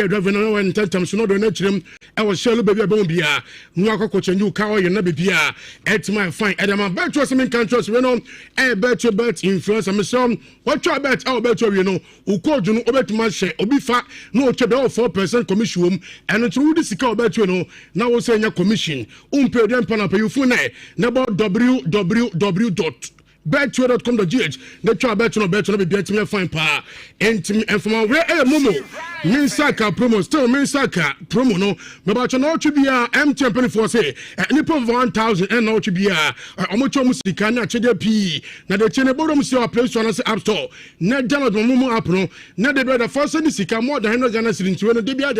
driving and tentam so no do naturim e wo share baby abon bia no akoko change ka o ye na baby a et my fine edema bet was me can trust we no e bet influence me so what try bet e bet we no u code no obetuma share obi fa no che be 4% commission and through the sika bet we no na wo say nya commission pay dem pana pay you phone na about www.betway.com.gh the try bet no be me fine pa enti informa we momo minsaka promo still minsaka promo no me ba cho no twibia MTN penny for say ni po 1000 and no twibia omocho musika na chede p na de chene bodom si o Play Store na App Store na download momo app no na de be the first ni sika more than 100 Ghana cedis we no de bia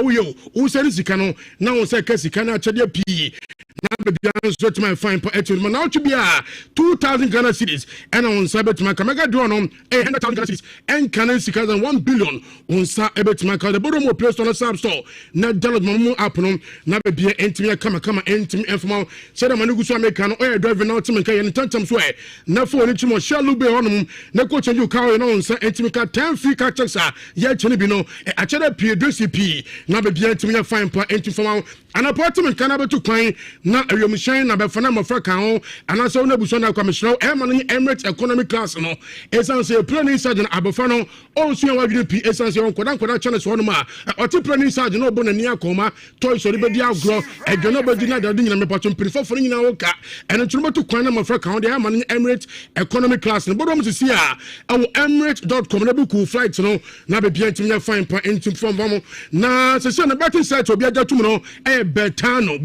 wo yo wo se ni sika no na wo se ka sika na chede p na be bia so to my fine pa etu na twibia 2000 Ghana cedis and on sabet my mega draw no 100,000 Ghana cedis and Ghana cedis and 1 billion on sa ebet my card the bottom of Play Store na App Store na download momo app no na be bia entimi kama entimi informal say da manugu so make no drive na ultimate ka yen tantam so na phone ni timo shalu be honum na ko change ka no on sa entimi ka 10 free ka checks a ye chene bi no a chede p DCP na be bia entimi fine pa entimi formal an apartment kana be to kwan na awemshan na be fana mafra kan ho ana so na buso na commissioner Emirates economic class no esan say planning sergeant abofra no on so wa gidi p esan say on kodan channel so no ma oti planning sergeant no bo na ni akoma toy so be dia agro edwono be di na dadu nyina me patcho mpirifo fo nyina wo ka ene tuno to kwan na mafra kan ho de amane Emirates economic class no bodom si a awo emirates.com na buku flight no na be bia ntim fine pa ntim from bamo na se na betting site obi aja tum no betano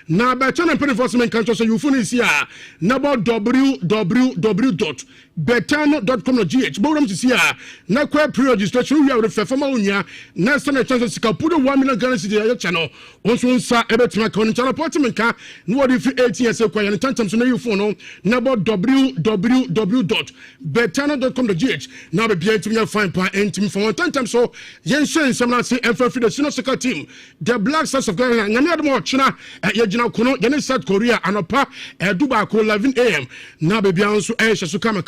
na betano enforcement council so you funi see a number www.betano.com.gh bodom si a na kwa pre-registration we are fema onya na sana chance sika pudo 1 million Ghana cedis ya channel onso nsa ebetima account channel apartment ka no wodi fi 18 years kwa yan tantam so na you phone no number www.betano.com.gh na be bia ntim fine pa ntim for tantam so yen shen some na say enfa fi the senior soccer team the Black Stars of Ghana nyame admo china ye gina kono ye South Korea anopa duba ko 11 am na be bia nso hyeso kama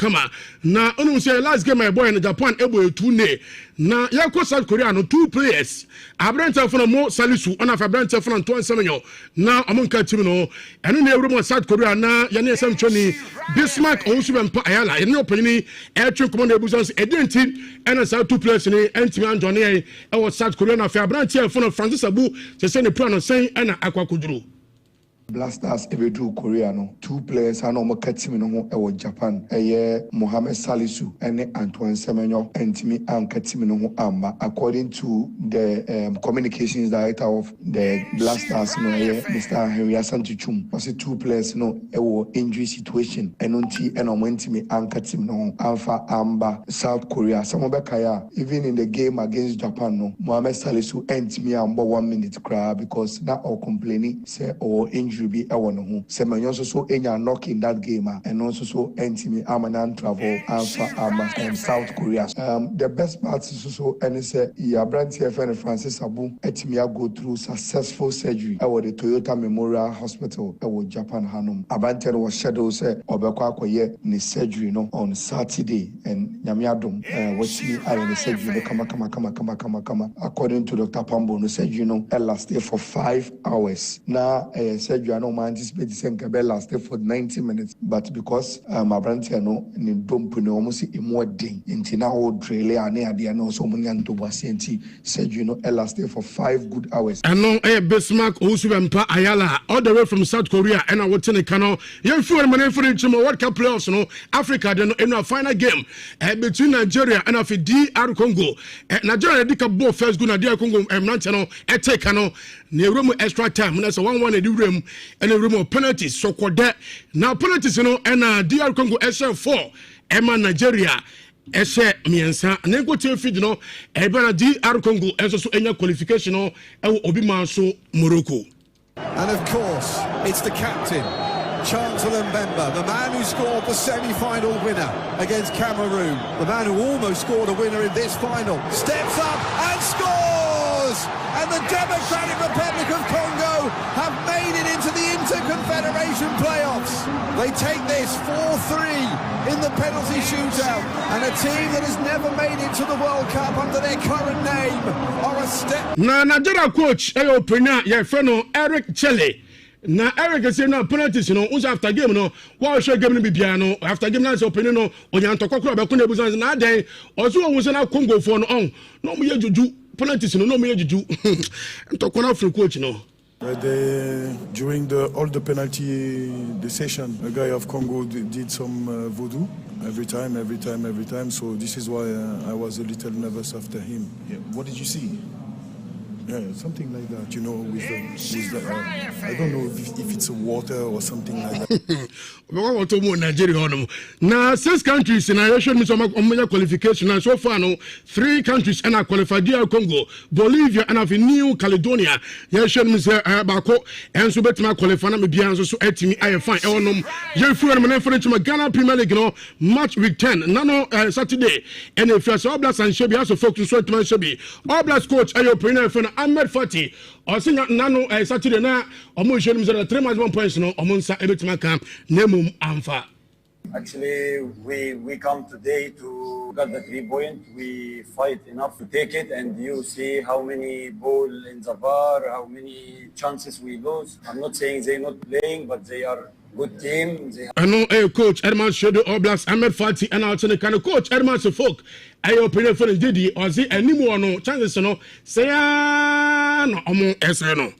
na onu say last game my boy in Japan ebo 2 ne na yakọ South Korea no 2 players abranta for mo Salisu ona fa abranta for Jantuah Barima na amonka team no eno na ewuro mo South Korea na ye ne esem twani Bismarck onsu bempa ayala ye ne opani airtrain command ebuson edenti ena sa 2 players ni entimi anjone e wo South Korea na fa abranta for Francis Abu se ne plan no sen ena akwakoduro Blasters ebedu Korea no 2 players ana o makatimi no ho e Japan Mohamed Salisu ene Jantuah Barima entimi ankatimi no ho amma according to the communications director of the Blasters no Mr. Henry Asantuchum was 2 players no injury situation enonti ena o entimi ankatimi no alpha amba South Korea some bekaya even in the game against Japan no Mohamed Salisu entimi ambo 1 minute cry because na all complaining say or injury be a one who Semenyo so enya knock in that game and also so entimi amanan travel alpha and South Korea. The best part is so and say ya brand TFN Francis Abu etimi go through successful surgery at the Toyota Memorial Hospital at Japan Hanum. Abante was scheduled say obekwa akoye ni surgery no on Saturday and nyamiadum wasi aye ni surgery kama according to Dr. Pambo no surgery no lasted for 5 hours. Na surgery no man anticipate saying can last for 90 minutes but because my brand no ni dompu no almost more day into now drill ane ade na so many anto basienti surgery no lasted for 5 good hours. And no Bismarck Osubempa Ayala all the way from South Korea and I watching the canal you feel money for the World Cup playoffs no Africa then in a final game between Nigeria and of DR Congo. Nigeria did a ball first good DR Congo no take no ne room extra time na so 1-1 the room and a room of penalties so called that now penalties no and DR Congo SL4 Emma Nigeria Eshe miensa nego te feed no ebana DR Congo enso so enya qualification no e obi man so Morocco. And of course it's the captain Jantuah Barima, the man who scored the semi-final winner against Cameroon, the man who almost scored a winner in this final, steps up and scores! And the Democratic Republic of Congo have made it into the Interconfederation playoffs. They take this 4-3 in the penalty shootout, and a team that has never made it to the World Cup under their current name are Na Nigeria coach opener your friend Eric Chelle. Na Eric say na penalties no unsa after game no wa hwe game no bibia no after game na say opening no onyantokokro be ko na busan na den oso won na Congo for no on no mo ye juju penalties no mo ye juju ntokona from coach no. During all the penalty session, a guy of Congo did some voodoo every time. So this is why I was a little nervous after him. Yeah. What did you see? Yeah, something like that, you know, with the I don't know if it's water or something like that. We want to move Nigeria. Now, 6 countries in a nation with qualification, and so far, no 3 countries and are qualified: DR Congo, Bolivia, and New Caledonia. Yes, Mr. Bako, and so better my qualifying me beyond so at me. I find Elnum. Jeffrey and my Ghana Premier League, no match week 10. Nano Saturday, and if you're so blessed and Shebi also focus on Shebi. All blessed coach, I open for Ahmed Fati. Or sing Nano Saturday na omo show me 3 match 1 points no omo nsa ebetima kan nemum amfa. Actually, we come today to get the 3 points. We fight enough to take it, and you see how many ball in the bar, how many chances we lose. I'm not saying they're not playing, but they are good team. I know coach Edman Shodo Oblast Ahmed Fati and out the kind of coach Edman Sofok. I open for the Didi or the anymore no chances no say no omo SNO.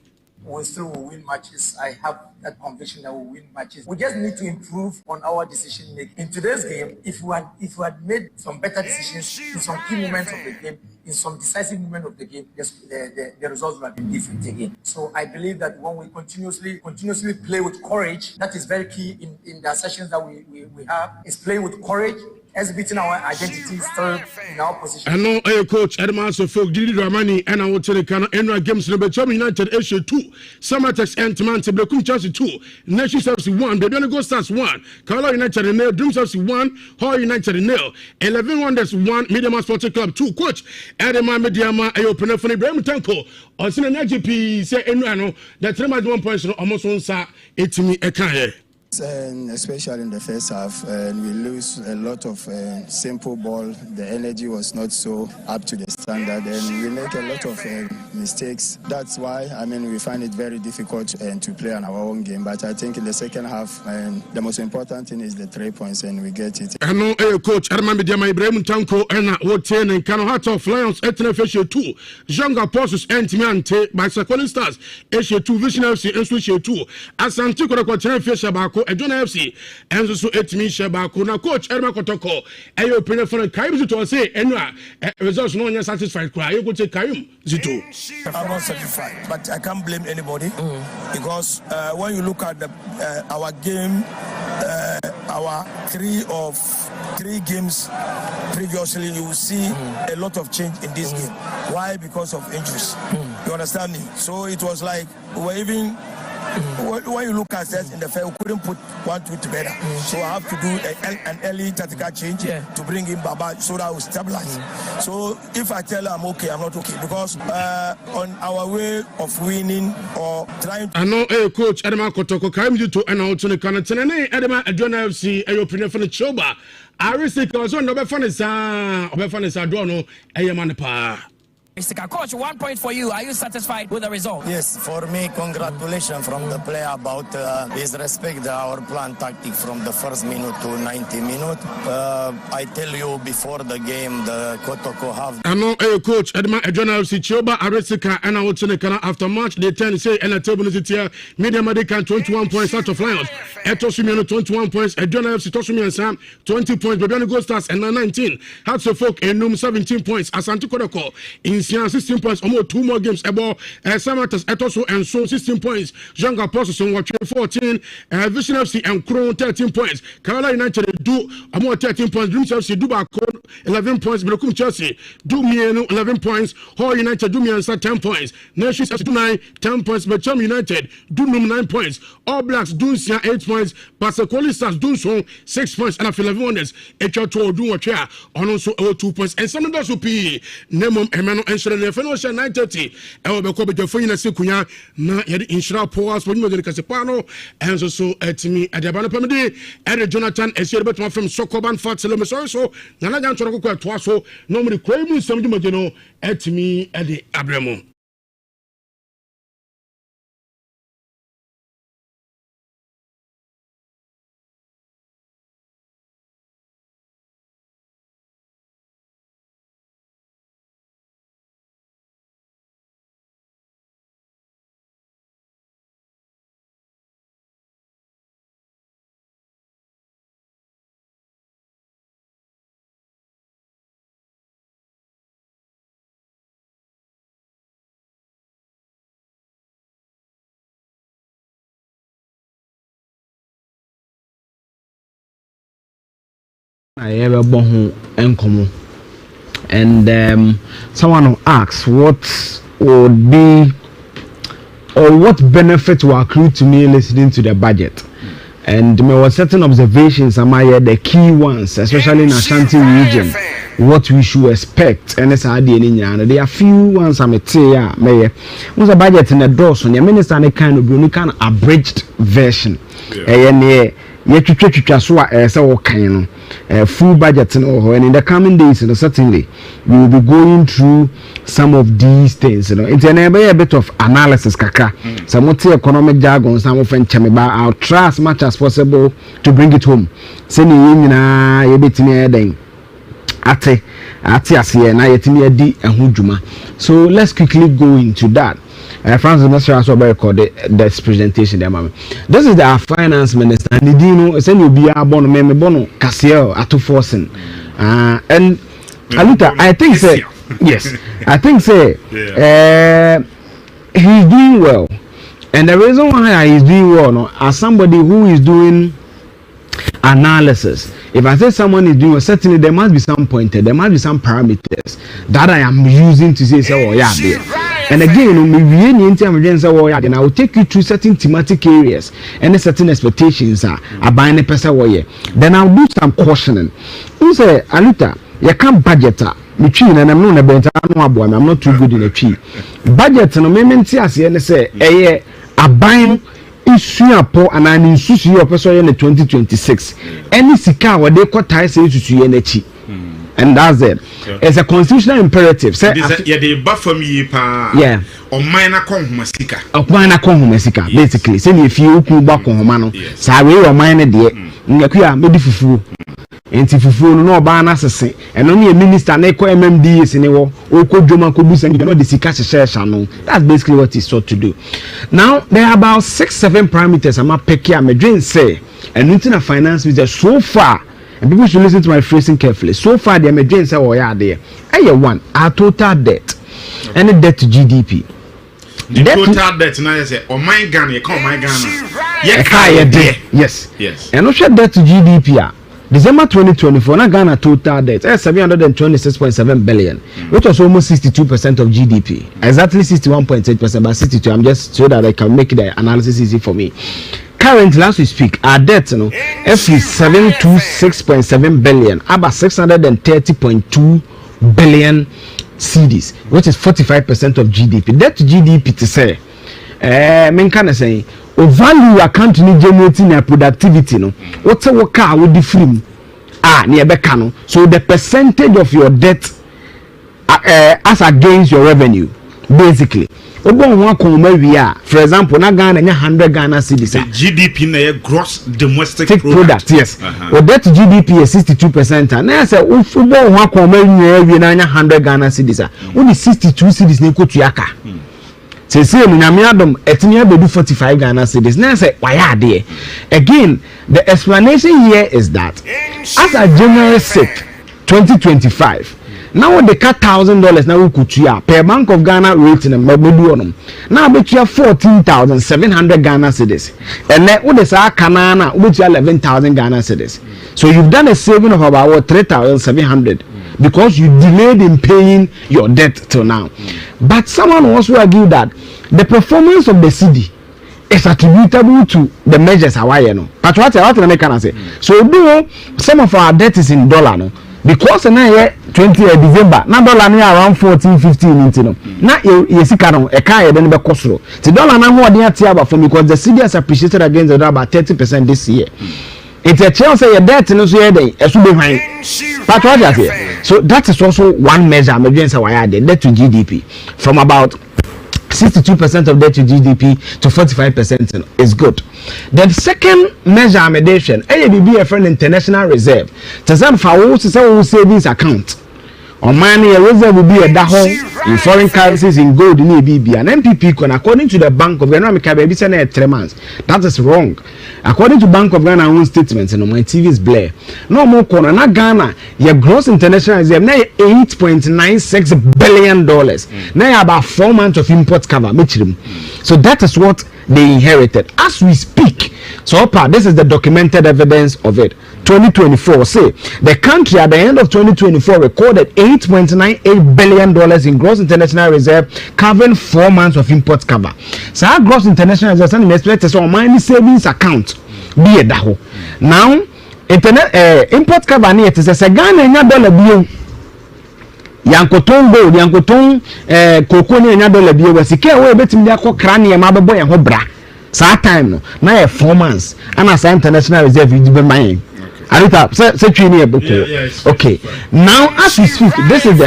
We still will win matches. I have that conviction that we'll win matches. We just need to improve on our decision making. In today's game, if we had made some better decisions in some key moments of the game, in some decisive moment of the game, the results would have been different again. So I believe that when we continuously play with courage, that is very key in the sessions that we have, is playing with courage, exhibiting our identity still in our position. I know coach Edman Sofok Didi Ramani and I will tell the kind of games no Bechem United Asia 2, Summertex and Tamante Blekum Chelsea 2, Nation Service 1, Baby Go Stars 1, Carlo United and Nail, Dream Service 1, Hall United and Nail, 11 Wonders 1, Mediama Sporting Club 2, coach Edema Mediama Ayopen for Ibrahim Tanko, or Sina GP say Enuano, that 3 match 1 points almost on sa 80 Ekaye. And especially in the first half, and we lose a lot of simple ball. The energy was not so up to the standard, and we make a lot of mistakes. That's why, I mean, we find it very difficult to play on our own game. But I think in the second half, the most important thing is the 3 points, and we get it. I know coach Armand Diama Ibrahim Tanko and Woten and Kano Heart of Lions Etnefeshe 2, Young Apostles Ntimiante by Sakoli Stars, Asia 2, Vision FC, and Switch 2, Asantiko Quaterna Fisher Bako. John FC and so 8 Misha Bakuna coach Erma Kotoko. Ayo opinion for Kaim to say anyway results no satisfied cry. You could say Kaim Zito. I'm not satisfied, but I can't blame anybody because when you look at our game, our 3 games previously, you will see a lot of change in this game. Why? Because of injuries. You understand me? So it was like we were even. When you look at us in the field, we couldn't put 1-2 together. So I have to do an early tactical change to bring in Baba so that we stabilize. So if I tell her I'm okay, I'm not okay because on our way of winning or trying to. I know coach Edema Kotoko came to an alternate Canatene, Edema John FC, a opinion for the Choba. I risk was on the Befanisa Dono, a Yamanapa. Mr. Coach, 1 point for you. Are you satisfied with the result? Yes, for me, congratulations from the player about his respect our plan tactic from the first minute to 90 minutes. I tell you before the game, the Kotoko have. I know coach Edma Ejona FC Choba Aresika and I will tell you after match they turn say and a table is here. Media Medican 21 points out of Lions. Etosumi 21 points. Ejona FC KuroYiMuNsem 20 points. Baby Go Stars and 19. Hearts of Folk and Num 17 points. Asante Kodoko in 16 points, almost 2 more games about Samatas Etoso and so 16 points. Young Apostles on 14, Vision FC and Kuro 13 points. Carolina United do more 13 points. Dreams FC do back 11 points. Blekum Chelsea do Mienu 11 points. Hall United do Miensa 10 points. Nations FC do 9 10 points. Bechem United do 9 points. All Blacks do 8 points. Pasakoli Stars do so 6 points. And 11 wonders. Echo do a chair on also 2 points. And some of those who pay Nemo Emmanuel and Shirley Fenosia 9:30. I will be called the Fina Sekuya. Na yet insura powers when you the Casipano and so at me at the Banner Pamede. And Jonathan is here but from Sokoban Fatselum so. Nanagan Toroko Twaso. Normally KuroYiMuNsem at me at the Abramo. I ever born enkomo. And someone who asks what would be or what benefit will accrue to me listening to the budget. And there were certain observations among the key ones, especially in Ashanti region, what we should expect. And it's there are few ones I'm say me was a budget in the doors on your minister and kind of abridged version. Full budget and in the coming days, certainly we will be going through some of these things. It's a bit of analysis, kaka. Some economic jargon, some of them. I'll try as much as possible to bring it home. So let's quickly go into that. Francis Nasser also recorded this presentation there, mama. This is our finance minister, and you know, send you be a bono, me bono, Cassiel, Atu Forsen. And Aluta, I think say, yes, I think say, he's doing well. And the reason why he's doing well, no, as somebody who is doing analysis, if I say someone is doing well, certainly there must be some pointer, there must be some parameters that I am using to say, oh, yeah, there. And again, and I will take you through certain thematic areas and certain expectations are buying a person way. Then I'll do some cautioning. You say, Aluta, you can't budget between and I'm not a better I'm not too good in a tree. Budget no moment as you say, a buying issue po and an issue your person in 2026. Any sika where they cut ties to you. And that's it. Yeah. It's a constitutional imperative. Say, yeah, they buffer me, yeah. Or minor conhumasika. Or minor conhumasika, basically. Say, if you come back on Homano, Sawe or minor dear, Nakia, maybe fufu. And if you no ban assassin, and only a minister, Neko MMD is in a war, or Kojoma Kubus, and you know the Sika share channel. That's basically what he's sought to do. Now, there are about 6-7 parameters. I'm not picking, I'm a dream say, and internal finance is so far. And people should listen to my phrasing carefully. So far, the Americans say, "Oh yeah, there." One, our total debt, and the debt to GDP. The total debt now is say, "Oh my Ghana, you call my Ghana." Yes, yes. And also debt to GDP. December 2024, na Ghana total debt is 726.7 billion, which was almost 62% of GDP. Exactly 61.8%, but 62. I'm just so that I can make the analysis easy for me. Currently, as we speak, our debt, you know, is 726.7 billion, about 630.2 billion cedis, which is 45% of GDP. Debt to GDP to say, men can say, o value account ni generating a productivity, no. What's a worker with the free? Near no. So the percentage of your debt as against your revenue, basically. For example, na Ghana 100 Ghana cedis. The GDP na gross domestic product. Yes. Or debt to GDP is 62%. And I say, if you go 100 Ghana cedis, only 62 cedis ne ko tuyaka. Say Munamiadom Etinia be do 45 Ghana cedis. Now I say, why are there? Again, the explanation here is that as a January 6, 2025. Now they cut $1,000 now we could per Bank of Ghana rate in a mebudu now bet you 14,700 Ghana cedis and then what is our canana which are 11,000 Ghana cedis. So you've done a saving of about 3,700 because you delayed in paying your debt till now. But someone also argued that the performance of the city is attributable to the measures Hawaii no. But what can I say? So do some of our debt is in dollar no. Because na 20 December na dollar na around 14-15 into no na yesika no e kan then be kosoro the dollar na ho dey atiaba for because the cedi has appreciated against the dollar about 30% this year. It's a chance say your debt no so dey e so be hwan but what you say. So that is also one measure against our debt to GDP from about 62% of debt to GDP to 45% is good. Then second measure amendation, ABB a friend international reserve. Tazam for savings account. On money a reserve will be a daho in foreign currencies in gold in ABB and MPP can according to the Bank of Ghana baby send 3 months. That is wrong. According to Bank of Ghana own statements and my TV is blare. No more corner na Ghana your gross international reserve na $8.96 billion. Now about 4 months of import cover. So that is what they inherited. As we speak, so this is the documented evidence of it. 2024 say the country at the end of 2024 recorded $8.98 billion in gross international reserve, covering 4 months of import cover. So our gross international reserve is expected to my savings account be a daho. Now import cover near it is a Ghana $1 bill. Yankoton gold, yankoton cocoa near $1 bill. Was the care way betting their crania, my boy and hobra. So time no now 4 months and as international reserve you be mine. Arita, okay. Now as we speak, this is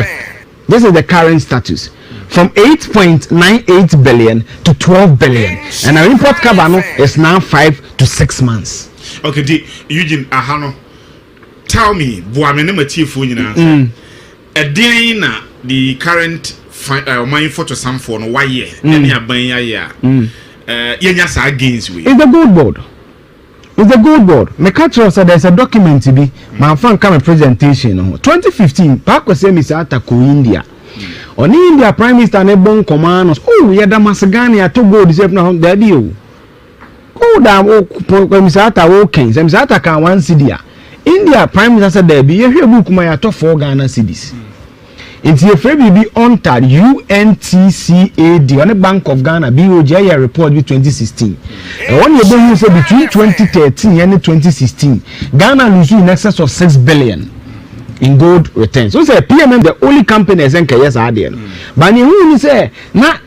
the current status. From 8.98 billion to 12 billion. And our import cover is now 5 to 6 months. Okay, Eugene Ahano, tell me, the current mine photo some for 1 year. Against we. It's the gold board. It's the gold board. Me catch us there's a document to be. My fan come a presentation. 2015, Park was saying Mr. Atako India. On India Prime Minister Nebon Commandos. Oh, yeah, Damasagani to gold is now the deal. Oh, damn, Mr. Atako Kings. Mr. Ataka 1 cedi. India Prime Minister said there be a book my top 4 Ghana cedis. It's a free be on tar UNTCAD on the Bank of Ghana BOJ report with 2016. And when you don't say between 2013 and 2016, Ghana lose in excess of 6 billion in gold returns. So say PMM the only company is yes are there. But you say na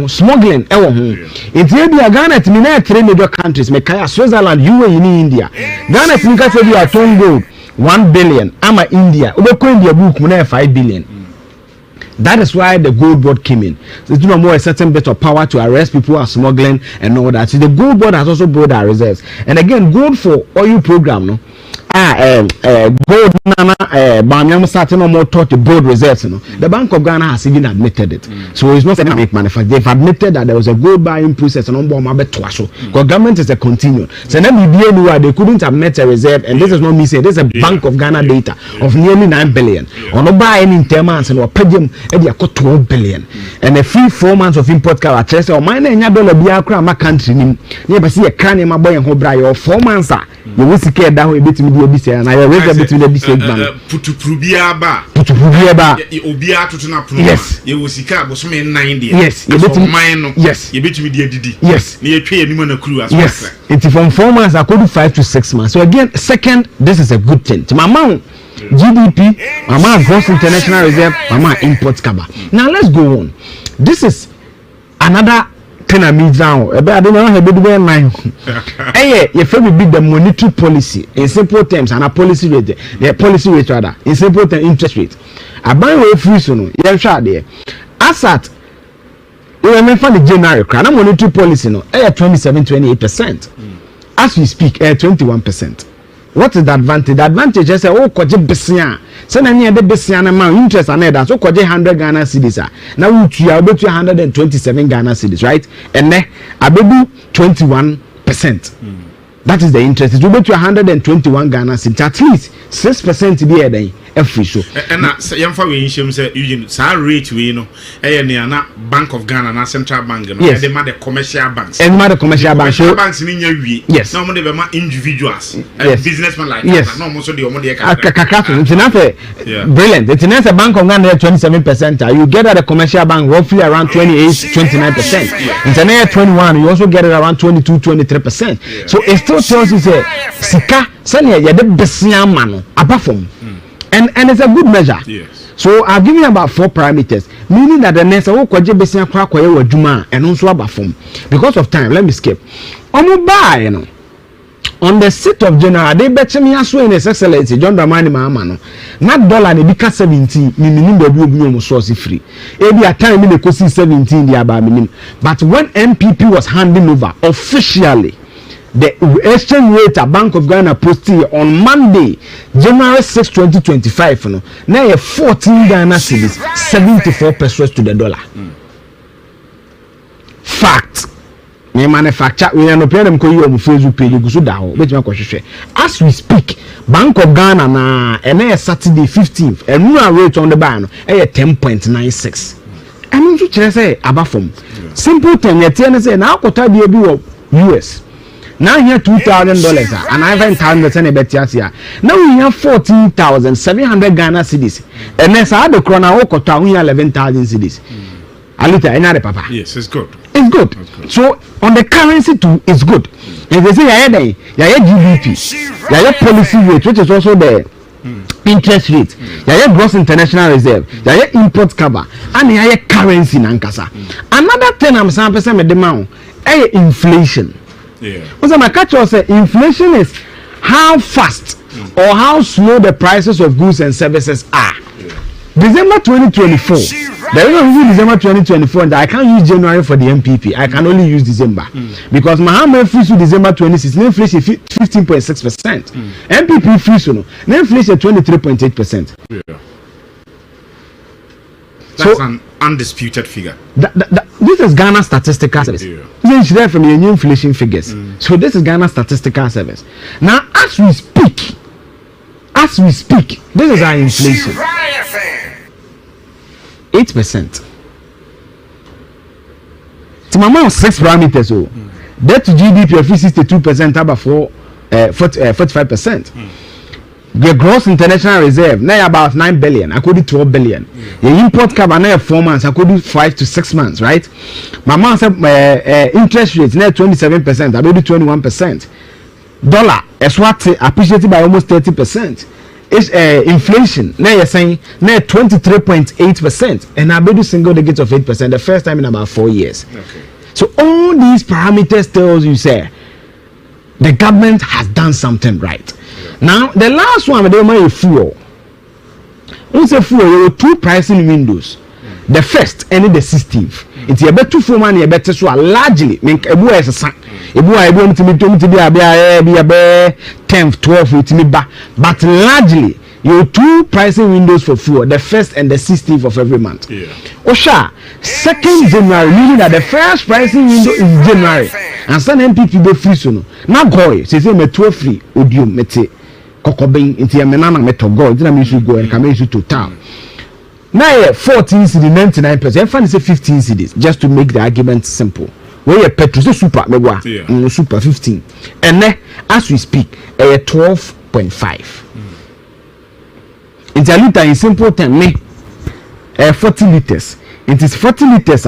smuggling it's maybe a Ghana to me 3 major countries Mekaya, Switzerland, UAE in India. Ghana to me say we are ton gold 1 billion. I'm a India. India book 5 billion. That is why the gold board came in. So it's no more a certain bit of power to arrest people who are smuggling and all that. So the gold board has also brought our reserves. And again, gold for oil program, no. Gold nana Banyam starting no more taught the gold reserves. No? The Bank of Ghana has even admitted it. So it's not a make manufacture. They've admitted that there was a gold buying process and on board so because government is a continuum. So then they couldn't have met a reserve, and this is not me saying this is a Bank of Ghana data of nearly 9 billion. On no buy any in 10 months and or pay them 12 billion. And a free 4 months of import cover or mine and $1 biakra my country never see a can my boy and hobra or 4 months. You will see that way bit me and I raise a bit with the basic bank. Putupubiaba. Obia to Tunapu. Yes. You will see car was 90. Yes. You bet mine. Yes. You bet me the DD. Yes. Near pay a crew as yes. It's from 4 months, I could do 5 to 6 months. So again, second, this is a good thing. To my mom, GDP, mama gross international reserve, mama import cover. Now let's go on. This is another thing I mean down. I don't know how to do it. Hey, if we beat the monetary policy in simple terms and a policy rate, the policy rate rather in simple terms interest rate. I buy away free soon. Yeah, sure there. Asset. We remember the January crowd. Monetary policy no. 27-28%. As we speak, 21%. What is the advantage? The advantage is oh koje besia. Say na nye de besia na ma interest na that so koje 100 Ghana cedis ah. Now we are about 127 Ghana cedis, right? And ne abedu 21%. That is the interest. It's about 121 Ghana cedis. At least 6% be there. Every show. And Yamfa we say Eugene sa rate we no na Bank of Ghana na Central Bank no yes. They the commercial banks. And the commercial banks. Banks ni nya yes. No more they individuals. Yes. Businessmen like yes. that. No more so the omo dey it's enough. Brilliant. It's enough. A Bank of Ghana 27%. You get at a commercial bank roughly around 28-29%. It's an 21. You also get it around 22-23%. Yeah. So it still tells you say sika sanya ya de besia mano apart from and it's a good measure. Yes. So I'll give you about 4 parameters, meaning that the next kwaje besia kwa kwa ye wadwuma and also aba form. Because of time, let me skip. On the 6th of January, they bet me as well in His Excellency John Dramani Mahama no. Not dollar they become 17, meaning the blue source free. Every time we could see 17 the about minimum. But when MPP was handing over officially the exchange rate at Bank of Ghana posted on Monday, January 6, 2025, no, now 14 Ghana cedis, 74 pesos to the dollar. Fact. Me manufacture we are no pay them on Facebook page go so down. As we speak, Bank of Ghana na Saturday 15th, and new rate on the ban 10.96. And also say above from simple term yet say now kota bi obi US now here $2,000 and I have $10,000 betiasia now we have 14,700 Ghana cedis and then sa the krona o kota we 11,000 cedis alita ena papa yes it's good so on the currency too it's good if they say yeah GDP yeah policy rate which is also the interest rate yeah gross international reserve yeah import cover and yeah currency nankasa another thing I'm saying person me demand inflation. Because my catch say inflation is how fast or how slow the prices of goods and services are. December 2024. There is no December 2024 and I can't use January for the MPP. I can only use December. Because my fees to December 26, inflation 15.6%. MPP fees no, inflation 23.8%. That's an undisputed figure. This is Ghana Statistical Service. This is there from your new inflation figures. So this is Ghana Statistical Service. Now, as we speak, this is our inflation. 8%. To my mom 6 parameters. So debt to GDP of 62% about 45%. The gross international reserve now about 9 billion. I could do 12 billion. The import cover now 4 months. I could do 5 to 6 months, right? My mom said interest rates now 27%. I do 21%. Dollar is what appreciated by almost 30%. It's inflation. Now you're saying now 23.8%, and I do single digits of 8%. The first time in about 4 years. Okay. So all these parameters tells you say the government has done something right. Now the last one they make fuel. Once a fuel, there were 2 pricing windows. The first and the 16th. It's a better for money, a better so largely make a boy as a son. A boy I want to be 10th, 12th, but largely you 2 pricing windows for fuel, the first and the 16th of every month. Osha, 2nd January, meaning that the first pricing window is January. And some MPP be free soon. Now go, say me 12 free, odium mete. Kokobin into a menana meto go, didn't mean go and come into town. Now 14 cedis, 99%. I find 15 cedis just to make the argument simple. Where your petrol is super, super 15, and then as we speak, a 12.5. It's a liter in simple term, 40 liters. It is 40 liters.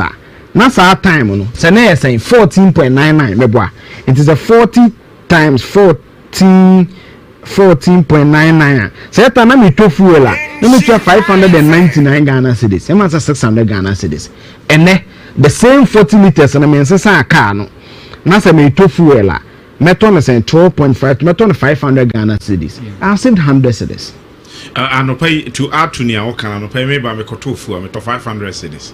That's our time, no. So now you're saying 14.99. It is a 40 times 14.99. So that time I to fuel. Let me try 599 Ghana cedis. I'm 600 Ghana cedis. And then the same 40 liters and I mean say a car no. Now say me to fuel. Meton is saying 12.5. Meton 500 Ghana cedis. I've saved 100 cedis. And no pay to add to near Okan, no pay me by me kotofu, me to 500 cedis.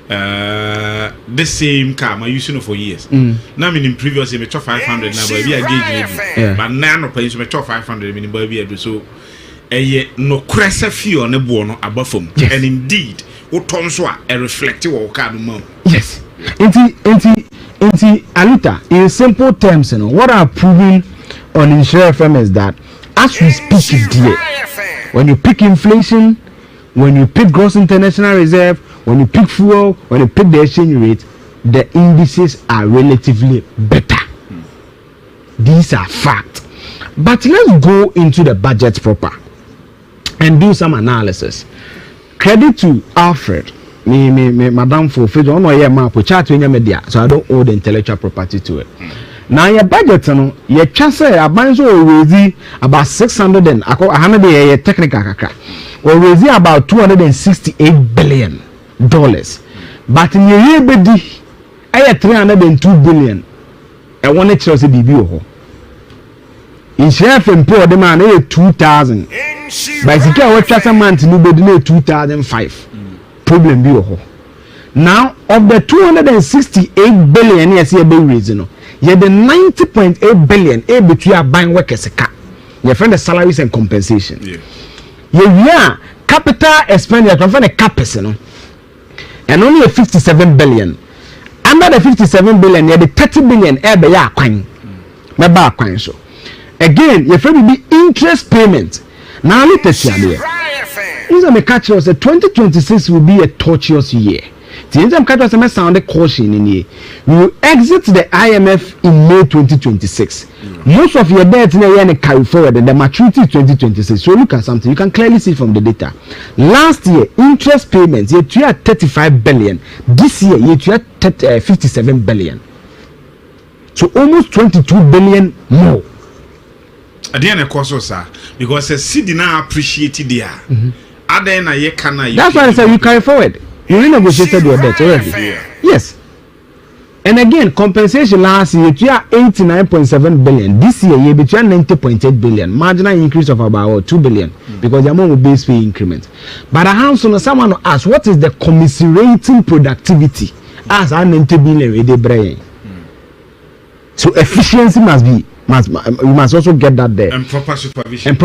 The same car I using for years. Now in previous me to 500 now but we are gauging but now no pay me to 500 meaning boy we do so no cressa fee on the bono above from and indeed what turns a reflective or card mom. Yes. Inti Alita in simple terms, you know, what I'm proving on Insure FM is that as we speak today, when you pick inflation, when you pick gross international reserve, when you pick fuel, when you pick the exchange rate, the indices are relatively better. These are facts. But let's go into the budget proper and do some analysis. Credit to Alfred, me, Madam for I don't know your map chat in your media, so I don't owe the intellectual property to it. Now your budget, your chance a bunch of about 600 and a technical kaka. Or raise about $268 billion. But in your year bedi I 302 billion. I want to choose a BB. In share from poor demand 2,000. By the care what a month nobody 2005. Problem be now of the 268 billion yes you be reason. You the 90.8 billion between buying workers car. Your friend the salaries and compensation. Yeah, capital expenditure from the capacity, no, and only a 57 billion. Under the 57 billion, you the 30 billion be ya coin. Meba coin so. Again, your friend will be interest payment. Now let us see here. These are the catch us. 2026 will be a tortuous year. The engine catch was sound caution in here. We will exit the IMF in May 2026. Most of your debt in carry forward. The maturity is 2026. So look at something. You can clearly see from the data. Last year, interest payments you had 35 billion. This year, you had 57 billion. So almost 22 billion more. Again, of course, sir, because the city now appreciated there. That's why I said you carry forward. You renegotiated your debt already. Yes. And again, compensation last year you are 89.7 billion. This year you between 90.8 billion. Marginal increase of about 2 billion because the amount of base pay increment. But I have someone ask what is the commiserating productivity as an 90 billion with the brain. So efficiency must be. You must also get that there. And proper supervision.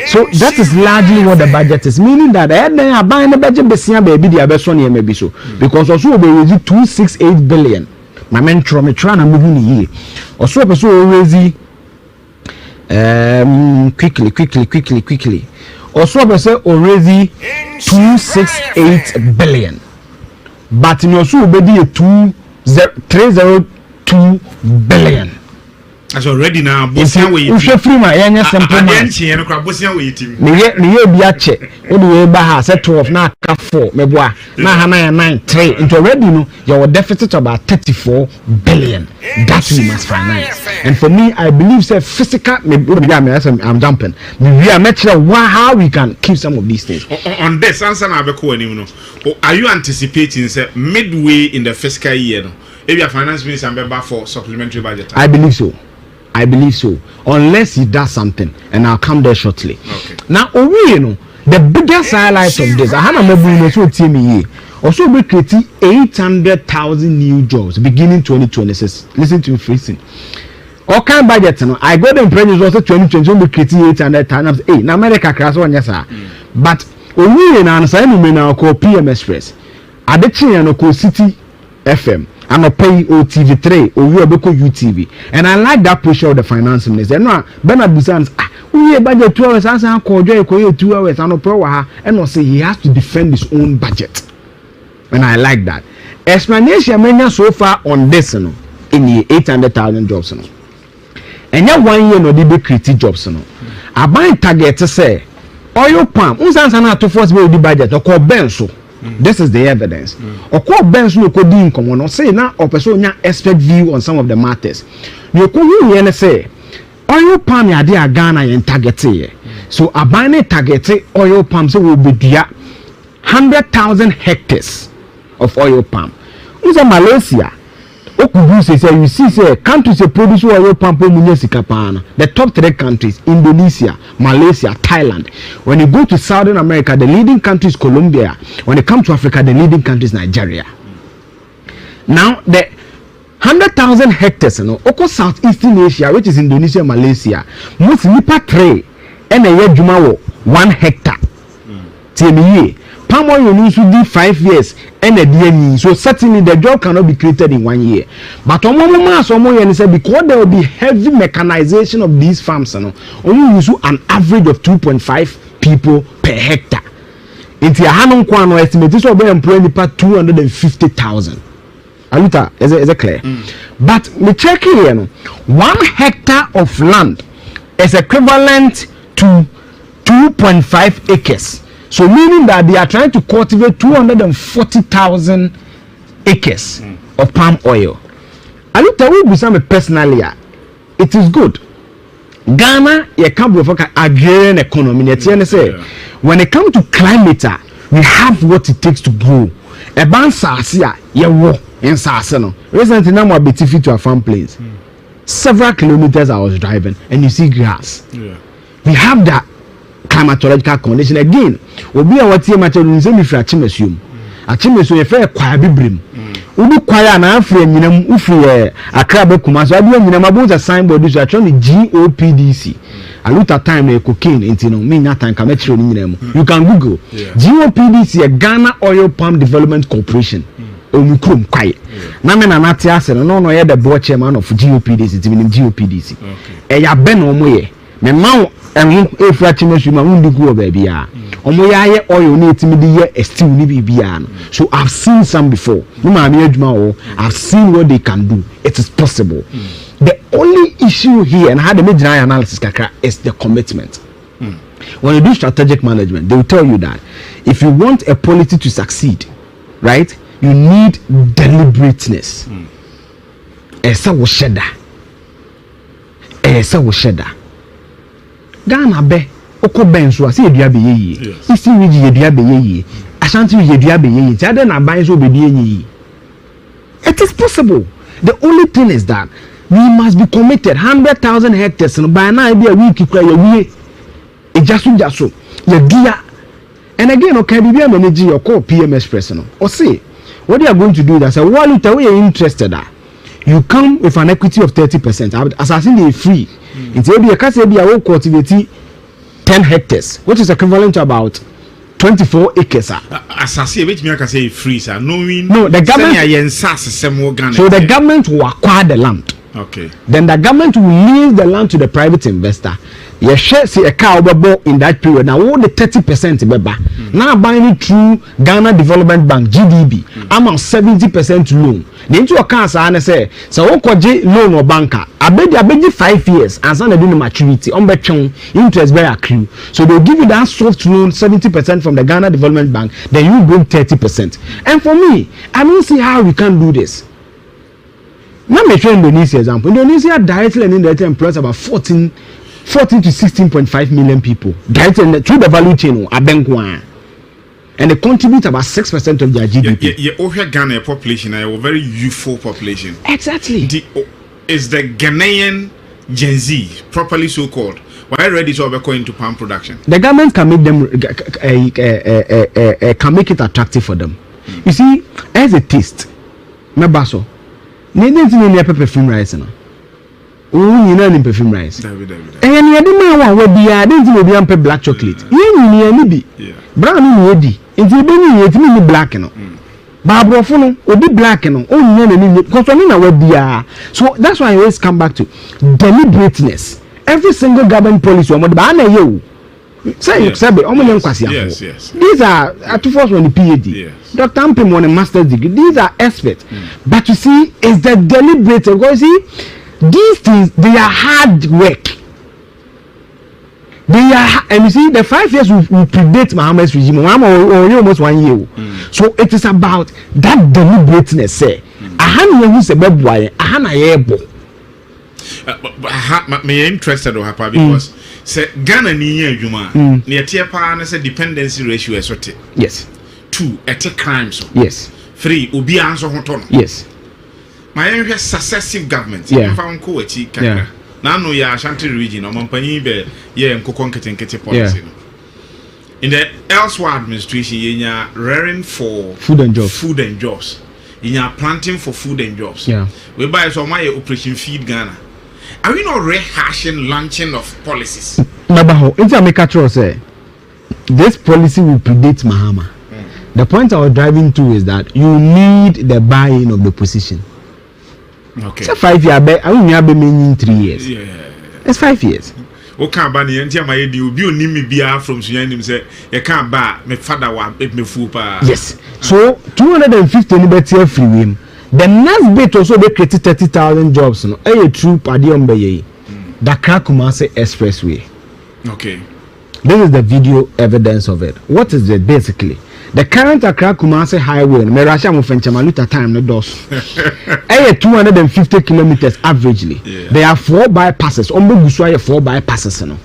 So that is largely what the budget is. Meaning that I buy the budget baby the best one maybe so. Because also we raise 268 billion. My men trying to move in the year. Also raise quickly. Also raise 268 billion. But in also be 302 billion. As already now, Bosia waiting. Free my young simple man. Bosia waiting. Near Biache, only Baha set 12 now, 4, Meboa, now 9, into already know your deficit about 34 billion. That we must finance. And for me, I believe say physical, I'm jumping. We are not sure how we can keep some of these things. On this answer, are you anticipating say midway in the fiscal year? If your finance minister member for supplementary budget? I believe so. Unless he does something, and I'll come there shortly. Okay. Now, the biggest highlight of this, I had a mobile team here. Also, we creating 800,000 new jobs beginning 2026. Listen to me, freezing. All kind budget, I got the impression also 2020 we creating 800,000. Hey, now America crash one yes sir. But we now say we now call PM Express. Adechi and call City FM. I'm a pay OTV3 or you are UTV. And I like that pressure of the finance minister. No, Bernard Busans, we budget 2 hours, I call Joy 2 hours, and no pro and no say he has to defend his own budget. And I like that. Explanation mania so far on this in the 800,000 jobs. And ya 1 year no be create jobs. I buy target to say oil palm, unsana to force the budget or call benso. This is the evidence. Or call Benz no could in common or say now or person expect view on some of the matters. You could say oil palm ya dear Ghana and target. So a binary target oil palms will be dear 100,000 hectares of oil palm. Who's a Malaysia? You see, say countries produce oil palm the top 3 countries, Indonesia, Malaysia, Thailand. When you go to Southern America, the leading country is Colombia. When it comes to Africa, the leading country is Nigeria. Now, the 100,000 hectares, Oko Southeastern Asia, which is Indonesia, Malaysia, most nipa 3 and a year Jumawo 1 hectare. Palm oil needs to do 5 years and a year. So certainly the job cannot be created in 1 year. But because there will be heavy mechanization of these farms, only use an average of 2.5 people per hectare. Into a Hanon Kwano estimate, this will be employing about 250,000. Aluta, is it clear? But me check here, 1 hectare of land is equivalent to 2.5 acres. So meaning that they are trying to cultivate 240,000 acres of palm oil. I look at what personally, it is good. Ghana, you can't agrarian economy. When it comes to climate, we have what it takes to grow. A ban sasia, you walk in Sasano. Recently, now I'm to a farm place. Several kilometers I was driving, and you see grass. Yeah. We have that climatological condition again. Obi a wati ma tell nze mi fra chimesum. A chimesum e fa kwa bibrim. Ubi kwaya na afre nyinam ufi Accra be kuma so abi nyinam abunza signboard so atwa ni GOPDC. Aluta time e cocaine enti no me nya time ka metro ni nyinam. You can google GOPDC a Ghana Oil Palm Development Corporation. Omikrum kwaye. Na me na nate ase no ye the board chairman of GOPDC tibinim GOPDC. E ya be no mo ye. Me ma and if you are chimney, you are going to go baby. omo ya oil na etimi de ye stew ni bibia no. So I've seen some before. No ma me adwuma I've seen what they can do. It is possible. The only issue here and how the major analysis kakra is the commitment. When you do strategic management, they will tell you that if you want a policy to succeed, right, you need deliberateness. Esa wo sheda. Ghana be oko benso ase edua be yeye. Isi wiji edua be yeye. Ashanti wiji edua be yeye. Ti ade na ban so be die yeye. It is possible. The only thing is that we must be committed. 100,000 hectares no by now be a week kura ye wie. Ejaso ye dia. And again, okay, be manage your call PMS person. Or say what they are going to do is say, well, if you are interested, you come with an equity of 30%. Assassin is free. It will be a case be a cultivate 10 hectares, which is equivalent to about 24 acres. Assassin, which me can say free, sir. No, the government. So the government will acquire the land. Okay. Then the government will lease the land to the private investor. You share see a car in that period. Now all the 30% beba. Now buying it through Ghana Development Bank (GDB). I'm on 70% loan. The into account I say so okoje loan or banker. I bet 5 years and some the maturity. Interest very accrue. So they'll give you that soft loan 70% from the Ghana Development Bank. Then you bring 30%. And for me, I don't see how we can do this. Now me show Indonesia example. Indonesia directly and indirectly employs about 14 to 16.5 million people directly through the value chain and they contribute about 6% of their GDP. Yeah, Ghana population, a very youthful population. Exactly. Is the Ghanaian Gen Z properly so called? Why ready to go into palm production? The government can make them can make it attractive for them. You see, as a taste, my basso. Need perfume rice no. Oh, you know perfume rice. And you dey man we be a didn't be am black chocolate. You ni be. Brown ni edi. Nti be ni yetimi ni black no. Ba brofo no obi black no. Oh you ni because when na we be a. So that's why I always come back to deliberateness. Every single government policy omo ba na ye o. Say you say omo yen kwase afo. Yes. These are at first on the PhD. Yes. Dr. Ampim on a master's degree. These are experts. But you see, it's the deliberate. Because you see, these things, they are hard work. They are, and you see, the 5 years will predate Muhammad's regime. Or almost 1 year. So it is about that deliberateness. Say, ahana who say beboy, ahana yebo. But me interested or happy because say Ghana ni adwuma. Ne tie pa na say dependency ratio esote. Yes. 2 ete crimes. Yes. 3 obi anso hoto no. Yes. My successive government. Yeah. Fa nko wachi kakra. Na no ya Ashanti region omampanyi be ye nkoko nkete policy no. In the elsewhere administration yenya rearing for food and jobs. Yenya planting for food and jobs. Yeah. We buy so my operation feed Ghana. Are we not rehashing launching of policies? Nabaho, it's a make say this policy will predate Mahama. The point I was driving to is that you need the buy-in of the opposition. Okay. It's 5 years. I mean, you have been in 3 years. Yeah. It's 5 years. O kan ba ne ntia ma ye di obi oni me bia from Suyanim say ye kan ba me father wa me fu pa. Yes. So 250 ni better free him. The next bit also they create 30,000 jobs no. A true padi on be Dakar Kumasi Expressway. Okay. This is the video evidence of it. What is it basically? The current Accra Kumasi highway, Merasha Mufenchamaluta time no dos. 250 kilometers averagely. Yeah. There are 4 bypasses. Ombo Buswaya 4 bypasses no.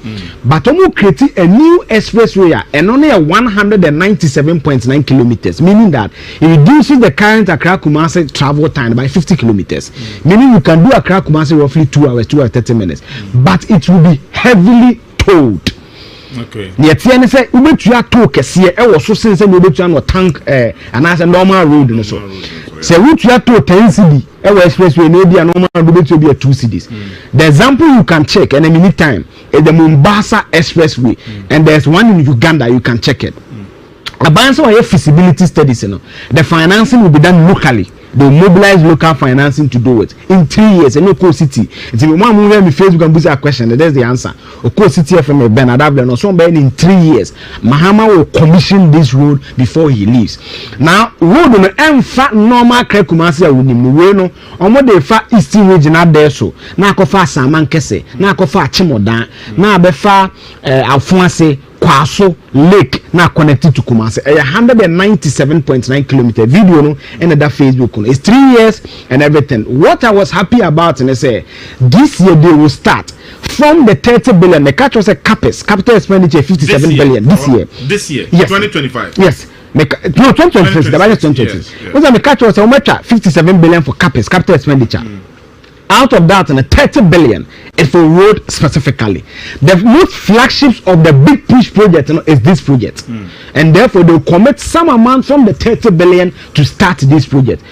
But Omo create a new expressway and only a 197.9 kilometers, meaning that it reduces the current Accra Kumasi travel time by 50 kilometers. Meaning you can do Accra Kumasi roughly 2 hours, 2 hours 30 minutes. But it will be heavily towed. Okay. Yet you say ubetua to kese e wo so sense na ubetua no tank and as a normal road no so. Say ubetua to 10 cd e wo expressway na be a normal road ubetua be 2 cds. The example you can check and a minute time is the Mombasa Expressway and there's one in Uganda you can check it. Abans or feasibility studies, the financing will be done locally. They will mobilize local financing to do it in 3 years. And Oko City, it's one move on Facebook and a question. There's the answer. Oko City FM Bernard Ablen or somebody in 3 years. Mahama will commission this road before he leaves. Now, road on the fat normal Kumasi with him. We know on what they fat Eastern region out there. So now Kofa Saman Kese, now Kofa Chimodan, now Befa Alphonse. Kwaso Lake now connected to Kumasi. 197.9 kilometer video no and that Facebook no. It's 3 years and everything. What I was happy about and I say this year they will start from the 30 billion. The catch was a capital expenditure 57 billion this year. This year, yes. 2025. Yes. No, 2026. The budget 2026. Yes. The catch was how much? 57 billion for capital expenditure. Out of that, and 30 billion is for road specifically. The most flagships of the big push project is this project, and therefore they will commit some amount from the 30 billion to start this project.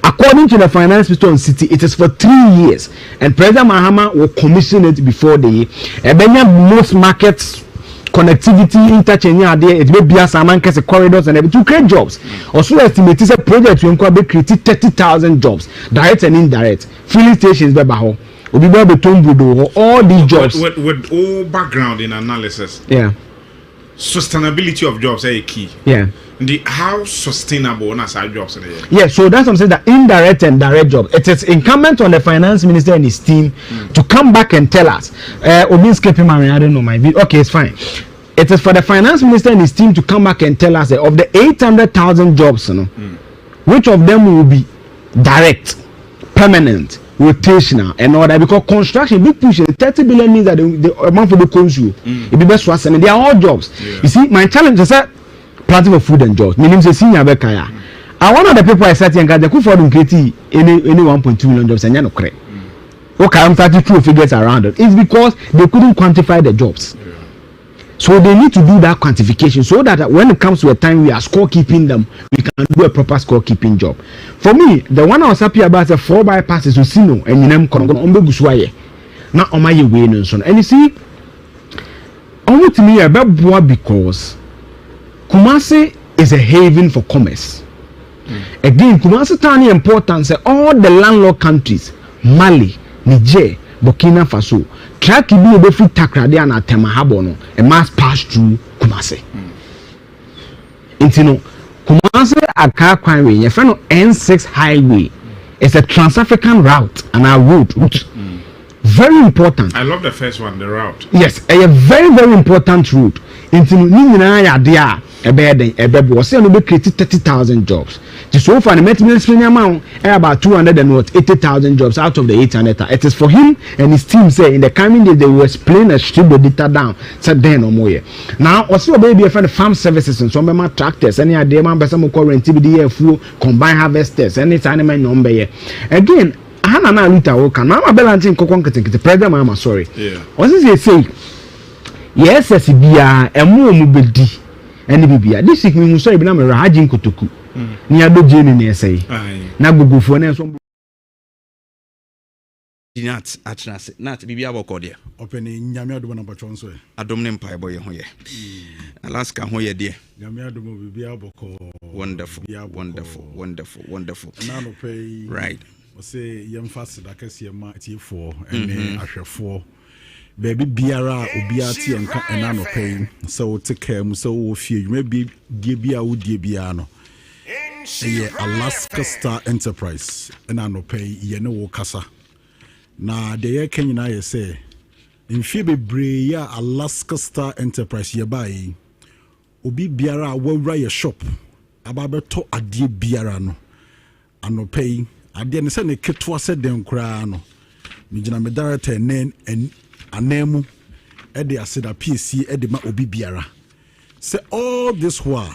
According to the finance minister on city, it is for 3 years, and President Mahama will commission it before the year. Most markets. Connectivity, interchange, it may be as a corridors and everything to create jobs. Also, estimate is a project to create 30,000 jobs, direct and indirect. Filling stations, all these jobs. With all background in analysis, yeah, sustainability of jobs is key. Yeah, how sustainable are our jobs? Yeah, so that's what I'm saying. That indirect and direct job. It is incumbent on the finance minister and his team to come back and tell us. I don't know my video. Okay, it's fine. It is for the finance minister and his team to come back and tell us that of the 800,000 jobs, which of them will be direct, permanent, rotational, and all that. Because construction, big push, 30 billion means that the amount for the consumer, it be best and they are all jobs. Yeah. You see, my challenge is that planting of food and jobs. Meaning the senior bekaya. And one of the people I said and got the coup for them create any 1.2 million jobs and you're not correct. Okay, I'm 32 figures around it. It's because they couldn't quantify the jobs. Yeah. So they need to do that quantification so that when it comes to a time we are scorekeeping them, we can do a proper scorekeeping job. For me, the one I was happy about the 4 bypasses to Sino and Yinem Kongo now on my way and so on. And you see, only to me about because Kumasi is a haven for commerce. Again, Kumasi town importance all the landlocked countries, Mali, Niger, Burkina Faso, track be able to Takrade and Atemahabono, a mass pass through Kumasi. Intino Kumasi Accra Highway, your friend N6 highway is a Trans-African route and our route. Very important. I love the first one, the route. Yes, a very, very important route. Intino Nina Dia. Was say created 30,000 jobs. So far, the maintenance amount about 280,000 jobs out of the 800. It is for him and his team say in the coming days they will explain and strip the data down. Said then no more. Now, also baby a friend farm services and some of my tractors. Any idea man, but some current TBD full combine harvesters. Any animal number again. I na Rita Oka. Now I'm balancing the president. I'm sorry. Yeah. What is he say? Yes, as be a mubedi. And bibia this week we so ibina me rahajin kotoku ni ado jeni na esai na gugufo na so dinat atnase nat bibia boko de openi nyame adom na batwon so adom ne mpai boye ho ye alaska ho ye de nyame adom bibia boko wonderful na no pay right o say yemfase da kase ma tiefo ene ahwefo baby biara obia tie nka ena no pay so take care so wo fie maybe die bia wo die bia no Alaska Star Enterprise ena no pay ye ne wo kasa na de ye kenyina ye say in fie bebre ya Alaska Star Enterprise ye bai obi biara wawura ye shop ababeto adie biara no anopay ade ne se ne ketwa se den kura no migina me director nen anemu ede aseda PC ede ma obi biara se all this while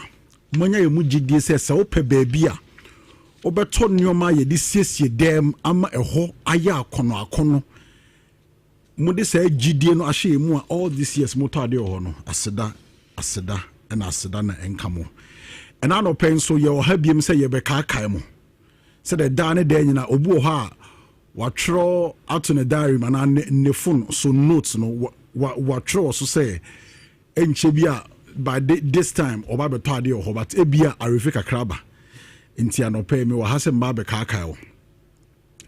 monya ye mugidie se ope baby a obeto nneoma ye di siesie dem ama eho aya akono mude se gidie no ahye mu a all this years moto ade ho no aseda na aseda na enkamo ena no pen so ye oha biem se ye be kai mo se de da ne da nyina obu ho a watro out in a diary man ne phone so notes no watro so say enche bia by this time oba be tade o but ebia arefika kraba nti anope me wa hase mba be kakao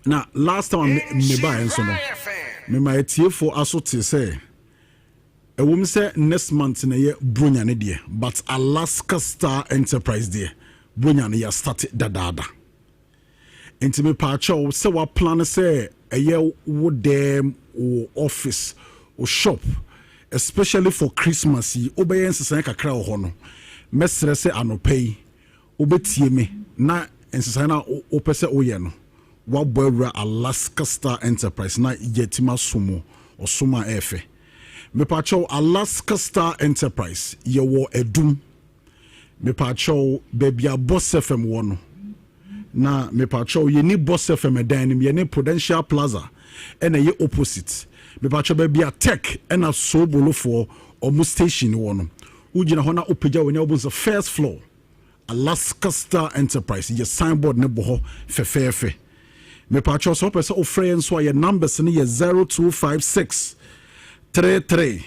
na last time me ba enso no me ma etiefo asote say ewom say next month na ye bronya ne de but Alaska Star Enterprise de bronya ne ya start dadada nti me pa cho say wa plan say eye wo dem o office o shop especially for Christmas yi obeyen sesan kakra ho no mesre se anopei obetie me na ensesan na opese oye no wa boawura Alaska Star Enterprise na yetima somo osoma efe me pacho Alaska Star Enterprise ye wo edum me pacho bebia Boss FM wono na me pacho ye ni Boss FM edan ni ye ni Prudential Plaza ena ye opposite me pacho bebia tech ena so bolo for omo station wono ugina ho na opagya wonya obunso first floor Alaska Star Enterprise ye signboard ne boho fefefe me pacho so pese o friend so ye numbers ne ye 0256 33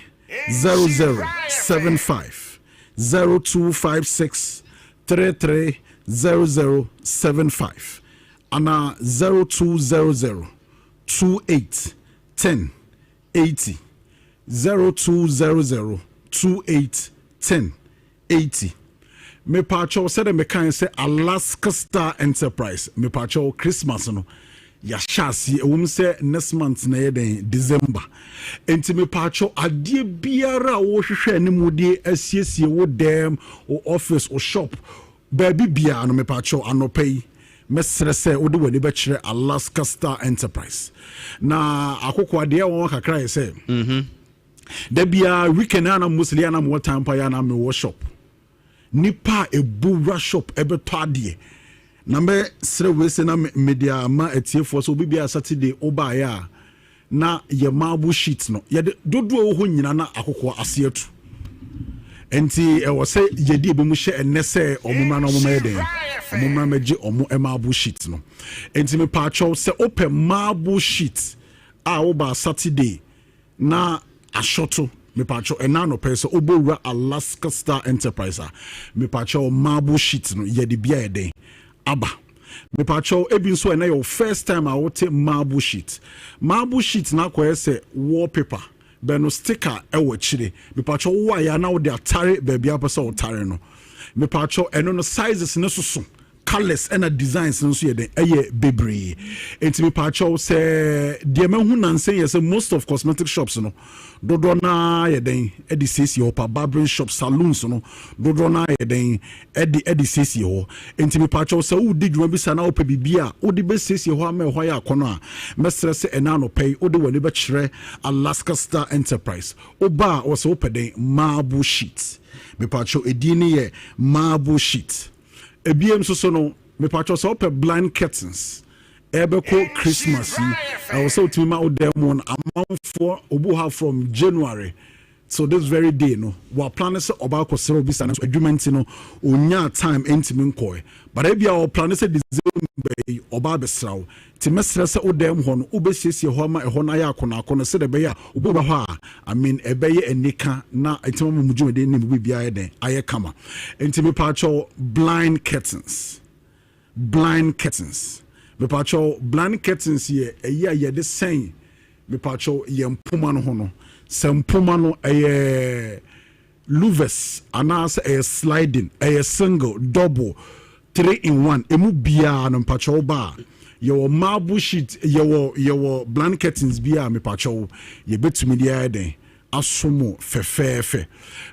0075 0256 33 0075 ana 0200 28 10 80 0200 28 10 80 me pacho said me kan say Alaska Star Enterprise me pacho Christmas no ya shasi ewum say next month na ye den December enti me pacho adie biara wo hwehwe animu die asiesie wo dem o office o shop baby bia no me pacho anopei mesre say wo de wani be kire Alaska Star Enterprise na akoko ade won kakra say da bia weekend ana musli ana mo time pa ya na me wo shop nipa ebu shop ebeto ade na me sre we se na media ma etiefo so bibia Saturday oba ya na ye marble sheet no ye dodo ho nyina na akoko aseatu enti e wo se ye di be mu hye enese omuma na omuma eden omuma meje omo marble sheet no enti me pa cho se open marble sheet a oba Saturday na ashoto me pacho enano pese obowura Alaska Star Enterprise me pacho marble sheet no ye de bia eden aba me pacho ebi nso na your first time I would take marble sheet na ko say wallpaper beno sticker e wo chire me pacho wa ya na wo de atare ba bia pese wo tare no me pacho eno no sizes ne so colors and designs nso ye den eye bebre enti me pacho say de mahu nan say yes most of cosmetic shops no dodo na ye den edi sesi ho pa barbering shop saloons no dodo na ye den edi sesi ho enti me pacho say wo di dwuma bi sa na wo pa bibia wo di be sesi ho ama ho ya akono a mesre say ena no pay wo de wani be kire Alaska Star Enterprise oba wo say wo pa den marble sheet me pacho edini ye marble sheet ebiem so no me pacho so pe blind curtains ebeko Christmas I was so to ma odem one amount for obuha from January so this very day no we plan say oba ko sero bi sana adwumenti no onya time entimi nkoy but ebia o plan say December oba besraw ti mesra say odem ho no obesiesie ho ma eho na ya akona akona se de be ya obuba ho a I mean ebeye enika na etima mu dwumede ni mu bia ye den aye kama entimi pacho blind curtains me pacho blind curtains ye ye de sen me pacho ye mpuma no ho no sempuma no louvers anas sliding single double 3-in-1 emu bia no pacho ba your marble sheet your blind curtains bia me pacho ye betumi dia den asomo fefefe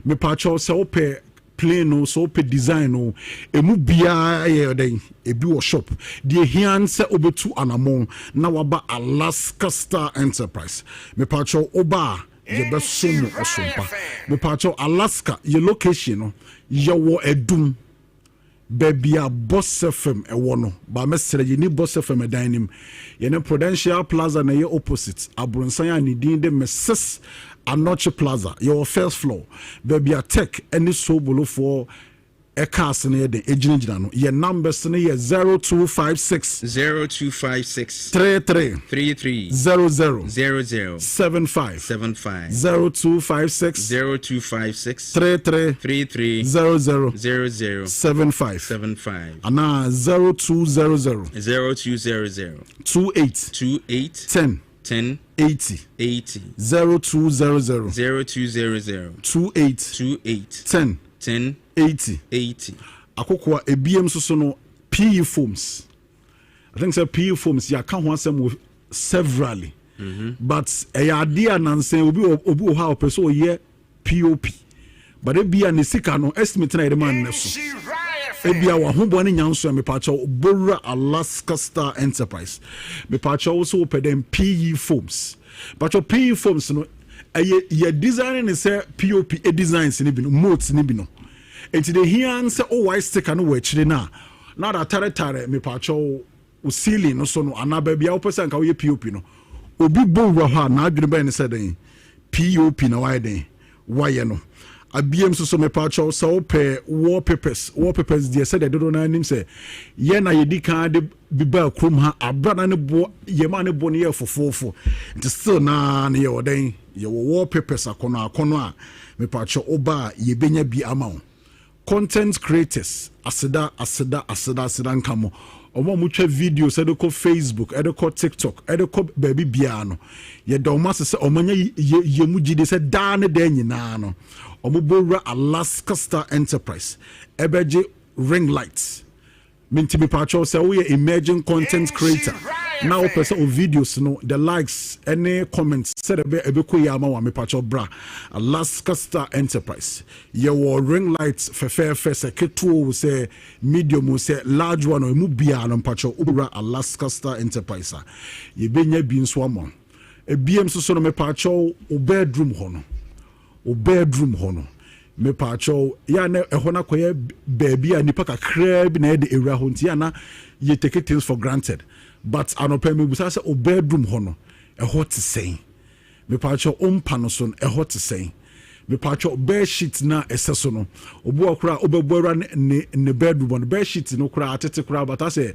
me pacho se ope plain no so pe design no emu bia ye den ebi wo shop de hian se obetu anamon na waba Alaska Star Enterprise me pacho oba ye be somo osompa me pacho Alaska ye location no ye wo edum bebia Boss FM ewono ba mesere ye ni Boss FM edanim ye ne Prudential Plaza na ye opposite abronsan ya ni din de Mrs. Anoche Plaza your first floor bebia tech any so bolo for cars no ye den ejinjina no ye numbers no ye 0256 33 00 75 0256 33 00 75 ana 0200 28 10 80 0200 28 10 80 akokwa ebiem so no PE foams. I think say PE foams ya ka ho asem severally. But a idea nansen obi how person ye POP. But ebia ne sika no estimate na man ne so. Ebia wa ho bone nyanso me pacha Bora Alaska Star Enterprise. Me pacha also open them PE foams. But your PE foams no ye design say POP e designs ni bi no modes ni bi no. Enti de here say oh why stick no we chire na that tare me pacha o ceiling no so no anaba bia wo person ka wo ye POP no. Obi bo wo ha na adwene ba ne say den POP na why den why no. Abiem so me pacha so pe wallpapers dey said they don't know him say ye na ye di kan de biba krom ha abrana ne bo ye ma ne bo ne ye fofofo it still na ne ye oden ye wallpapers akono a me pacha oba ye benya bi ama content creators aseda nkamo omo mutwa videos edeko Facebook edeko TikTok edeko baby bia no ye do ma se omanya ye mugide se da ne da nyina no omo Bora Alaska Star Enterprise ebeje ring lights minti me pacho say we emerging content creator now person of videos no the likes any comments said ebeko ya ma wa me pacho bra Alaska Star Enterprise ye wo ring lights fefe se keto say medium say large one o mu bia no pacho Bora Alaska Star Enterprise ye benya bi nso amon ebiem so no me pacho o bedroom hono me pacho ya na eho na koye baby a nipa kakra bi na de ewra ho ntia na ye take things for granted but anopa me busa se o bedroom hono eho te sei me pacho ompa no so eho te sei me pacho bed sheet na eseso no obo okra obebora ne bedroom on bed sheet no kra atete kra but I say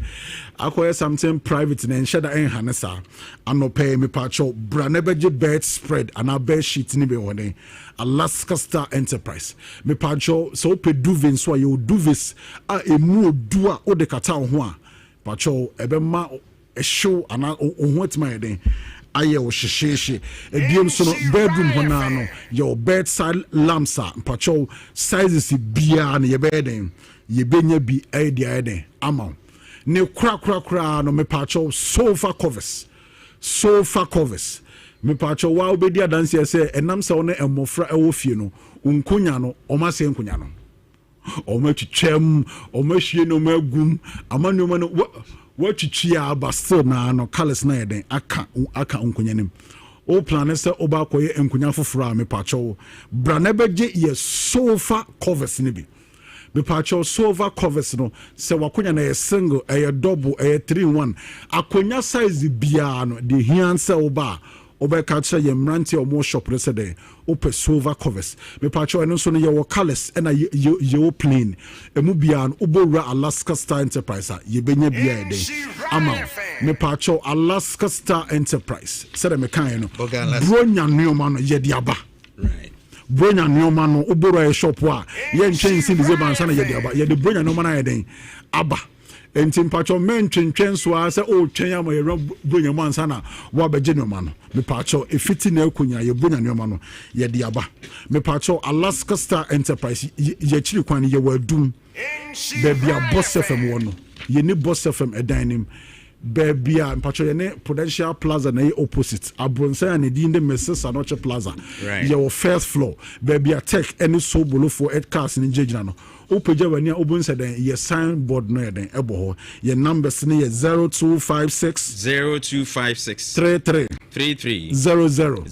akoye something private na enheda enhanesa anopa me pacho bra na beje bed spread and a bed sheet ni be wone Alaska Star Enterprise me pacho so pe duvet so ye duvet a emu odua o de kata ho a pacho ebe ma show ana ho atma den aye o hyehyehye ebiem so no bedroom ho na no your bedside lamps pacho sizes bia na ye beden ye benya bi idea den ama ne kra no me pacho sofa covers me pacho wa obedi adanse say enam se one emofra ewo fie no unkonya no omase nkonya no omatwitwam omahwie no magum amanu ma no watwitwia basto na no colors na yeden aka unkonya nim o plan se oba koye enkonya foforo me pacho bra na beje ye sofa covers ni bi me pacho sofa covers no se wakonya na ye single double 3-in-1 akonya size bia no de hianse oba obeka ye mranti o mo shop rese de ope silver covers me pacho eno so no ye wo colors na ye plain emu bia no Bora Alaska Star Enterprise ye benya bia de ama me pacho Alaska Star Enterprise said me kan no bronya neoma no ye de aba right bronya neoma no Bora e shop a ye ntwen si de bansa na ye de aba ye de bronya neoma na ye den aba enti mpacho mentwen so a se o twen ama ye bronya mansa na wa beje neoma no me pacho efiti na akunya ye bronya neoma no ye de aba me pacho Alaska Star Enterprise ye chiri kwan ye wadum baby a boss FM wono ye ni boss FM edanim baby a mpacho ye ne Prudential Plaza na ye opposite abronsa na di inde Mrs. Anoche Plaza ye first floor baby a tech any so bolo for ed cars ni jejina no opeja wani a obunsa den ye signboard no den ebo ho ye numbers ni ye 0256 33 00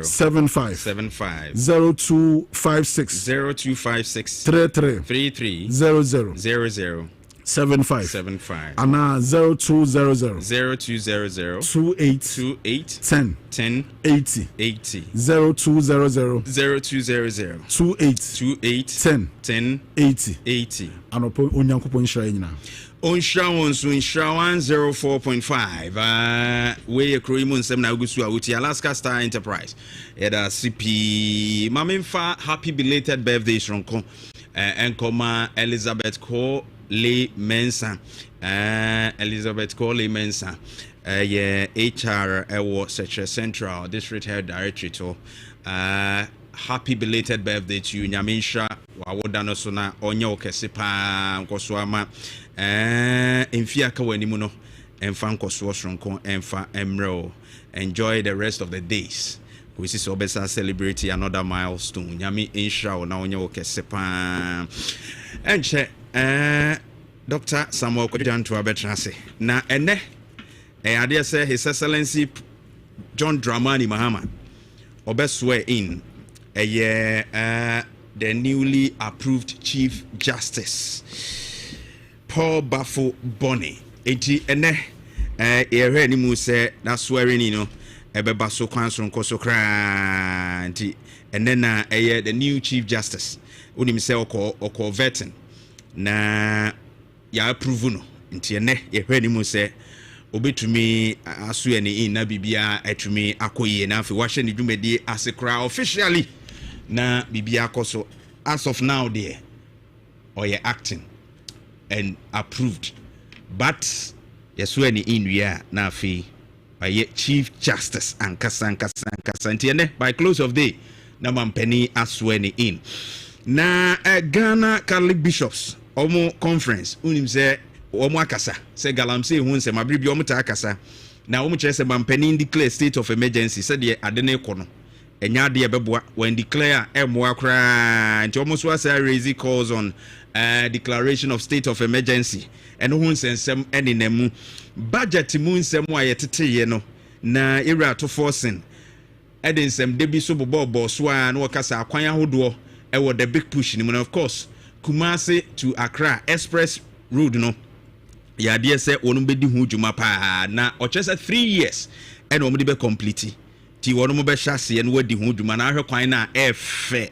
75 0256 33 00 75 ana 0200 28 10 80 0200 28 10 80 anopo onyankopon nhyira nyina Onsha 104.5 we KuroYiMuNsem na gusu awuti Alaska Star Enterprise eda CP mamemfa happy belated birthday shronko enkoma Elizabeth Cole Mensa Elizabeth Cole Mensa HR Ewo Secretary Central District Head Directory to happy belated birthday to you Nyaminsha wawoda no so na onye okese pa nkoso ama emfia ka wanimu no emfa nkoso shronko emfa emro enjoy the rest of the days we see so besa celebrate another milestone nyami insha na onye okese pa enche Dr. Samuel Jantuah Barima na ene ade say His Excellency John Dramani Mahama swear in the newly approved Chief Justice Paul Bafo Bonnie enti ene ere ni mu say that swearing ebeba so kwanso nkoso kra enti ene na the new Chief Justice unim say oko vetting na ya approve no nti ene yehwe ni mu say obetumi aso ene na bibia atumi akoye na afi wahye ni dwumadi asekra officially na bibia akoso as of now there or you acting and approved but yeso ene inwia na afi by Chief Justice and Kasan nti by close of day na mampeni aso ene in na Ghana Catholic Bishops omo conference unim say omo akasa say galamsey hu nsem abribi omo ta akasa na omo kire say mampeni declare state of emergency say de ade na ekono enya de ebeboa when declare emoa kra nti omo so say raise calls on declaration of state of emergency and hu nsem ene namu budget mu nsem a yeteteye no na era to forcing ede nsem de bi so bobo so a na wakasa akwan ahodo e the big push ni of course Kumasi to Accra Express Road no ya dear say wonu bedi hu djuma pa na o chese 3 years and o mo be complete ti wonu mo be hyase no wadi hu djuma na ahwe kwan na efe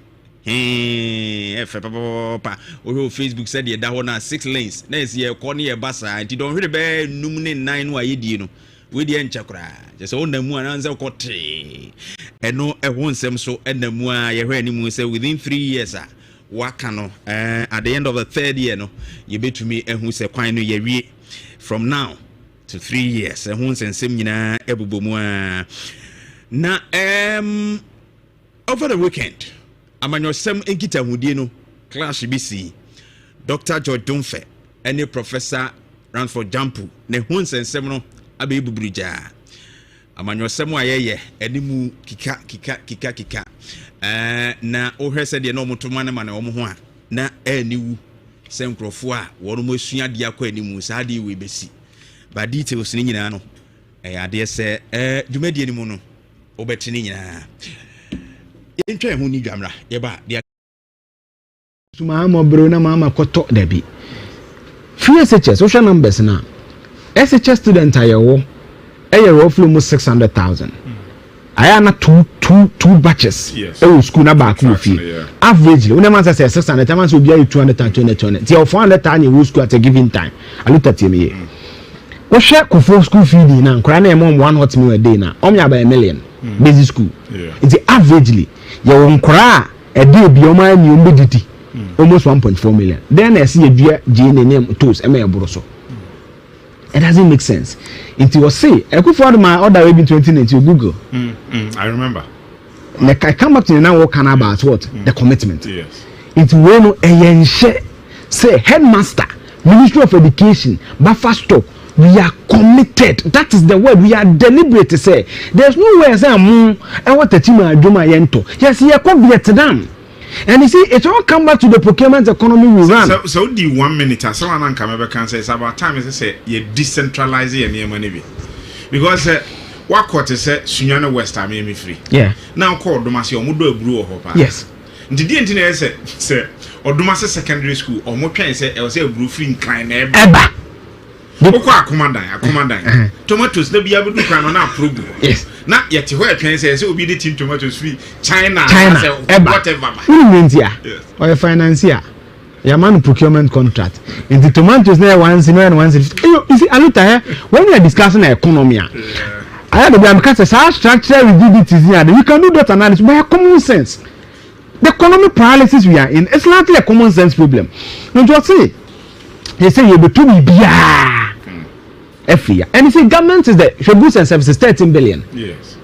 papa o Facebook said ye da ho na 6 lanes na esi ye ko ne ye basa ti don hwere be num ne 9 no ayedie no we die nchakra just o namu ananze ko te eno ho nsem so enamu a ye hwe animu say within 3 years wakano at the end of the 3rd year no you betumi ehu se kwan no ye wie from now to 3 years ehu nsensem nyina ebubomu na over the weekend amanyosem enkita hudie no clash BC Dr. George Domfe and Professor Ranford Jampu ne hu nsensem no abe buburuja amanyosem ayeye enimu kika na ohwese de no mutoma na ma na omo ho a na aniwu senkrofo a wono masua de akwa animu sa de we besi ba details ni nyina no ade se dwumadi animu no obetini nyina entwa ho ni dwamra ye ba de suma amobro na mama koto dabi free SHS social numbers na SHS student ayewo roughly almost 600,000 I na two batches. Yes. School na back averagely, when man say 600, man so be 220. Till 400 you school at a given time. I looked at him here. We share for school fee na nkra na mom 1 hot meal a day na. Omya by $1 million. Basic school. It's averagely your nkra a day be o man you mbediti. Almost 1.4 million. Then I see a dua GN name toast e broso. It doesn't make sense. It was say, I could find my order in 2019 Google. I remember. Like I come back to now what can about what? The commitment. Yes. It will say headmaster, Ministry of Education, buffer stock. We are committed. That is the word. We are deliberate to say. There's no way I say I want the team I do my yento. Yes, you come Vietnam. And you see, it all come back to the procurement economy we run. So the 1 minute, so I can say it's about time. Is say you decentralize your money because what quarter say Sunyana West I me free. Yeah. Now call Domasi Omudo Brew or yes. nti di enti na say Odumase secondary school or mo twan say e was a roofing kind na eba Oko akomandan tomatoes na bia bedu kan na approve yes na yete ho atwan say obi dey tin tomatoes free China whatever India or financier your man procurement contract in the tomatoes na 150 you see aluta here when we are discussing economy I had to be because the structure rigidity is here. We can do that analysis by common sense. The economic paralysis we are in, it's largely a common sense problem. No, just say, they say you be to be every year. And you say government is the goods and services 13 billion. Yes.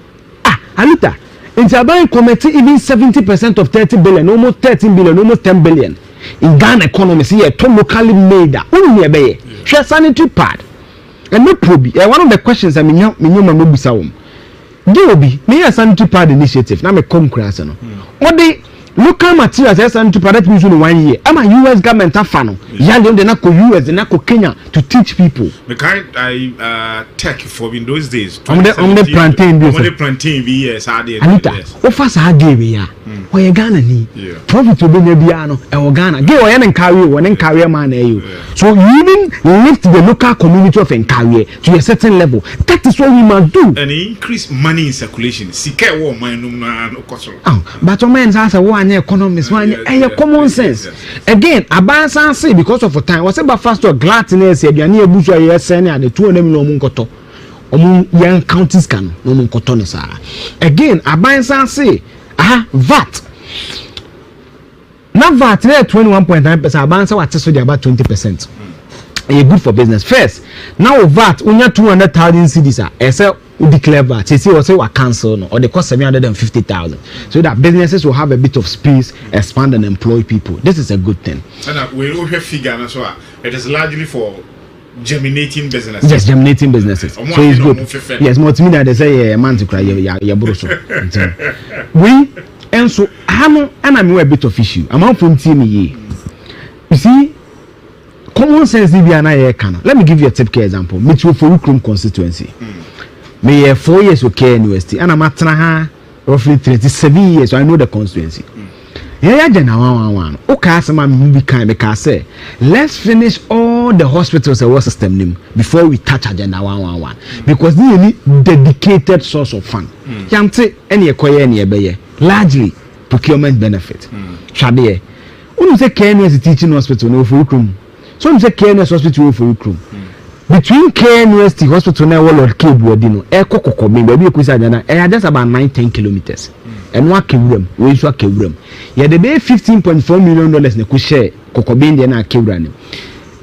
Alita, in the buying committee, even 70% of 30 billion, almost 13 billion, almost 10 billion in Ghana economy. See, a locally made that. Only a share sanitary pad. And no probe. One of the questions I mean, no bisa wom. Deobi, me a sanitary pad initiative. Na me come class no. What the local materials as sanitary pad that means only 1 year. Am a US government afano. Yale de na ko US de na ko Kenya to teach people. Me kind I tech for in those days. On the plantain be. On the plantain be yes, I did. Anita, what fast I gave ya? Why you Ghana ni? Profit will be nebiano. E Ghana. Give one and carry one and carry man you. So you even lift the local community of Nkawie to a certain level. That is what we must do. And increase money in circulation. Sika wo man no koso. But on men's answer one economics one common sense. Again, abansan say because of time. Was about fast or gladness e duane ebusu aye sene ade to onem no munkoto. Omun yan counties can no munkoto no sa. Again, abansan say VAT. Now VAT 21.9%. Abansa what so about 20%. It's good for business. First, now VAT unya 200,000 cedis say we declare VAT. Say we cancel no or they cost 750,000. So that businesses will have a bit of space, expand and employ people. This is a good thing. And we will have figure so it is largely for germinating businesses. Yes, germinating businesses. So it's good. Yes, multimedia they say man to cry ya broso. We and so and I'm a bit of issue. I'm out from team ye. You see, common sense be an eye can. Let me give you a typical example. Me too for Ukrum constituency. Me 4 years with K University and I'm at roughly 37 years, so I know the constituency. Yeah, one. Okay, some movie kind because say let's finish all the hospitals and water system name before we touch agenda 111 because they need dedicated source of fund. Can't say any acquire any ebeye largely procurement benefit. Shade. When say KNS teaching hospital no for Ukrum. So say KNS hospital for Ukrum. Between KNS hospital na Lord Kebu Odino, Ekoko me baby kusa jana, just about 9-10 kilometers. And what Kewram, we saw Kewram. Yeah, the bay $15.4 million ne could share Kokobindi and Kewran.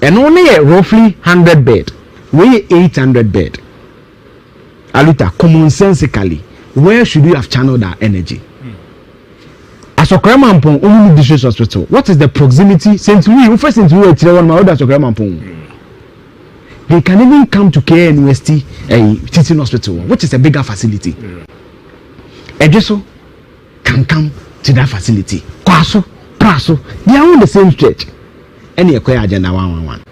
And only a roughly 100 bed, we 800 bed. Aluta, commonsensically, where should we have channeled our energy? As a Kramampong, only district hospital. What is the proximity? Since we first since we were one my other Kramampong. They can even come to KNUST teaching hospital, which is a bigger facility. Ejeso can come to that facility. Kwaso, Praso, they are on the same stretch. Any acquire agenda 111.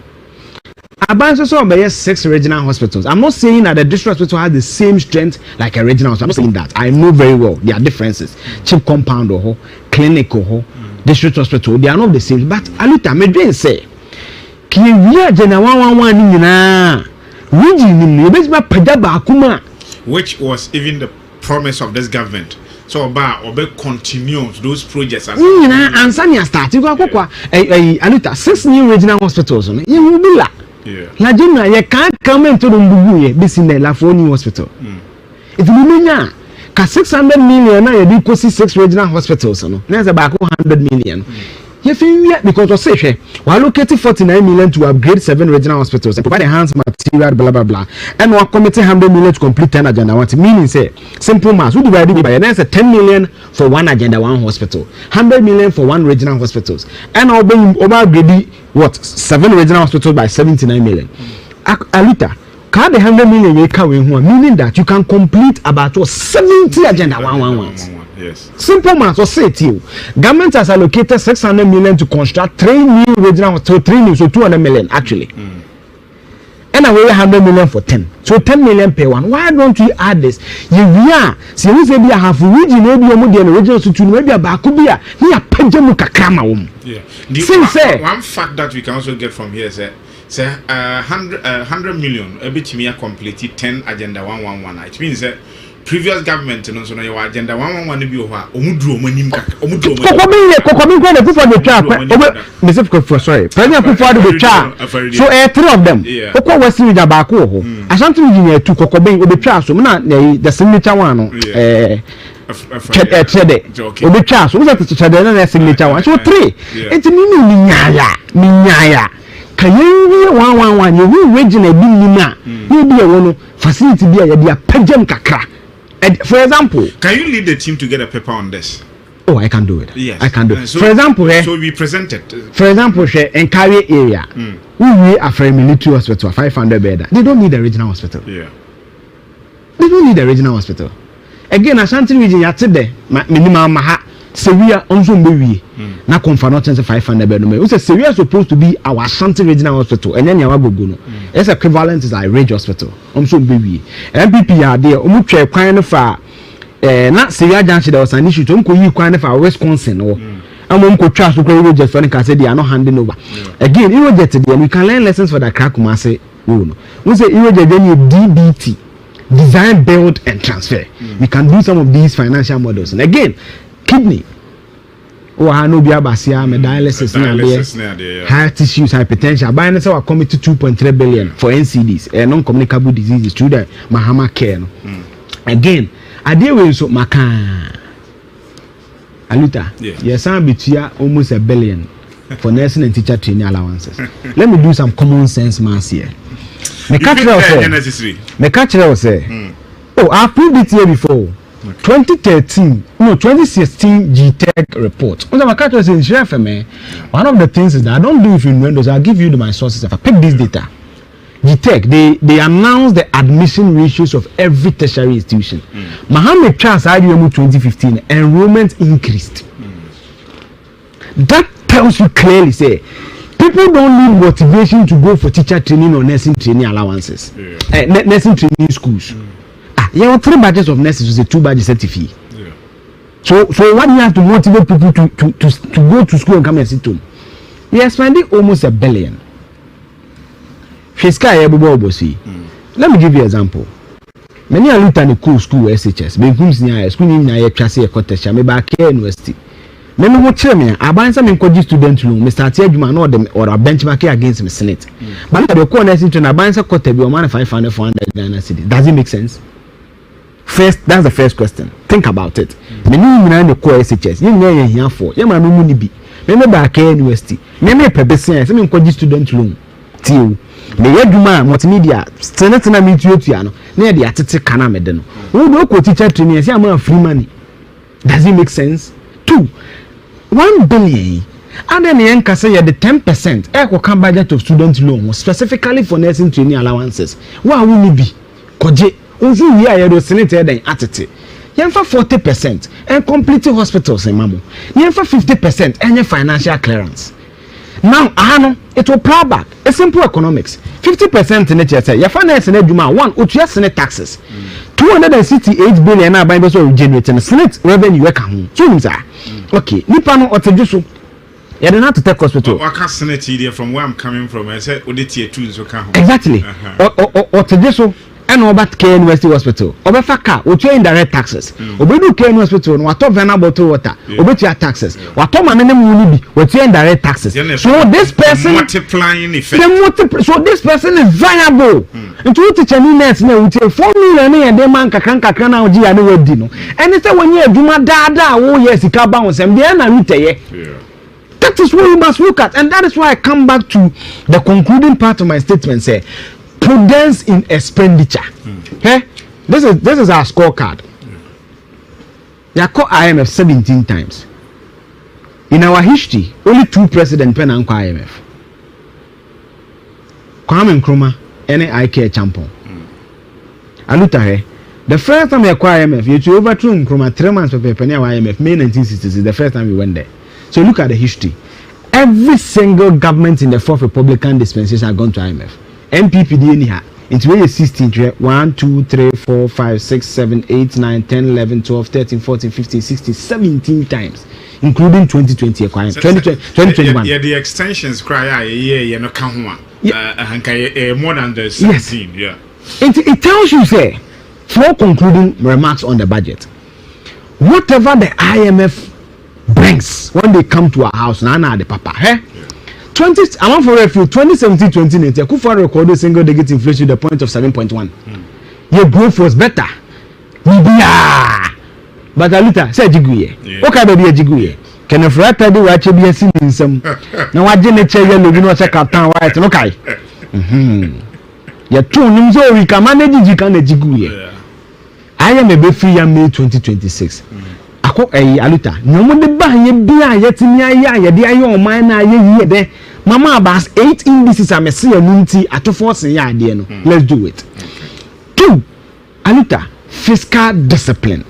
Abanso so by 6 regional hospitals. I'm not saying that the district hospital has the same strength like a regional hospital. I'm not saying that. I know very well there are differences. Cheap compound or clinic or district hospital, they are not the same. But Aluta, me dream say, can you agenda 111 which was even the promise of this government. So Oba continues those projects as Ansania start. You go Aluta 6 new regional hospitals. You will be like La Juna, you can't come into the Mbuye, this in the Lafoni hospital. It will be now. 600 million now you do 6 regional hospitals. There's about 100 million. Because of say we allocated 49 million to upgrade 7 regional hospitals and provide enhanced material, blah blah blah, and we are committing 100 million to complete 10 agenda 1. Meaning say simple math, we divide it by there's a 10 million for 1 agenda 1 hospital, 100 million for 1 regional hospitals, and I'll upgrade what 7 regional hospitals by 79 million. Alita, can the 100 million you can meaning that you can complete about 70 agenda 111. Yes. Simple math, or say to you, government has allocated 600 million to construct 3 new regional hospitals, 3 new, so 200 million actually. And and I weigh 100 million for 10. So 10 million per one. Why don't we add this? Yeah, see, we say we have region, maybe the original to maybe a Bakubia, we are Pejamuka Kama. Yeah. One fact that we can also get from here is 100 million, a bit me completed 10 agenda 111. It means that previous government and also your agenda 111 be over omudro manim kaka omudro kokobi go the for the twa Mr. Kofi sorry president for the twa so three of them okwa wasi with abako ho ashanti engineer two kokobi obi twa so na the signature one no trade obi twa so that trade na signature one so three it mean minyaya kayewi 111 you regional bi nima you be a wono facility bi a dia pagem kakra. For example, can you lead the team to get a paper on this? Oh, I can do it. Yes, I can do it. So, for example, so we presented. For example, in Kari area, we are for a military hospital, 500 bed. They don't need a regional hospital. Yeah. They don't need a regional hospital. Again, Ashanti region, you today, minimum maha. Severe also maybe na confirm not 500 bed. We say Severe supposed to be our Ashanti regional hospital, and then yawa go no. It's equivalent to a range hospital. Also maybe MPP are there. Try kind of na Severe Junction there was an issue. You kind of Wisconsin or I'm trust to go just for the they are not handing over. Again, you get it. We can learn lessons for the Krakuma say. We say you get then DBT, design, build, and transfer. We can do some of these financial models, and again. Kidney or Hanobia Basia, dialysis, heart issues, hypertension. By now, our committee 2.3 billion for NCDs, non-communicable diseases through the Mahama care. Again, I deal with so Maka Aluta. Yes, I'm between almost $1 billion for nursing and teacher training allowances. Let me do some common sense mass here. Me catch it say. Oh, I've proved it here before. 2016 GTech report. One of the things is that I don't do it in Windows. I'll give you my sources. If I pick this data, GTech, they announced the admission ratios of every tertiary institution. Mohammed Charles IDM 2015 enrollment increased. That tells you clearly, say people don't need motivation to go for teacher training or nursing training allowances, nursing training schools. There are 3 badges of nurses with a 2 badge certificate. So what do you have to motivate people to go to school and come and sit home? We are spending almost $1 billion. Let me give you an example. Many are looking at the school SHS. School University. Many more chairman, I buy some encourage student room, Mr. Tedman or a benchmark against the Senate. But the corner section, I buy some quarter be 500 Ghana cedis. Does it make sense? First, that's the first question. Think about it. Many women in the core SHS, you know here for. You man no be. Remember back University. Many purpose some encourage student room. Till me yeduma multimedia. Senate na meet you tiano. Near the atete kana medeno. Who do ko teacher training? Say am free money. Does it make sense? 2. 1 billion. And then the anchor say the 10% equal come budget of student loan specifically for nursing training allowances. Why will it be? Koje, also we are the senator then attitude. Yemfa 40% and complete hospitals in Mamu. Yemfa 50% and your financial clearance. Now, it will plow back. A simple economics. 50% in nature say your finance and eduma 1 or 2 senate taxes. 268 billion now by the generating senate revenue account. Okay, Nipano or Tejusu. You don't have to take hospital. I can't send it here from where I'm coming from. I said, tier 2 so come. Exactly. Or Tejusu and about K University Hospital. Obefaka, or indirect taxes. Obedu K Hospital, what of Vena bottle water, Obetia taxes. What of my name will be, what indirect taxes. So this person multiplying effect. So this person is viable. And to teach a nurse now with 4 million and they man kakranka krana oji ane wedi no. And it's when you do my dada, oh yes, it can bounce and they are not. That is what we must look at, and that is why I come back to the concluding part of my statement. Say, prudence in expenditure. Okay, this is our scorecard. They are called IMF 17 times. In our history, only 2 presidents pen and IMF. Kwame Nkrumah and IK Champon. Alutahe. The first time we acquired IMF, you overthrew Nkrumah 3 months for penny IMF. May 1960s is the first time we went there. So look at the history. Every single government in the 4th Republican dispensation has gone to IMF. MPP di ni ha nti we 16 twe 1 2 3 4 5 6 7 8 9 10 11 12 13 14 15 16 17 times including 2020 2021 yeah the extensions cry yeah no ka ho more than the 17 yeah it tells you say for concluding remarks on the budget whatever the IMF brings when they come to our house na the papa 2017-2019 Kufa recorded single digit inflation to the point of 7.1 your growth was better but Alita said jiguye okay baby jiguye can a frata do watch be in some no I didn't tell you no check out town white okay your tune so we can manage you can jiguye I am a be free May 2026 ako Alita no mo de ba ye bia yetimi aye de aye o man na aye de mama abas 8 indices am see anunti ato force ya ade no let's do it 2 Alita fiscal discipline.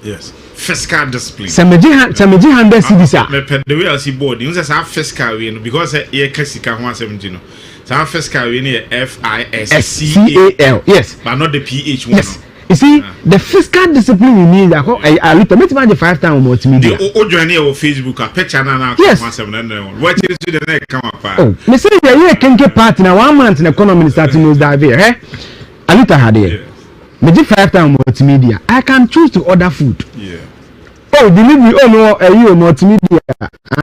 Yes, fiscal discipline. Sameji 100 cedis a. Me the way I see board, you say fiscal we because here kasika 170 no. So fiscal we ni FISCAL. Yes. But not the PH one. Yes. You see, the fiscal discipline you need, I look at 5 times multimedia. The journey of Facebook, a picture na. Yes. What is to the next come up? Oh, me say you can get part in 1 month in economy starting news dive here, eh? Alita had here. Me give 5 times multimedia. I can choose to order food. Yeah. Oh, delivery. Oh no, you multimedia.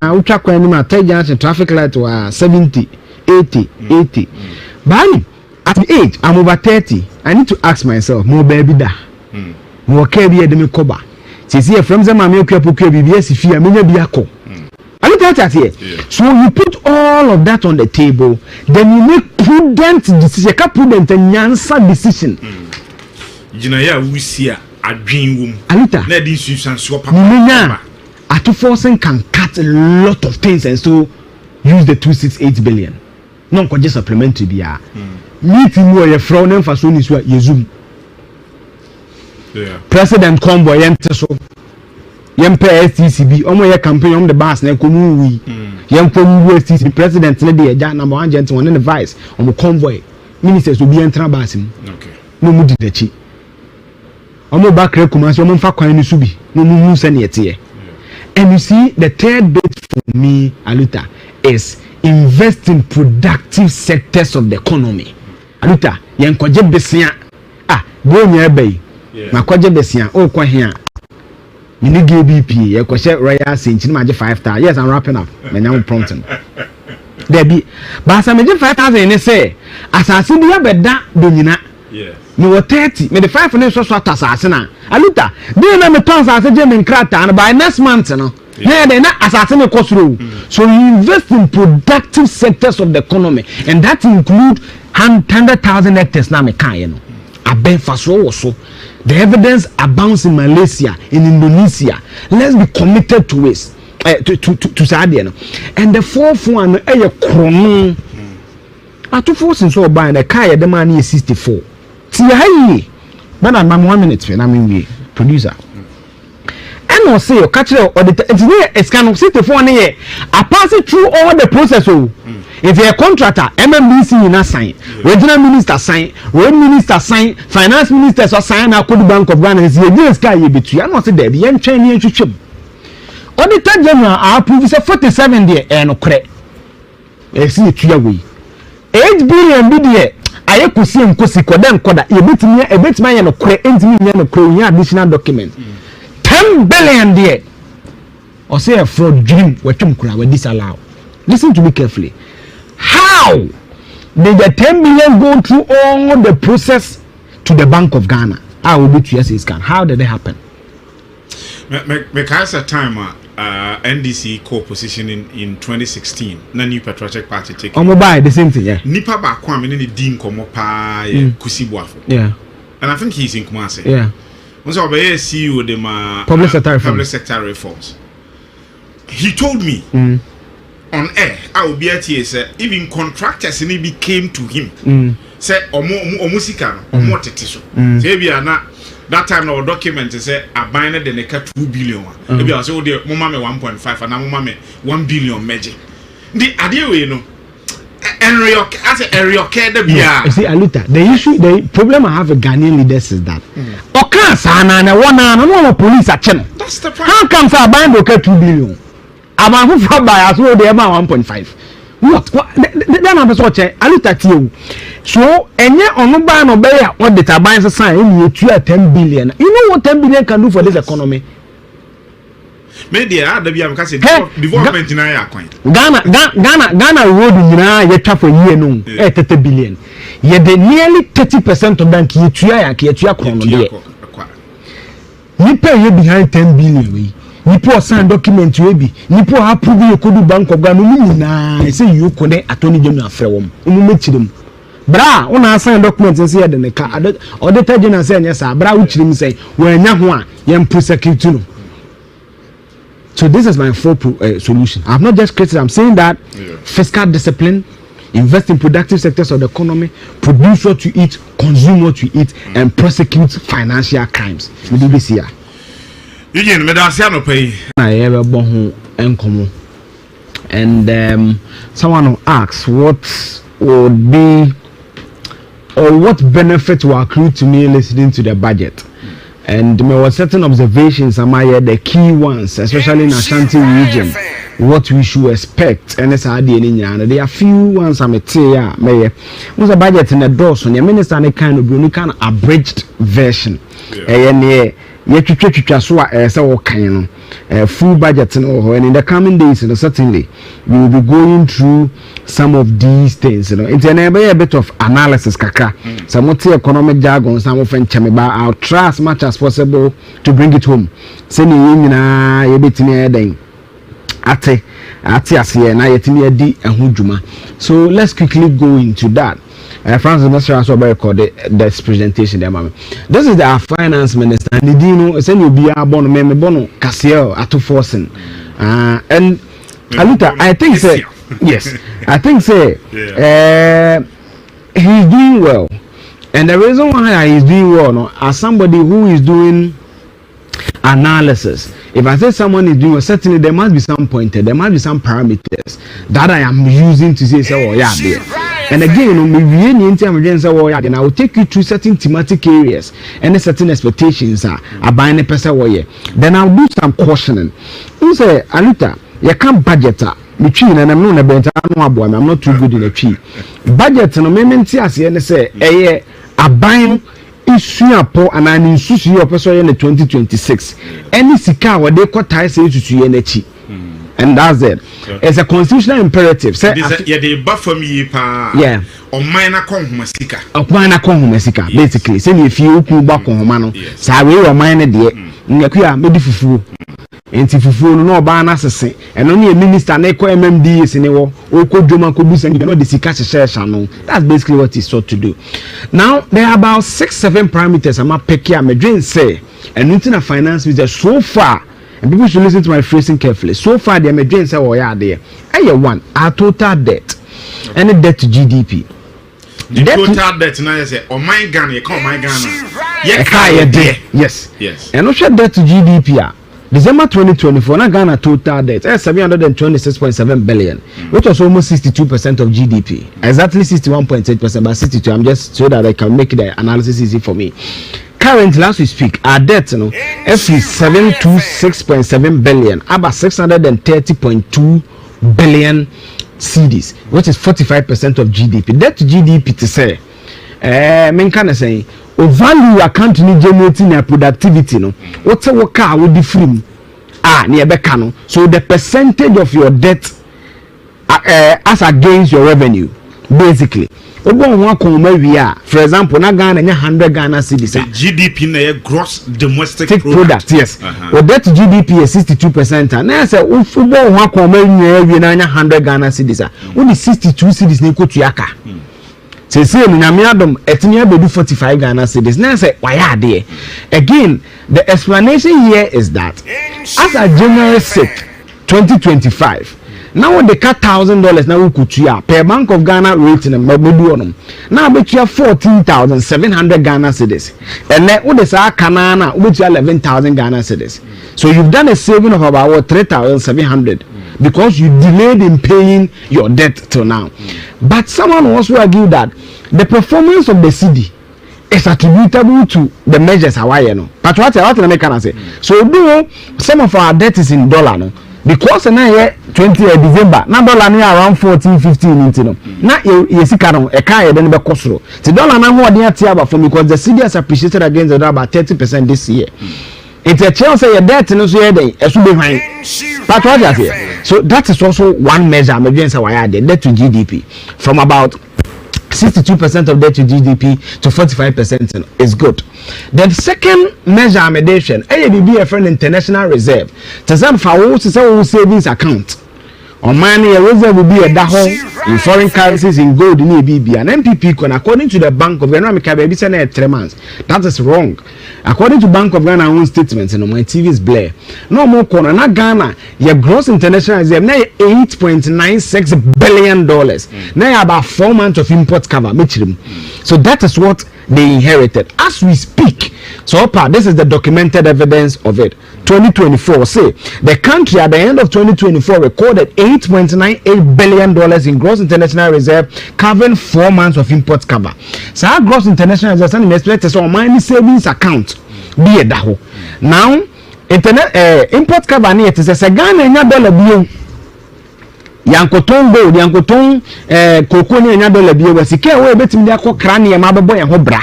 Ultra kwenima traffic light was 70, 80. But at the age I'm over 30. I need to ask myself, more baby da. More care be me koba. See from them I'm okay BBS if you are me be ako. Are you that here? So you put all of that on the table, then you make prudent decision, prudent and answer decision. Jinaya wusia adwin wom Alita na di susan so papa Munya ato forcing can cut a lot of things and so use the 268 billion no ko just supplementary bia meeting wo ye fro na mfaso ni so yezum president convoy yente so yempe STCB omo ye campaign on the bus na ko mu wi yempo mu STCB president na de ja number 1 gent one the vice omo convoy ministers obi entra bus mu okay no mu didachi omo bakre kumasi omo mfa kwan ni subi no mu se na yete. And you see the third bit for me Aluta is invest in productive sectors of the economy. Aluta yen koje besia bo nya bai ma koje besia o kwa hia mini GBP ye kwese royal senchi ma je 5,000. Yes, I'm wrapping up me nya prompting there be ba sa me je 5,000 ne say asase bi abeda do nyina. Yes. Me wo 30 me the 5 ne so asase na Aluta dey na me ton asase je me nkrata and by next month no na dey na asase me kosoro. So you invest in productive sectors of the economy and that include 100,000 hectares na me kan no aben faso wo so. The evidence abounds in Malaysia, in Indonesia. Let's be committed to it. To Sadia. And the fourth one a chrono. Atu force so by the car the man is 64. See hi. But I'm 1 minute when I'm in producer. And no say you catch or the engineer is kind of 64 near. I pass it through all the process. If you're a contractor, MMBC you not sign, regional minister sign, road minister sign, finance minister so sign. I could Bank of Ghana is the sky you between. I'm not say there. The training you chip. Auditor General I approve 47 there and okre. See it way. 8 billion BDA. I could see him kosi koda koda. A bit me no okre. Entimi no okre. Additional document. 10 billion there. Or say a fraud dream. Wetum kura we disallow. Listen to me carefully. How did the 10 million go through all the process to the Bank of Ghana? I will be to yes, scan. How did it happen? Because at time NDC co-position in 2016, na New Patriotic Party take. Mobile the same thing, yeah. Nipa ba kwa me ne din komo pa Kusibuafo. Yeah. And I think he's in Kumasi. Yeah. Once obey CEO de ma public sector reforms. He told me on air, I will be at here, sir. Even contractors in it came to him. Say, Omusika, or Tetiso. Maybe that time our document say a binder the neck 2 billion. Maybe I say, the Mumma 1.5 and Mumma 1 billion magic. The idea, you know, see, Aluta, the problem I have with Ghanaian leaders is that police are channel. That's the problem. How comes I buy 2 billion? I'm a for buy as well, they about 1.5. What? Then I'm watching Aluta you. So, and yet on no buy no buy what the turbines are saying, you 10 billion. You know what 10 billion can do for this economy? Media, development in our coin. Ghana road in a for year no 30 billion. Yet the nearly 30% of them Kia Chrono. You pay you behind 10 billion. You poor sign document you be. You poor approve you could do bank of Ghana. I say you connect Attorney General from them. Bra, on our sign documents and say the car or the General saying yes, bra, which him say, when Yahua, Yam prosecute you. So this is my full solution. I'm not just criticism. I'm saying that fiscal discipline, invest in productive sectors of the economy, produce what you eat, consume what you eat, and prosecute financial crimes. We do this here. Eugene, medasiano pay. I ever born encomo, and someone who asks what would be or what benefit will accrue to me listening to the budget. And there were certain observations the key ones, especially in Ashanti region, what we should expect. And there are few ones I'm a tear. Was a budget in the doors on your minister and a kind of abridged version. Full budget and in the coming days, certainly we will be going through some of these things. It's a bit of analysis, kaka. Some of the economic jargon, some of them. I'll try as much as possible to bring it home. So let's quickly go into that. Francis Messer also recorded this presentation there, mama. This is our finance minister, and you know, send you be a bono, me bono, Cassiel, Atu Forsen. And Aluta, I think say, yes, I think say, he's doing well. And the reason why he's doing well, no, as somebody who is doing analysis, if I say someone is doing well, certainly there must be some pointer, there must be some parameters that I am using to say, oh yeah, there. And again, and I will take you through certain thematic areas and certain expectations are buying a person. Then I'll do some cautioning. You say, Aluta, you can't budget between, and I'm not too good in a tree. Budget no moment as you say, a buying issue po and an issue your person in 2026. Any sika what they call ties to energy. And that's it. It's a constitutional imperative. Say, they buffer me, yeah. Or minor conhumasika. Of minor conhumasika, basically. Say if you open back on Mano, say we are minor dear. Nakia, maybe fufu. And if you no ban assassin, and only a minister, Neko MMD is in a war, Oko Joma Kobus, and you know the Sikashi share. That's basically what he's sought to do. Now, there are about 6-7 parameters. I'm a pekia, my dream say, and nothing finance with so far. And people should listen to my phrasing carefully. So far, the emergency or there. One, our total debt. And the debt to GDP. The total debt now is oh my Ghana, you call my Ghana. Yes. Yes. And also debt to GDP. December 2024, na Ghana total debt 726.7 billion, which was almost 62% of GDP. Exactly 61.8%, but 62. I'm just so that I can make the analysis easy for me. Currently, as we speak, our debt, is 726.7 billion, about 630.2 billion cedis, which is 45% of GDP. Debt to GDP to say, can say, value account ni generating their productivity, no. What's a worker with the free? Near Becano. So the percentage of your debt as against your revenue, basically. For example, na Ghana 100 Ghana cedis. GDP na gross domestic product. Yes. Well, that GDP is 62%. And I say, if you go 100 Ghana cedis, only 62 cedis ni kutuyaka. Say Nyamiadom etnia be do 45 Ghana cedis. Now say why are there? Again, the explanation here is that as a January 6, 2025. Now they cut $1,000 now kutuya per Bank of Ghana rate in the now bet you 14,700 Ghana cedis. And then what is our Kanana which 11,000 Ghana cedis. So you've done a saving of about 3,700. because you delayed in paying your debt till now. But someone also argued that the performance of the cedi is attributable to the measures Hawaii. No? But what I say? So do some of our debt is in dollar. No? Because now 20 December, now dollar near around 14-15 into no. Now you see caron a car then be costro. The dollar now more than tiaba for because the cedi has appreciated against the dollar about 30% this year. It's a chance say your debt no so day e so behind. But what I say? So that is also one measure I'm against Hawaii debt to GDP from about 62% of debt to GDP to 45% is good. The second measure accommodation, ABB a friend international reserve. To some for savings account. On money a reserve will be a daho in foreign currencies in gold in ABB and MPP can according to the Bank of Ghana baby send 3 months. That is wrong. According to Bank of Ghana own statements and my TV is blare. No more corner na Ghana your gross international reserve na $8.96 billion. Now about 4 months of import cover. So that is what they inherited. As we speak, so this is the documented evidence of it. 2024 say the country at the end of 2024 recorded $8.98 billion in gross international reserve, covering 4 months of import cover. So our gross international reserve and expected so money savings account be a daho. Now import cover near it is a Ghana nya dollar bio. Yankoton gold, yankoton cocoa nya dollar bio. We sike we betimi dey akokra na ma bebo yan ho bra.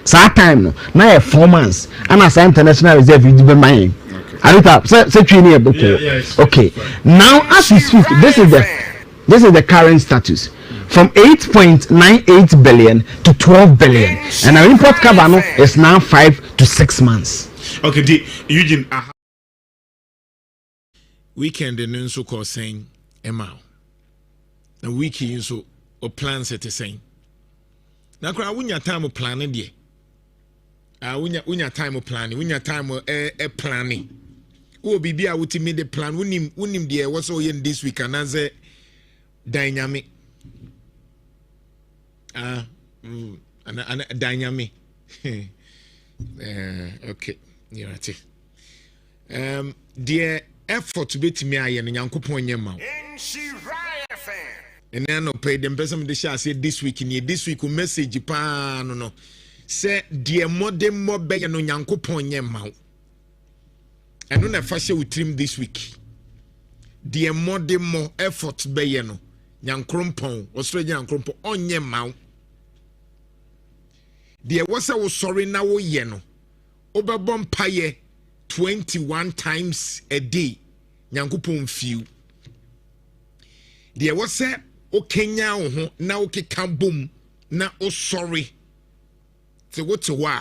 Sa time no na 4 months and as international reserve you be mine. Anita, say training a book. Okay. Now as we speak, this is the current status. From 8.98 billion to 12 billion. And our import cover is now 5 to 6 months. Okay, Eugene. Weekend and so called saying Emma. The weekend so or plans at the same. Now, I win your time of planning, dear. Win your time of planning, win your time of planning. Oh, baby, I would me the plan. Win him, dear. What's all in this week? And as a dynamic. And dynamic. Okay, you're right. Dear effort to beat me, I and Yanko Ponyama. And then no pay them person the shall say this week in this week message Japan no. Say dear modern more beg no Yanko Ponyama. And when I first with him this week. Dear modern more effort bayano. Yankrumpon, Australian Yankrumpon on your mouth. Dear was I was sorry now yeno. Oberbom paye 21 times a day. Yankupon few. Dear was I o Kenya now ke boom na o sorry. Se what to wa.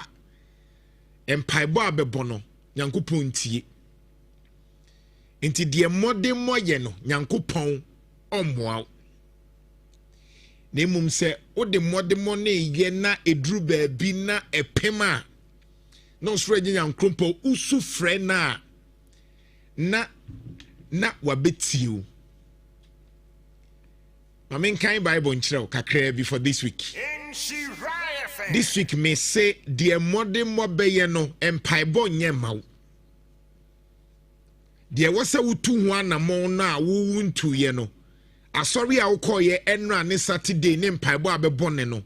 Empire bebono Yankupon tie. Inti dear modern more yeno Yankupon omwa. Nemum se o de modern money ye na edru baabi na epema. No sreje Yankrumpo usu fre na wabetio. I mean kind Bible nchira kakra before this week. This week may say dear modern mobile no empaibo nyema. Dear was a utu na mo na wu ntu ye no. Asori a ukọ ye enra ne Saturday ne mpaibo abebone no.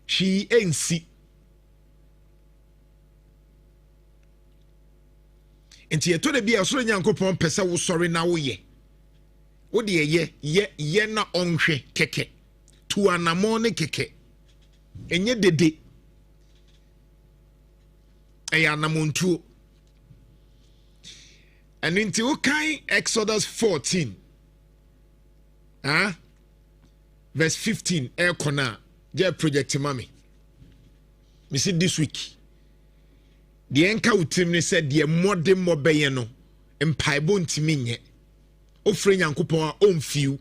She ensi. Enti eto de bia asori Nyankopon pese wo sori na wo ye. Wo de ye na onhwe keke. Tu anamo ne keke. Enye dede. Eya namontuo. And into okay, Exodus 14. Verse 15. Air corner. J project mami. Me see this week. The enka utim said the modern mobile no. Empaibo ntimi nye. Ofre Nyankopon on few.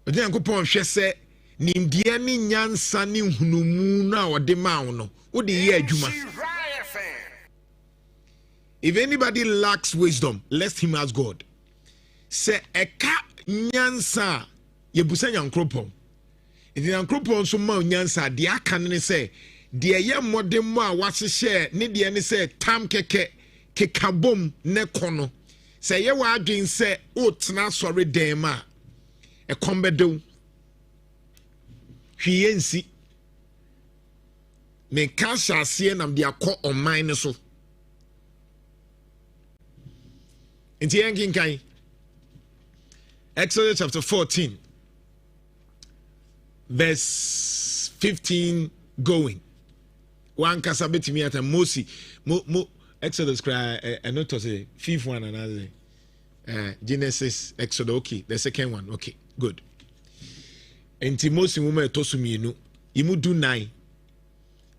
Ode Nyankopon hwe se nimdia ni nyansa ni hunumu na ode ma no. Wo de ye adwuma. If anybody lacks wisdom, let him ask God. Say eka nyansa yebusa Nyankopon. If Nyankopon so ma nyansa de aka ne say de ye modem mo a wase share ne de ne say tam keke kekabom ne kono Say ye wa adwen say o tena sori dem ma e kombedo hwie nsi me ka hyase nam de akọ online ne so nti yankin kan Exodus chapter 14 verse 15 going one kasa betimi at Mosi mo Exodus cry and not to say fifth one another Genesis Exodus okay the second one okay good enti Mosi woman tosumienu imu do 9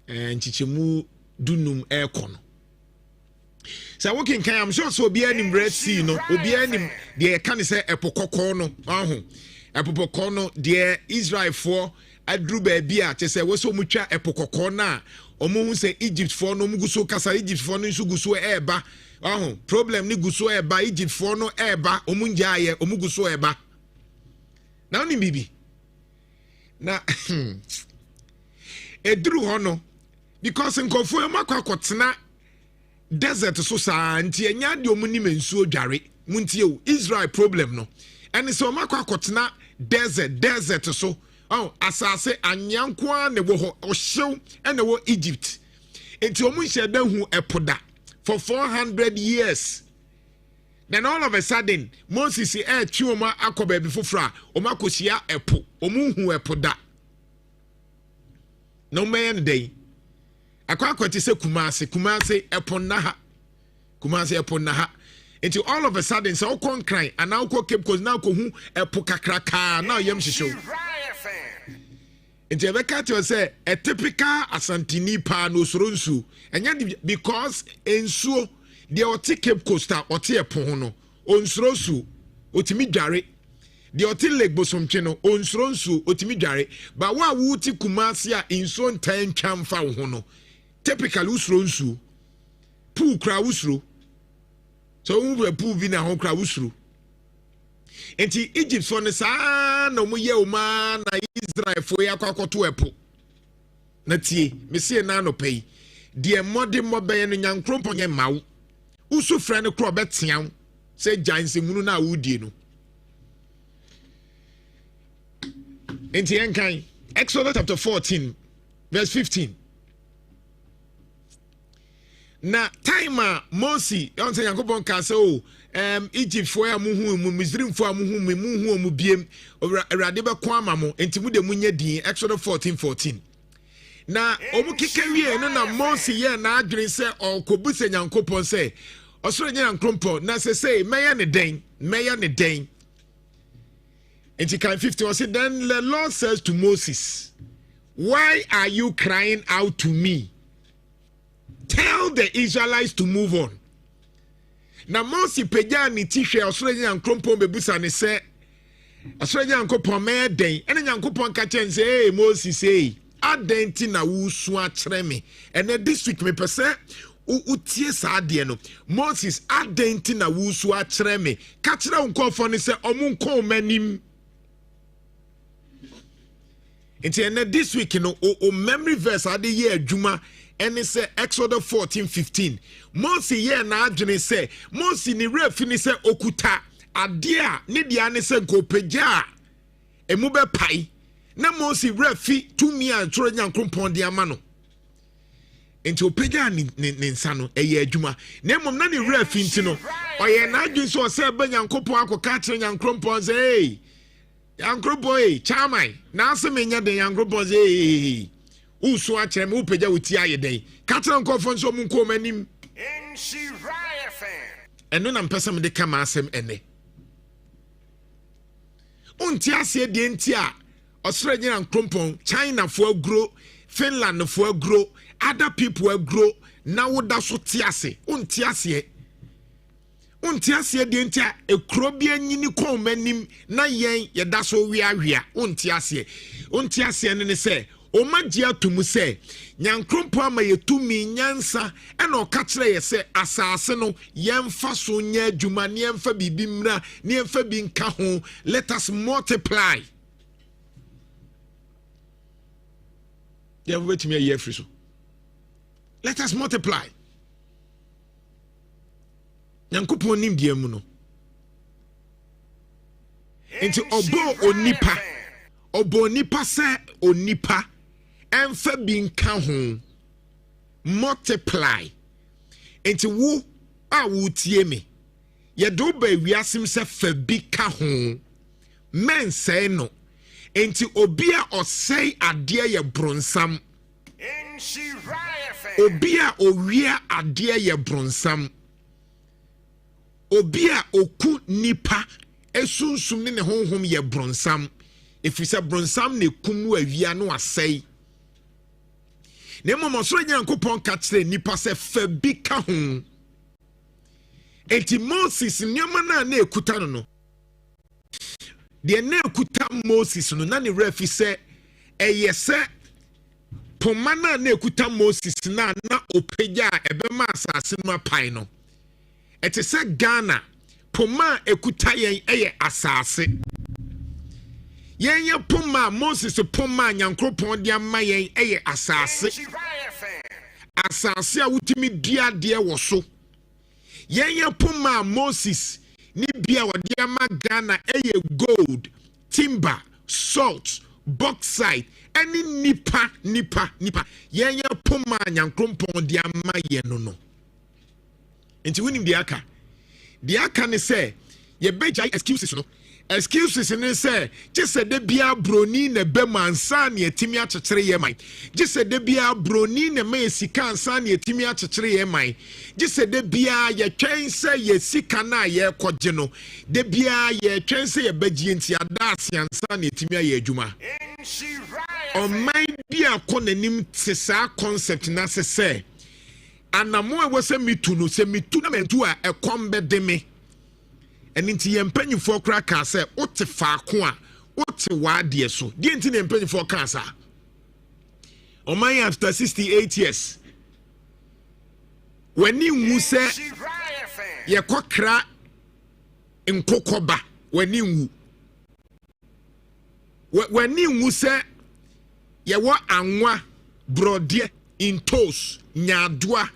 nchichemu dunum ekono so working kan am sure so obi anim Red Sea no obi anim de kan say epokoko no ahu epokoko no de Israel for adru ba bia che say wo so mutwa epokoko na omo hu say Egypt for no muguso kasa Egypt for no nsu guso eba ahu problem ni guso eba Egypt for no eba omu njaaye omu guso eba na oni bibi na edru hono because nkofo emakwa kotena desert so sa nti enya de omu ni mensuo dware muntie o Israel problem no ene so makwa kotena desert so asase anyankwa ne wo ho ohyew ene wo Egypt enti omu hyeda hu epoda for 400 years then all of a sudden Moses chioma akoba bi fofra omakosia epo omu hu epoda no man day akwakwati se kumase eponna ha kumase eponna ha until all of a sudden so kon cry and now ko Cape Coast now ko hu epo kakraka now yam shisho until beka to say a typical asantini pa no soronsu enya because ensuo de oti Cape Coast oti epo ho no onsurosu otimi dware de oti Lake Bosomtwe no onsuronsu otimi dware ba wa wuti kumase a ensuo ntan twamfa ho no typical usronsu pool kra usro so we pool bi na ho kra usro enti Egypt for ne sa na mo ye o ma na Israel fo ya kwakoto epo na tie me se na no pei de mode mobe no nyankrompo nye mawo usu fra ne kro betian se janse munu na wudie no enti enkan Exodus chapter 14 verse 15 na time Moses on say Yankopon ka say Egypt for amuhu mu Misrim for amuhu mu mu biem Awurade be ko amamo enti mu de munye din Exodus 14:14 na omu kikawie no na Moses ye na adwene say okobusa Yankopon say osoro nya Yankrompo na say meya ne den enti kan 50 was then the Lord says to Moses, why are you crying out to me? Tell the Israelites to move on. Na Moses peja ni tihwe osoro Nyankopon bebusa ne se osoro Nyankopon me den ene Nyankopon ka chen say Moses say adenti na wusu akere me ene this week me pese utie sa de no Moses adenti na wusu akere me ka kire nkofo ne se omunko manim enti ene this week no o memory verse ade ye adwuma and it say Exodus 14:15. Moses ye na adwene say Moses ni refi ni say okuta ade a ne dia ne say gopeja emu be pai na Moses refi tumi a tro Nyankopon de ama no enti opeja ni nsa no eye adwuma na mom na ne refi nti no oye na adwene so say be Nyankopon akoka kire Nyankopon say hey Nyankopon chamai na asemenya de Nyankopon say usu achere me upeja uti aye den katra nkofo nso mu nko manim eno na mpesa me de kama asem ene unti ase de nti a osoro nyina nkrompon China fo agro Finland fo agro other people agro na woda so ti ase unti ase de nti a ekro bi anyini ko manim na yen ye da so wiawia unti ase ne se o magia tumu se Nyankrompo ama yetumi nyansa ena o ka kire ye se asase no yemfa so nya adwuma ne yemfa bibi mra ne yemfa bi nka ho let us multiply wetumi aye afri so let us multiply Nyankopon nim die mu no Into obo onipa se onipa emfa bi nka ho multiply into wo a wo tie me ye do ba wiasem se fa bi ka ho men say no into obi a osei ade ye bronsam obi a owia ade ye bronsam obi a oku nipa esunsum ne honhom ye bronsam efisa bronsam ne kumu awia no asei ne momoso nyankopon ka kire nipa se fa bi ka ho enti Moses nyoma na ekuta no de na ekuta Moses no na ne refi se eyese poma na ekuta Moses na opegya ebema asase no apan no etese Ghana poma ekuta yen eye asase yen poma Moses poma nyankopon de ama yen eye asase asase a wutimi dia de wo so yen poma Moses ni bia wode ama Ghana eye gold timber salt bauxite any nipa yen poma nyankopon de ama yen no enti winim de aka ne say ye beja excuses no excuses ne say just de bia broni na bemansa na yetimi akekere ye man just de bia broni na me sika ansa na yetimi akekere ye man just de bia ye twen say ye sika na ye koje no de bia ye twen say ye bagie nti adase ansa na yetimi aye adwuma o man bia ko nanim te sa concept na say anamo a wose mitu no se mitu na mentu a ekombe de me enti ye mpanyifo kra ka se wote faako a wote waade so de enti ne mpanyifo ka sa o man after 68 years wani nwu se ye kokra nkokoba wani nwu wani nwu se ye wo anwa brode intos nyadoa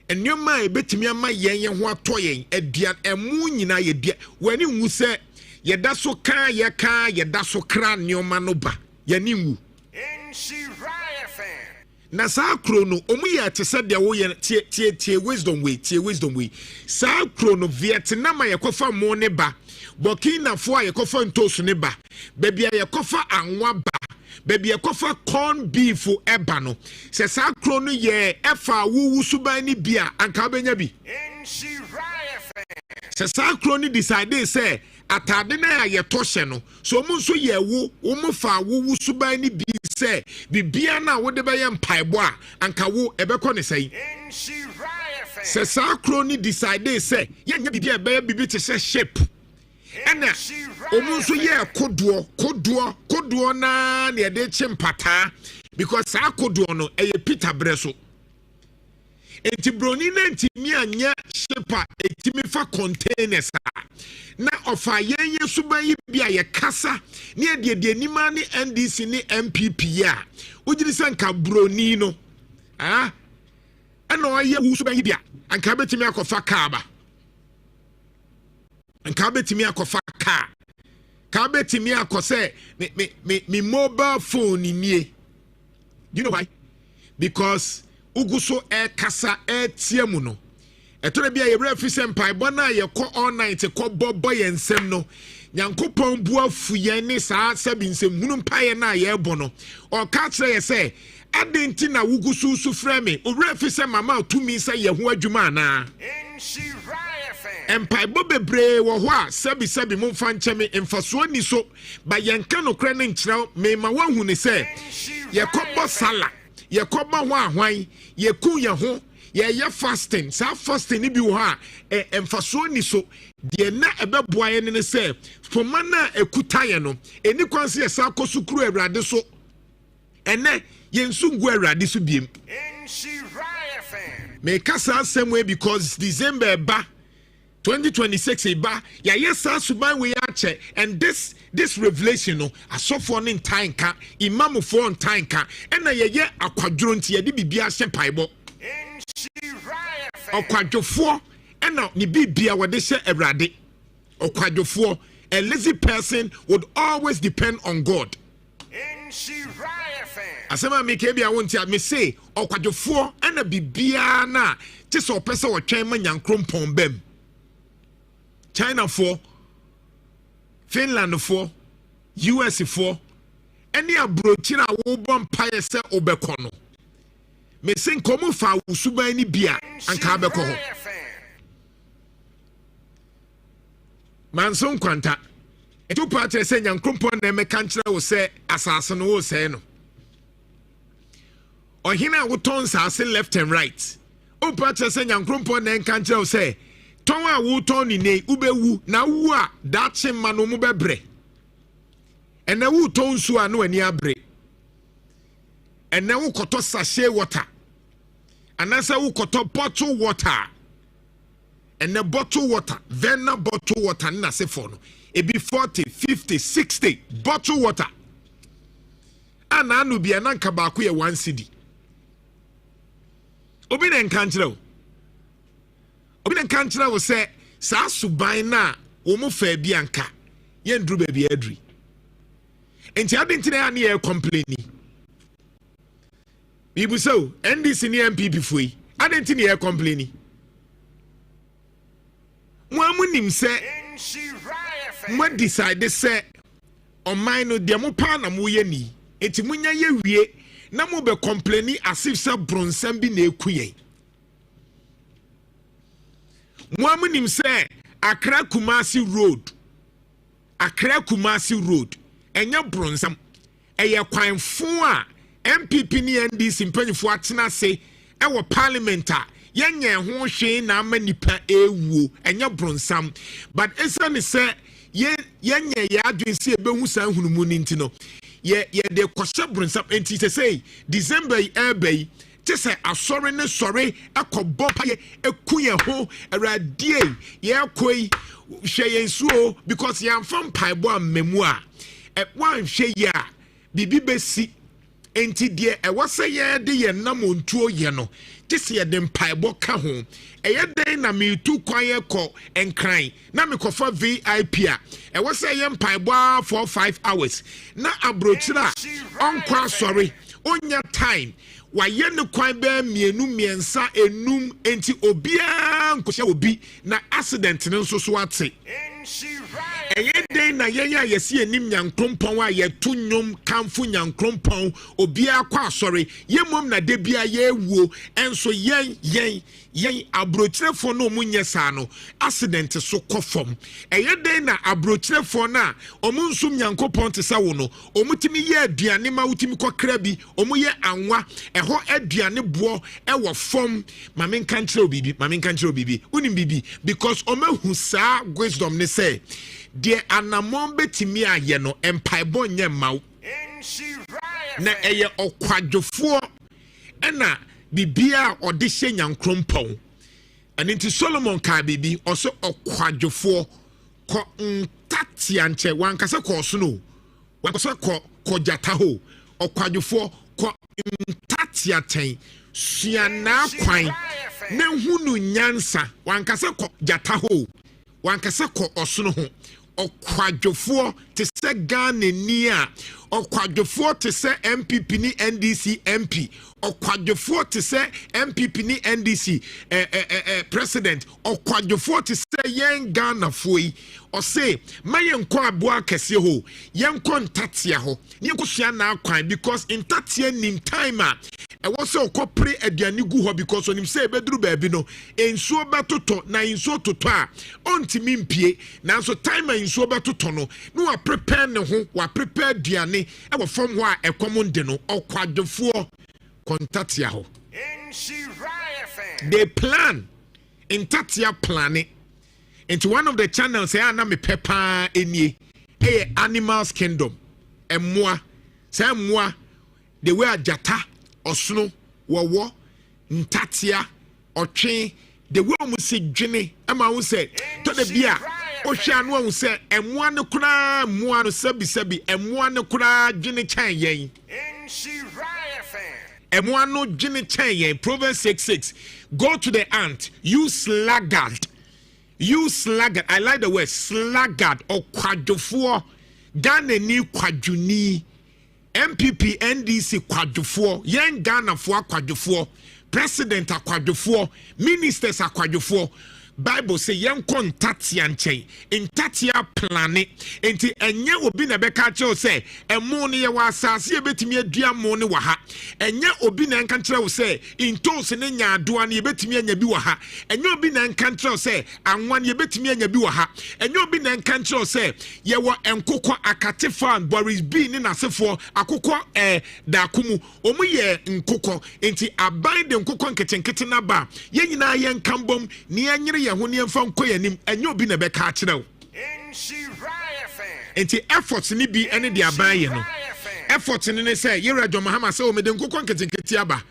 enyoma ebetimi ama yen ho atoyen aduan emu nyina ye dua wani nwu se ye da so kan ye da so kra nyoma no ba yani nwu na sa krono omu ye te se de wo ye tie wisdom way sa krono Vietnam ye kofa mo ne ba Burkina Faso ye kofa ntosu ne ba bebia ye kofa anwa ba baby ekofa corn beef eba no se sa kro no ye efa wuwu suban ni bia anka benya bi se sa kro ni decide say atade na ye toshe no so mu nso ye wu mu fa wuwu suban ni bi say bibia na wo de be ye mpaebo a anka wo ebekọ ne sei se sa kro ni decide say ye nya bibia be bibi te se shape ena omunso ye koduo na ne de chimpata because sa koduo no eye Peter Breso enti broni na ntimi anya shepa etimi fa containers na ofa yenye suban yi bia ye kasa ne de nima ne NDC ne MPP ya ugiri sanka broni no ena oye wu suban yi bia anka betimi akofa kaaba nka betimi akofa ka betimi akose me mobile phone nie. You know why? Because uguso kasa tiemu no etore bia ye refi sempai bona ye ko all night ko bobo ye nsem no nyankopon bua fuye ne saa sabi nsem hunu mpaye na ye bo no o ka kire ye say adenti na uguso su frame o refi sem mama tumi say ye ho adwuma na Empire bebre wo ho a sabi mo fa ncheme emfaso ni so ba yenka no kra ne nkyerɛw me ma wahu ne se ye kɔbɔ sala ye kɔbɔ ho ahwan ye ku ye ho ye fasting sa fasting ni bi wo ha emfaso ni so de na ebeboa ye ne se foma na ekuta ye no eni kwanse ye sa kosukuru awurade so ene ye nsungu awurade so biem me kasa asɛm because December ba 2026 iba ya yesa suban we ache and this revelation no asofo ne ntanka imam for ntanka ena ye akwadworo nti ye de bibia hye paibo akwadwofo ena ni bibia wode hye awrade akwadwofo A lazy person would always depend on God. Asema me ke bia wonti me say okwadwofo ana bibia na te so pese wo twen ma nyankrompon bam. China for, Finland for, US for, any abrochi na wo bom paye se obekono. Me say nkomo fa usuban ni bia anka abeko ho. Manson kwanta. Etu party say nyankrompon na me kankyere wo se asase no wo se no. Ohina wo ton sase left and right. O party say nyankrompon na kankyere wo se ton a wo ton ni nei ubewu na wu a dache ma no mu bebre. Ena wo ton su a no ani abre. Ena wo koto sachet water. Anasa wo koto bottle water. Ena bottle water, vena bottle water na se for no. It be 40, 50, 60 bottle water. And I know be an anka baku ye 1 cedi. Obi na nkankyere wo. Obi na nkankyere wo say sa suban na wo mo fa bi anka. Ye ndru ba bi adri. Enti adenti na ya ye complaini. Bibu so NDC ni MPP foi. Adenti na ye complaini. Mo amunim say mo decide say on mine no de mo pa na mo ye ni enti munya ye wie na mo be complaini as if say bronsam bi na ekuyen mo amunim say Accra Kumasi road enya bronsam eye kwanfo a MPP ni NDC mpanyfo atena se e wo parliament a yenye ho hwe na amanipa ewu enya bronsam but esane say yenye ya adwensi ebehu san hunumu ni ntino ye de kwose bronsam enti se say December ebe te se asore ne sore akobọ paye ekuye ho awradie ye koi hwe yensuo because ye amfam paibo amemu a wan hwe ya bibi besi enti de ewose ye de ye namontuo ye no tisi ye de mpaibo ka ho eye den na me tu kwaye ko enkran na me kofa VIP a ewose ye mpaibo 4-5 hours na abrochira onkwa sorry onya time waye ne kwan be mienu miensa enum enti obia nkosha obi na accident ne nso so ate eye den na ye ya yesi enim nyankrompon a ye tu nnwom kamfo nyankrompon obia kwa sorry ye mom na de bia ye wuo enso yen abrochirefo no munye sa no accident so kofom eye den na abrochirefo na omunsum nyankopon te sa wo no omutimi ye aduane ma wutimi kokra bi omuye anwa eho aduane boo ewo fom mame nkankyere obibi unim bibi because omahu sa wisdom ne say de anamon betimi aye no empaibo nye maw na eye okwadwofo ena bibia ode hye nyankrompon aninti Solomon ka bibi oso okwadwofo ko ntatia nche wankasa ko so no wankasa ko jata ho okwadwofo ko ntatia ten suana kwan na hunu nyansa wankasa ko jata ho wankasa ko osono ho okwadwofo te se Ghana ni a okwadwofo te se MPP ni NDC MP okwadwofo te se MPP ni NDC president okwadwofo te se yen Ghana foi o se mayenko aboa kese ho yenko ntatia ho ni enkosia na akwan because ntatia nim time a ewo se okopre aduane gu ho because onim se ebeduru baabi no ensuo betoto na ensuo toto a ontimi mpie na so time a ensuo betoto no no wa prepare ne ho wa prepare aduane ewo fom ho a ekomnde no okwadwofo kontatia ho they plan intatia planning into one of the channels say na me pepa enie animals kingdom emmoa say emmoa the way ajata osono wowo ntatia otwe the way mu se dwene ama wo say to the bia o hwa no wo say emmoa ne kura emmoa no sabi emmoa ne kura dwene kyan yen emmoa no dwene kyan yen Proverbs 6:6 go to the ant you sluggard You sluggard. I like the word sluggard or kwadwofoɔ. Ghana ni kwadwuni. MPP NDC kwadwofoɔ. Yen Ghana foɔ kwadwofoɔ. President akwadwofoɔ. Ministers akwadwofoɔ. Bible say yen kon tatia nkyɛn. Ntatia plane. Enti enye obi na bɛka kyerɛw sɛ ɛmo ne yɛ wɔ asase yɛbɛtumi adua mo ne wɔ ha. Enye obi na nka kyerɛw sɛ intos ne nyaadoa ne yɛbɛtumi anya bi wɔ ha. Enye obi na nka kyerɛw sɛ anwan yɛbɛtumi anya bi wɔ ha. Enye obi na nka kyerɛw sɛ yɛwɔ enkokɔ akate fan Boris B ne nasefoɔ akokɔ daakumu omu yɛ nkokɔ enti aban de nkokɔ nketenkete na ba yɛn nyinaa yɛn kambom ne yɛnyere yɛn ho ne yɛmfa nkɔ yɛnim enye obi na bɛka kyerɛw enti efforts ni bi ene de aban yɛ no effort ni ne sɛ yɛra John Mahama sɛ o me de nkokɔ nketenkete aba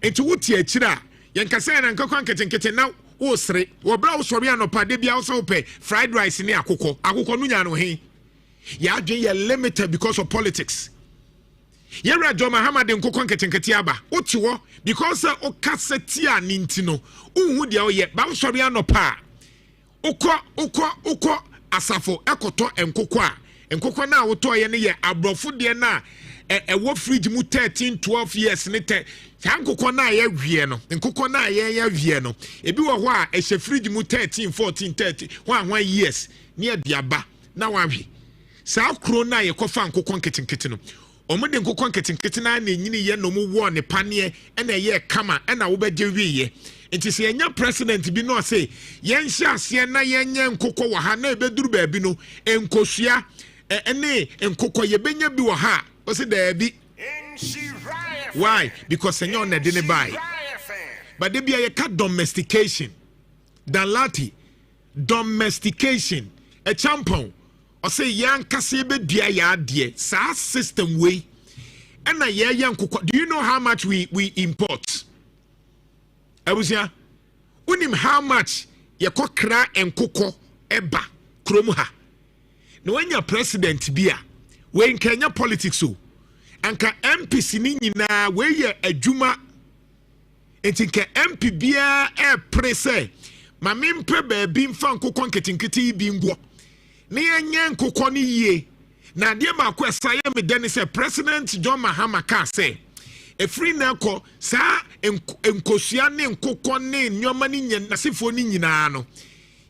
enti wotie akyira a yɛn kasa na nkokɔ nketenkete na o sere wo bra wo sɔre anopa de bia wo sɛ wo pɛ fried rice ne akokɔ no nya no he ya adwen yɛ limited because of politics yɛra John Mahama de nkokɔ nketenkete aba wote wo because o kasa tia ne ntino unhu de o yɛ ba wo sɔre anopa ukɔ asafo ekoto enkokɔ na woto ye ne ye abrofo de na ɛwɔ fridge mu 13-12 years ne te nkokɔ na ye wie no nkokɔ na ye wie no ebi wɔ hɔ a ɛhyɛ fridge mu 13-14-30 1 years ne adiaba na wahwe saa kro na ye kɔfa nkokɔ nketenkete no ɔmo de nkokɔ nketenkete na nyini ye no mu wɔ ne paneɛ ɛna ye kama ɛna wo bɛgye wiye nti sɛ yɛnya president bi no sɛ yɛnhyɛ aseɛ na yɛnyɛ nkokɔ wɔ ha na ebeduru baabi no enkosua ene nkokɔ yɛbɛnya bi wɔ ha o sɛ daabi why because ɛnyɛ ɔna de ne buy but de bia yɛka domestication dalati domestication a champon o sɛ yɛankasa yɛbɛdua yɛ adeɛ saa system way ɛna yɛyɛ nkokɔ do you know how much we import Abusia, unim how much yako kra enkoko eba kromu ha. No when your president bia, we in Kenya politics so, anka MP sini nyina we ye adwuma entinka MP bia prese ma mempe baabi mfa nkoko nketinketi bi ngwo. Ne yenye nkoko ni yie. Na de ma ko esaye me deni se President John Mahama ka say efri na ko sa enkosua ne nkokɔ ne nyoma ne nyanasefo ne nyinaa no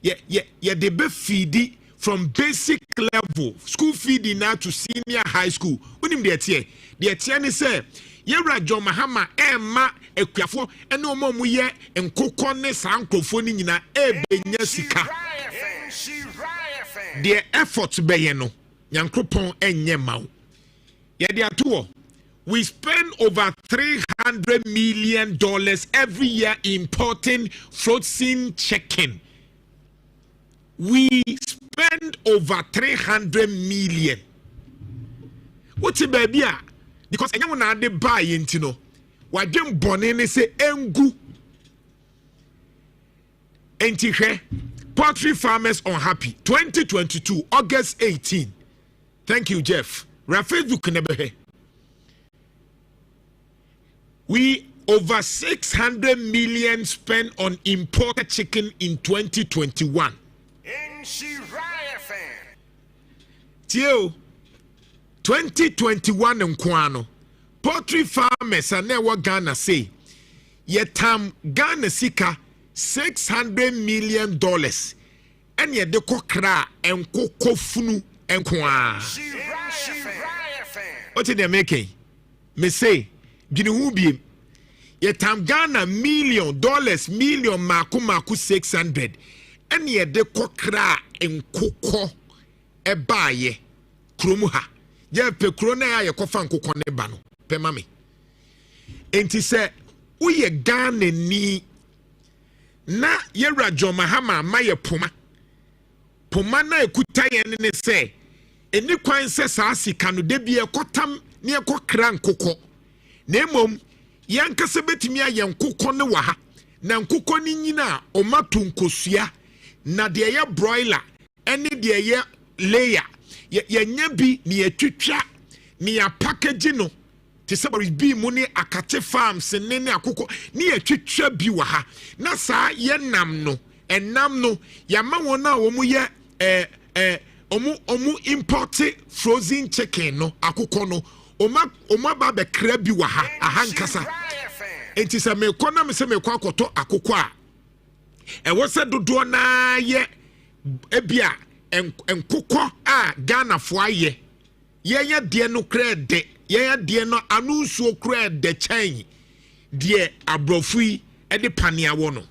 ye de be feedi from basic level school feeding now to senior high school unim de tie ne say yewra John Mahama ma ekuafo ene omo mu ye nkokɔ ne sa nkrofo ne nyina ebenya sika the effort be ye no nyankropon enye mawo ye de ato we spend over $300 million every year importing frozen chicken. We spend over 300 million. What's it, baby? Because I want to buy into no. Why dem bonene say engu. Entihe. Poultry farmers unhappy. 2022 August 18. Thank you, Jeff. Rafedu Kenebehe. We over 600 million spent on imported chicken in 2021. Tio 2021 nkwano poultry farmers are never Ghana say yetam Ghana sika $600 million and ye de kokra and kokofunu enkwa. What did they making? Me say Gini yetam Ghana $1 million maku 600 and ye de kokra en koko ebaye kromu ha ye pe krona ya ye kofa nkoko ne ba no pe mame enti se uye Ghana ni na yewra John Mahama ma ye poma na ekuta ye ne se eni kwan se saa sika no de bia kotam ne kokra nkoko na mom yankase betimi aye nkoko ne wa ha na nkoko ni nyina o matu nkosua na de ye broiler ene de ye layer ye nya bi ni etwitwa ni ya package no te se bi mu ni akate farms ne akoko ni etwitwa bi wa ha na saa ye nam no enam no yama wona omu ye omu import frozen chicken no akukọ no oma ba be kra bi wa ha ahankasa enti se me kọ na me se me kọ akoto akukọ a wo se dodo na ye ebia enkukọ a Ghana fo aye ye de no kra de ye de no anunsuo kra de chen de abrofui e de panea wo no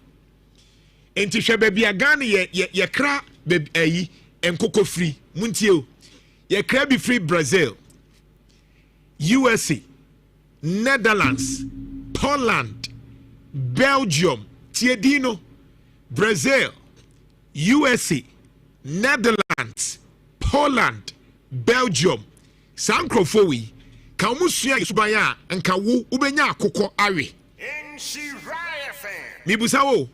enti hwe ba bia Ghana ye kra ayi enkoko free muntie o ye kra bi free Brazil, USA, Netherlands, Poland, Belgium, Tiedino, Brazil, USA, Netherlands, Poland, Belgium. Sankrofo ka omusua yesubaya anka wo ubenya akokọ awe mibusa wo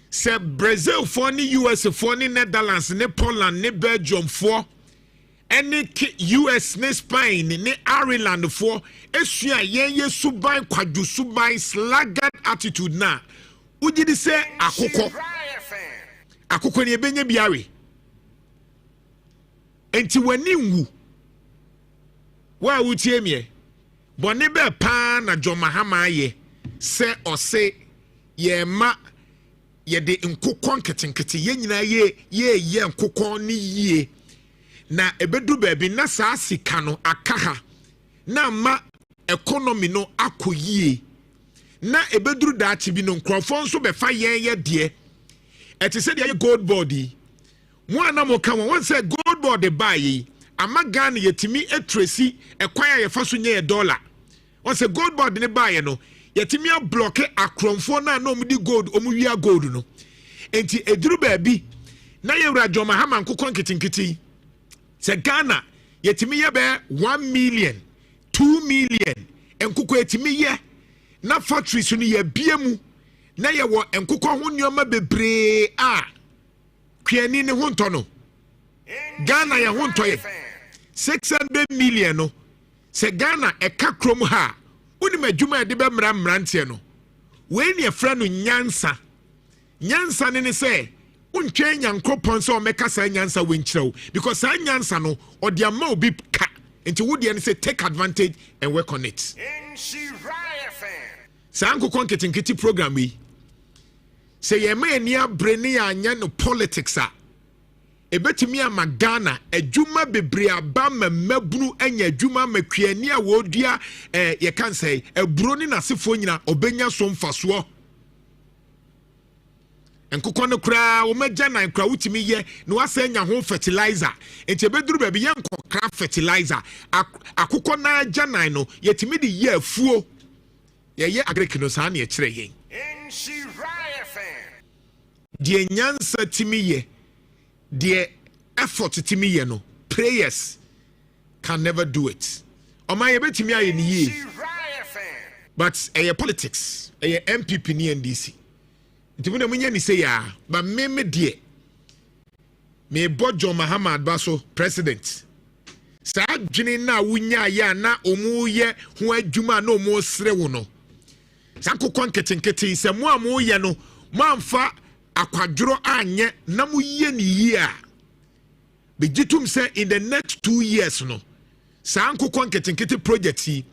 se Brazil for ni US for ni Netherlands ni Poland ni Belgium for any US ni Spain ni Ireland for esua yen yesuban kwadu suban sluggard attitude na ugidi se akokọ ni ebenya biawe enti wani nwu wa wutie mie bone be pa na John Mahama ye se ose ye ma ye de nkokọ nketenkete ye nyina ye nkokọ ni yie na ebedu baabi na saa sika no akaha na ma economy no akoyie na ebeduru daachi bi no nkrofo nso be fa ye de eti se de gold body mo anamo ka won say gold body buy ama Ghana yetimi etresi ekwan ya yefa so nye $1 won say gold body ne buy no yetimi a block akromfo na omudi gold omuwia gold no enti eduru baabi na yewura John Mahama nkokon kitinkiti se Ghana yetimi ye be 1 million 2 million enkoko yetimi ye na factory so ne ye biemu na ye wo enkoko ho nneoma bebre a kwiani ne ho nto no Ghana ye ho nto ye 600 million no se Ghana eka krom ha uni madwuma de be mrantie no we ne efra no nyansa ne se untwe nyankopon so meka sa nyansa wenkyerɛw because sa nyansa no odi ama obi ka enti wo de ne say take advantage and work on it sa nkokon ketinketi program yi se ye ma ani abre ne ya anya no politics a ebetimi ama Ghana adwuma bebre aba mamabunu anya adwuma makwiani a wodua ye kan say eburo ni nasefo nyina obenya so mfaso enkokɔ no kura wo magya nan kura wutimi ye no wasanya ho fertilizer enti ebeduru ba bi ye nkokra fertilizer akokɔ na agya nan no yetimi de ye afuo ye agric no sa na ye kire yen die nyansa timi ye the effort timi ye no prayers can never do it oma ye betimi aye ni ye but politics MPP ni NDC ntimu na munya ni say ya ba me die me John Mahama baso president sa adwene na wunya ya na omu ye ho adwuma na omu sere wo no sa kokon nketenkete se mo amu ye no mamfa akwadworo anye na mu ye ni yi a begitum say in the next 2 years no sa kokon nketenkete project yi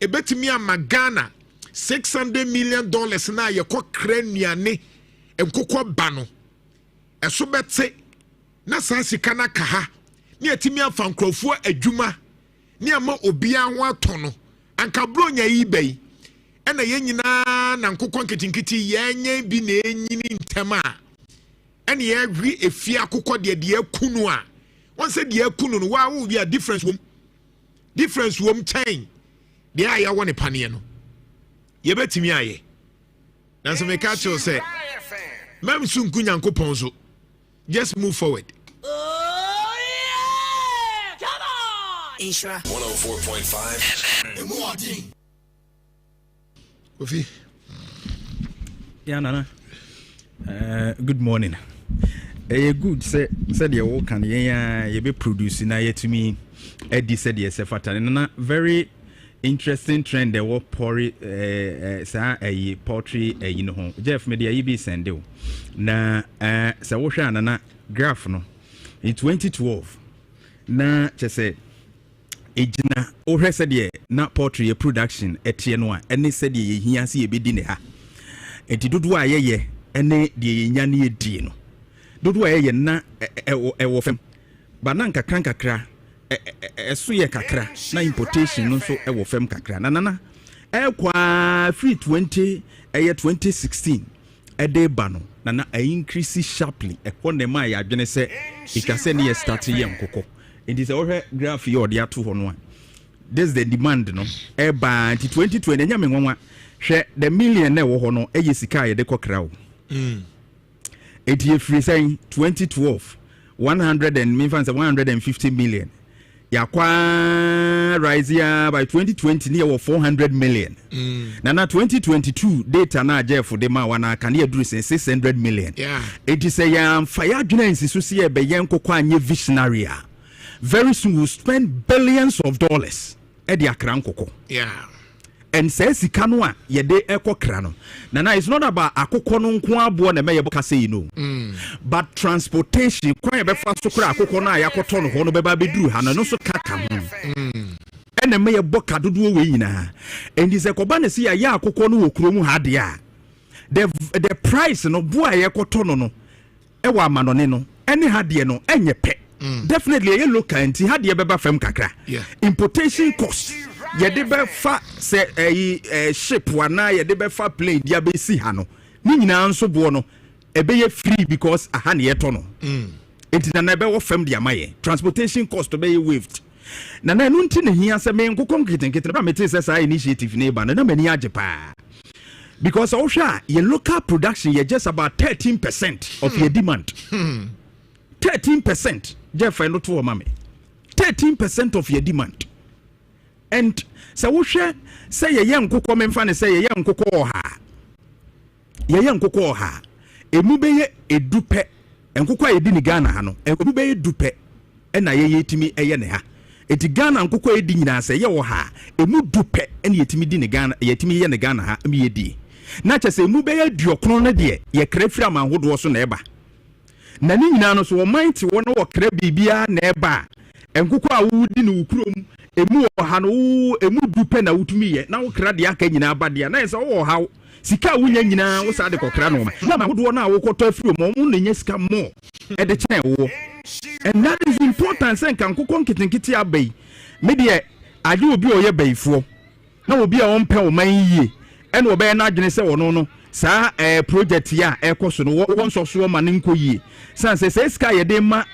ebetimi ama Ghana $600 million na ye ko kraniane enkokɔ ba no eso bete na sansika na kaha ne atimi afa nkrofo adwuma ne ama obia ho atono anka bronya yi bai ena ye nyina na nkokɔ nketinkiti yenye bi na enyini ntema ena ye hwi efia akokɔ de akunu a won se de akunu no wa wo bia difference wom chain de aya woni pane no ye betimi aye na so me ka cho say mem sunku nyankopon so just move forward. Oh yeah, come on. Isra 104.5 FM. Kofi. Yeah, Nana. Good morning. Good said you walk and you be producing na yet to me Eddie said yes fatani na very interesting trend there was poultry you know Jeff media ibi send you na sa wo hwa na graph no in 2012 na chese ejina o hwe se de na poultry production etie no a ene se de ye hia se ye bedi ne ha enti dodo a ye ene de ye nya ne edi no dodo a ye na wo fam bananka kakra eso ye kakra na importation no so wo fam kakra na kwa free 2016 ede ba no na increase sharply ekone ma ya adwene se ikase ne ye start ye nkoko it is a graph here they are 2 this is the demand no e ba 2020 nya me nwanwa hwe the million na wo ho no e sika ye de kokra wo it ye free saying 2012 150 million yakwa rise by 2020 near 400 million na 2022 data na Jeff de ma wana kan ye duru 600 million it is a fire adwena nsiso se ye be yen kokwa anye visionary very soon we'll spend billions of dollars at the akran koko and says sika no a ye de ekokra no na it's not about akoko no nko abo na me ye boka say you know but transportation kwa ye be fa so kra akoko no a yakoto no ho no be ba be duru ha no so kaka ho and me ye boka dodo we nyina and is ekoba na see ya akoko no wokro mu ha de a the price no bo a yakoto no e wa amanone no ene ha de no enye pe definitely a local anti had ye beba fam kakra importation cost ye de be fa se ship wana ye de be fa plane dia be si ha no ni nyina nso bo no e be ye free because aha na ye to no enti na be wo fam dia maye transportation cost be ye waived na no nti ne hia se me nkokon nkete ba mete se sa initiative ne ba na mani age pa because osha ye local production ye just about 13% of your demand 13%. Jeff, I know to mommy. 13% of your demand. And so we share say a young cocoa memfan say a young cocoa ha. Ye young cocoa ha. A mube a dupe and cocoa a dinigana hano. A mube a dupe and I ye to me a yeneha. A tigana and cocoa a dinina say yo ha. A mu dupe and yet me dinigana yet me yenegana ha me di. Not just a mube a diocrona dear. Ye crefra man who was on eba. Na ni nyina no so wo mighty wo no wo kra bibia na eba enkuko a wudi no ukrom emu ha no emu dupe na wutumi ye na wo kra de aka nyina abade na yesa wo ha sika wunya nyina wo sa de kokra no na ma hodo na wo koto afiro mo no nya sika mo e de chen wo and that is important sen kan kokon nkitenkiti abai me de ade obi o ye baifo na obi a won pe wo man yie ene wo be na adwene se wo no sa project ya ekoso no won so ma nko yie san se sky ye de ma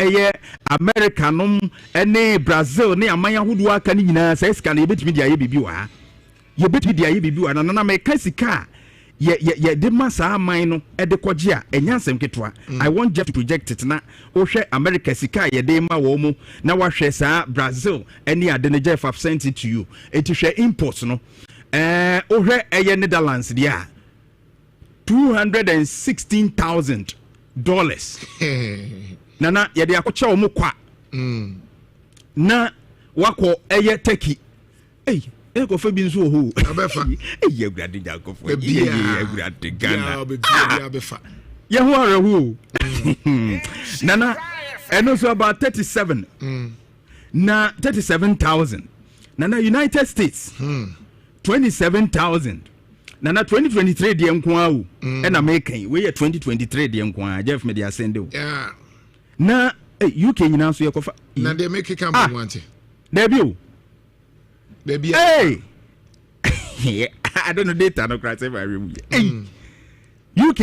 America no ene Brazil ne amanya hodo aka ni nyina se sky na ye betimi dia ye bibi wa ye betimi dia ye bibi wa na me kasika ye de ma sa aman no e de koje a enya nsem ketwa I want just to project it na o hwe America sika ye de ma wo mu na wa hwe sa Brazil ene ade ne Jeff have sent it to you eti hwe imports no o hwe eye Netherlands dia $216,000 nana yede akocha omo kwa na wako eye Turkey ko fa bi nso ho abefa agurade jakofo agurade Ghana abefa ye ho arehu nana eno so about 37 na 37,000 nana United States 27,000 na 2023 de nko awu e na mekan we ye 2023 de nko a Jeff me de send o na UK nyina so ye kofa na de make campaign want there be o hey I don't know data no cry say my room UK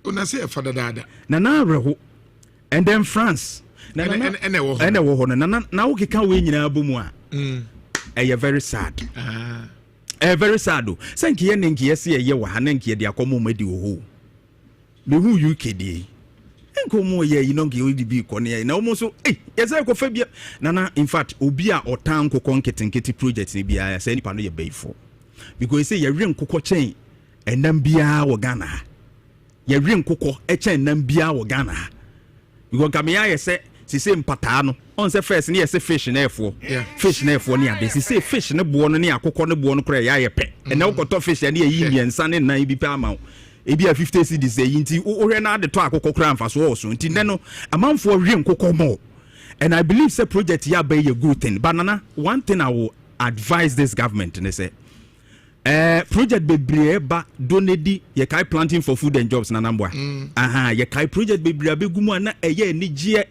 una say father dada na reho and then France na wo ho na wo keka we nyina bomu a e very sad very sad o sanki ye nenki yesi ye wa hanenki de akomo madi ho me hu UK de enko mo ye you know ngi bi ko ne na omo so yesa ko fa bia na in fact obi a otan kokko nketenketi project ni bia ya say nipa no ye bayfo because say ye wen kokko chen enam bia wo Ghana ye wen kokko e chen enam bia wo Ghana because kam ya ye say si say mpata no on say first ne say fish na efo fish na efo ne ade si say fish ne bo no ne akokɔ ne bo no kra ya ye pe and na ukoto fish ne yi miensa ne nan bi pe ama ebi a 50 cedis e nti ohwe na ade to akokɔ kra mfa so so nti ne no amanfo hwe nkokɔ mo. And I believe say project here be a good thing. But Nana, one thing I will advise this government, and they say project bebree ba donedi ye kai planting for food and jobs nanambwa. Ye kai project bebree be gumu na eye ni gie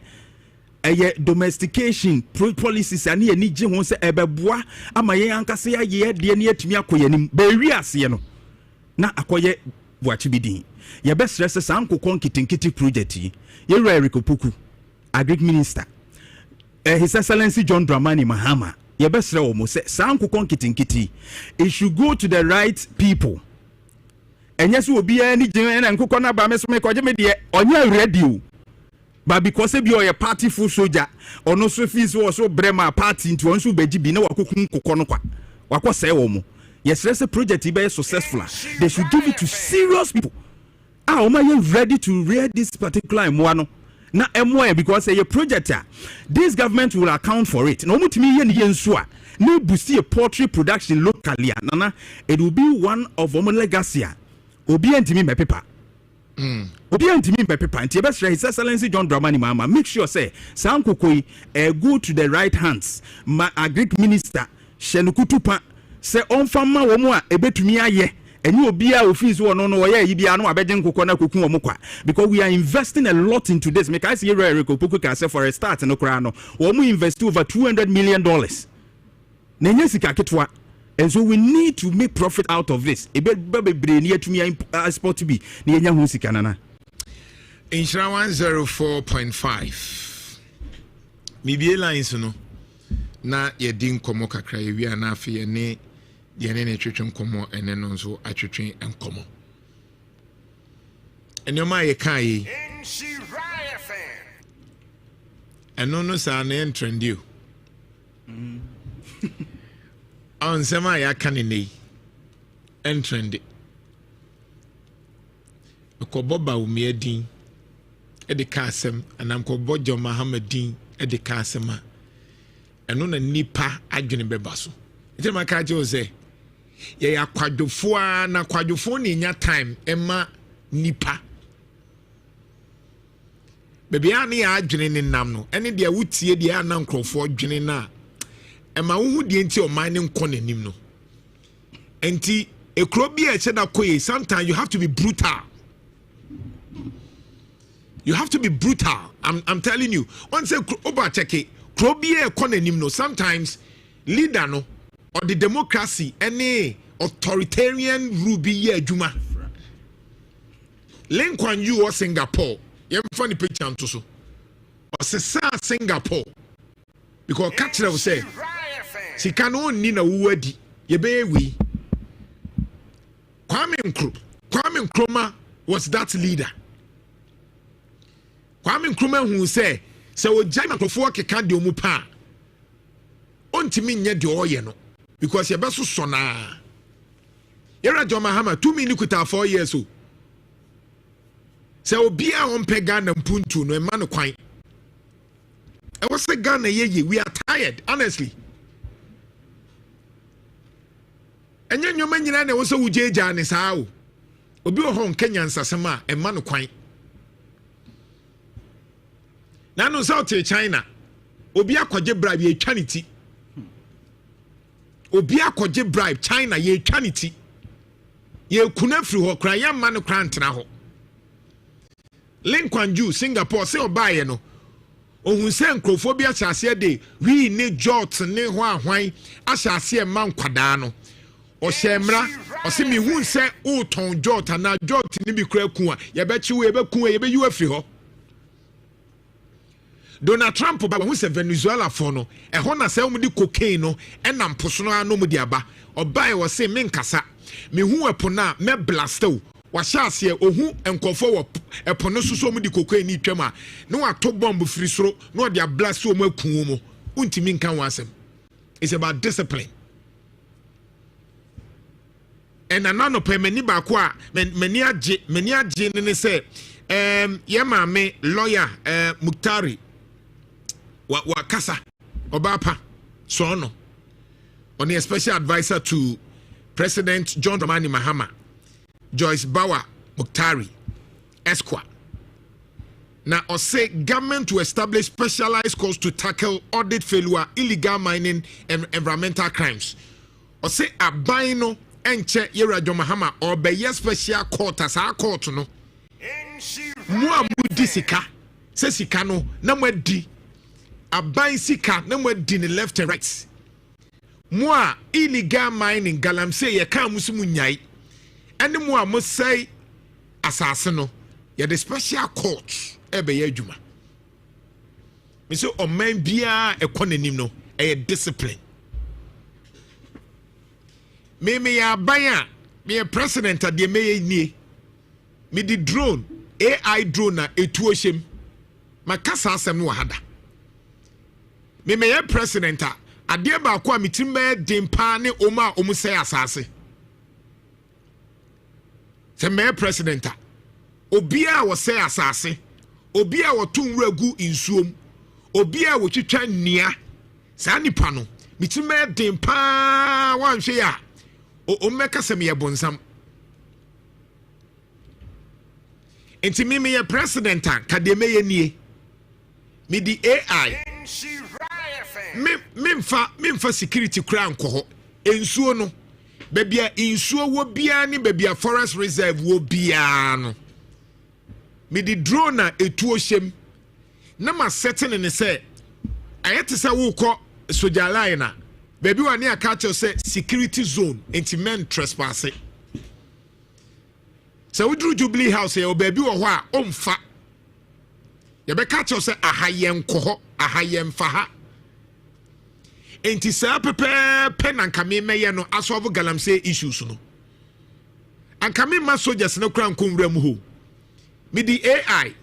eye domestication policies ani ni gie ho se ebeboa ama ye ankase ye de ne atumi akoye nim be wi ase no na akoye boachi bidin ye be stress san kokon kitinkiti project yi ye Eric Opoku agric minister His Excellency John Dramani Mahama, ye besre omo se sankukon kitinkiti. It should go to the right people. And yes, will be any gen and kukona ba mesme ko jeme de onye ready. But because e be your party full soldier, or no so fees was so brema party into one so beji bi na wakukun kokono kwa. Wako se omo. Yes, let's a project be successful. They should give it to serious people. Oma ye ready to read this particular mwano. Na MY because a project this government will account for it. No mutimi yen yensua. No boost a poultry production locally. Nana, it will be one of our legacy. Obi antimi me paper. Obi antimi me paper. And His Excellency John Dramani Mahama make sure say Sankokoi go to the right hands. Ma agric minister Shenukutupa say on fama womo ebetumi aye. And you be our fees or no you be no abejen kokona kokun omukwa because we are investing a lot into this. Make I see Eric Opoku can say for a start no krano we invest over $200 million. Nenye sika ketwa. And so we need to make profit out of this. E be brain here to me export to be ne nya hu sika nana. Inshra 104.5. Mi bi lines no na ye din komo kakra ye wi ana afi ye ne the nene twetwe nkomo ene no nso atwetwe nkomo enema ye kai eno no sa na trend you on sema ya kanene en trend ko boba umi edin e de ka asem anam ko bojo Muhammadin e de ka asema eno na nipa adwene beba so ite maka je o say ye akwadofo na akwadofo ni nya time ema nipa bebe ani ya adwene ne nam no ene de awutie de ana nkrofo adwene na ema wo hu de enti o man ne nko nanim no enti ekro bi e cheda koye sometimes you have to be brutal. You have to be brutal. I'm telling you. Once over check it kro bi e ko nanim no sometimes leader no or the democracy any authoritarian ruby ye adwuma Lincoln you or Singapore yem funny picture to so or say Singapore because catch them say she can only na wadi ye be we Kwame Nkrumah was that leader. Kwame Nkrumah who say o jama kofo keka de omu pa ontimi nye de oye no because ye beso sona Yera John Mahama 2 minutes kuta 4 years o se obi a on pe Ghana mpuntu no e ma no kwan e was say Ghana ye we are tired honestly enye nyoma nyina na wo so wujeja ne saa o obi o hon Kenya nsasema e ma no kwan na no South China obi akwaje bribe ye twanity obi akwaje bribe China ye twanity ye kuna free ho kra ya ma no kra ntena ho Lincoln Ju Singapore se obaye no ohun se nkrofo bi ahyase de wi ne jot ne ho ahwan ahyase ma nkwada no o shemra o se mi hu se o ton jot na jot ni bi kra ku a ye be chiwo ye be ku ye be yu afri ho Donald Trump ba hu se Venezuela for no e ho na se mu di cocaine no e na mposo no ano mu di aba obaye wo se me nkasa me hu epo na me blasto wa hyase ohu enkofo wo epo no suso mu di cocaine ni twam a no ato bomb free soro no de blasto mu aku mu untimi nkan wasem. It's about discipline. And anano pe mani ba ko a mani age ne say ye ma me lawyer Muktari wa kasa Obapa Sono on a special advisor to President John Dramani Mahama, Joyce Bawa Muktari, Esquire. Now, I say government to establish specialized courts to tackle audit failure, illegal mining, and environmental crimes. I say a bino and check Yera John Mahama or be yes special court as our court no. Mua mudisika, says Sikano, number D. A bind sika, number D in the left and right. Mua illegal mining, galamse, ye can't musumunyai. And the mua must say assassino, ye the special courts. Ebe ye juma. Me so o man bia e konanim no e discipline. Me ya baya me president ade me nie. Me di drone AI drone na etuo hyem. Makasa asem no hada. Me ya president ade ba ko a metim dem pa ne oma omusai asase. Se me president obia wo say asase. Obi a wotun ragu insuom obi a wotwitwa nia saa nipa no mitime den pa wanhwe a o meka sem ye bonsam enti me ye president kademe ye nie me di AI memfa security kra nko ho ensuo no bebia insuo wo bia ni bebia forest reserve wo bia no me di drone na etuo hyem na ma setting ne say ayete say wo kɔ soja line na baby wani aka cho say security zone men trespass so we drew Jubilee House ya baby wo hɔ a omfa ya be ka cho say ahayen kɔ hɔ ahayen fa ha enti sa pepe na nkame meye no asolve galamsey issues no ankame ma soldiers no kra nkomwura mu ho me di AI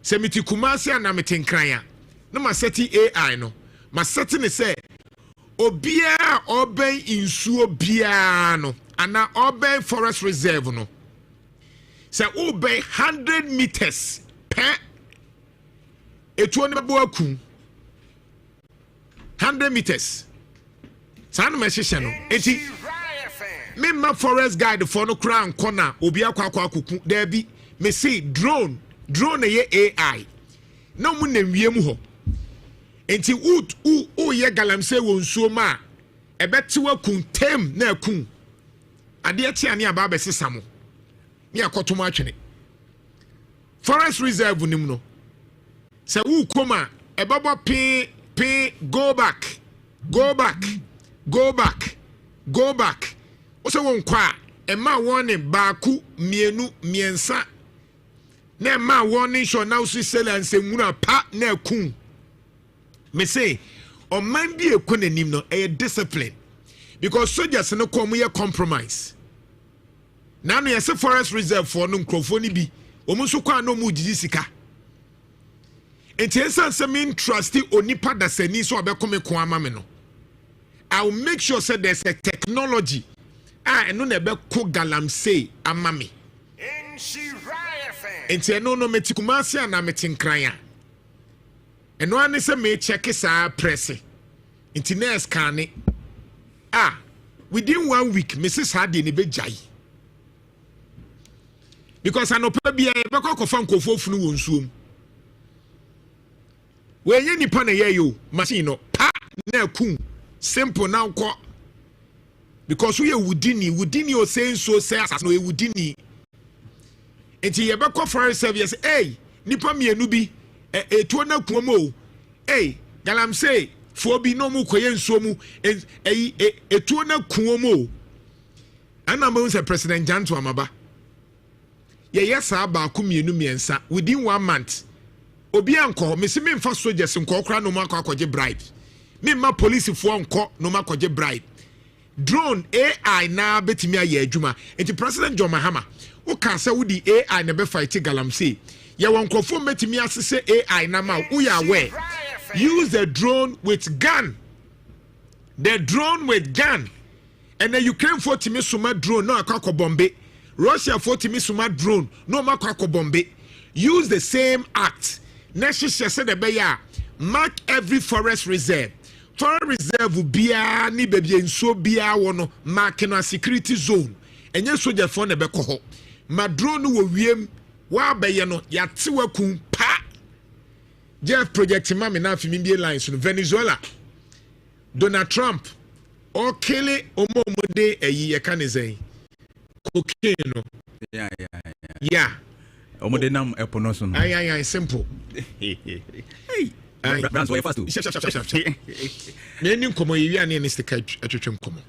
se meti kumasi ana meti nkranya na ma seti AI no ma seti ne se obia oben insuo bia no ana oben forest reserve no se oben 100 meters per etuo ne bebo akun 100 meters sanu me hyehyɛ no enti me ma forest guide for no kra nkona obi akwa akuku there bi me say drone ye AI na mu na wiem ho enti u ye galamsey wo nsuo ma ebete wa kuntem na akun ade ati ane aba besesa mo ni akotomo atwene forest reserve nim no se wu koma ebabo pin go back o se won kwa e ma won baaku mienu miensa na ma warning show now see sell and say muna pa na kun me say o man bi ekonanim no e discipline because soldiers no come here compromise na no yes forest reserve for no nkrofo ni bi o mu so kwa no mu jiji sika entiensan se me trust onipa da sani so obekome ko ama me no I will make sure say there's a technology eno na be ko galamsey ama me enti eno no meti kumasi ana meti nkranya eno ane se me check saa press enti na scan within 1 week Mrs. Hardy ni be jai because anopa bia be kokofa nkofo funu wo nsuom we ye nipa na ye yo machine no pa na kun simple na nko because we wudini o say so say asas no wudini enti ye be ko forest service nipa mienu bi etuo na kuomo galamsey fo bi no mu koye nsuo mu etuo na kuomo ana mo say president Jantuah Maba ye yes aba ku mienu miensa within 1 month obi anko me se me mfa soldiers nko kra no makọ akọje bribe me ma police fo nko no makọje bribe drone AI na betimi aye adwuma enti president John Mahama o ka say wo di AI na be fight galamsey ye won krofo betimi asese AI na ma wo ya aware use the drone with gun and then Ukraine for timi suma drone no akọ bombe Russia for timi suma drone no makọ bombe use the same act na hyehyɛ sɛ de be ya mark every forest reserve. Forest reserve bia ni baby nsuo bia wono mark no security zone. Enye soldier for na beko ho. Ma drone wo wiem wa beye no yate wakum pa. Jeff project mama na fi mbie lines no Venezuela. Donald Trump o kele omomode eyi ye kan zen. Cocaine no. Yeah. Omode nam epono so no. Ay simple. Hey. Brands way fast too. Neni nkomo yi ane ne stick atwetwe nkomo.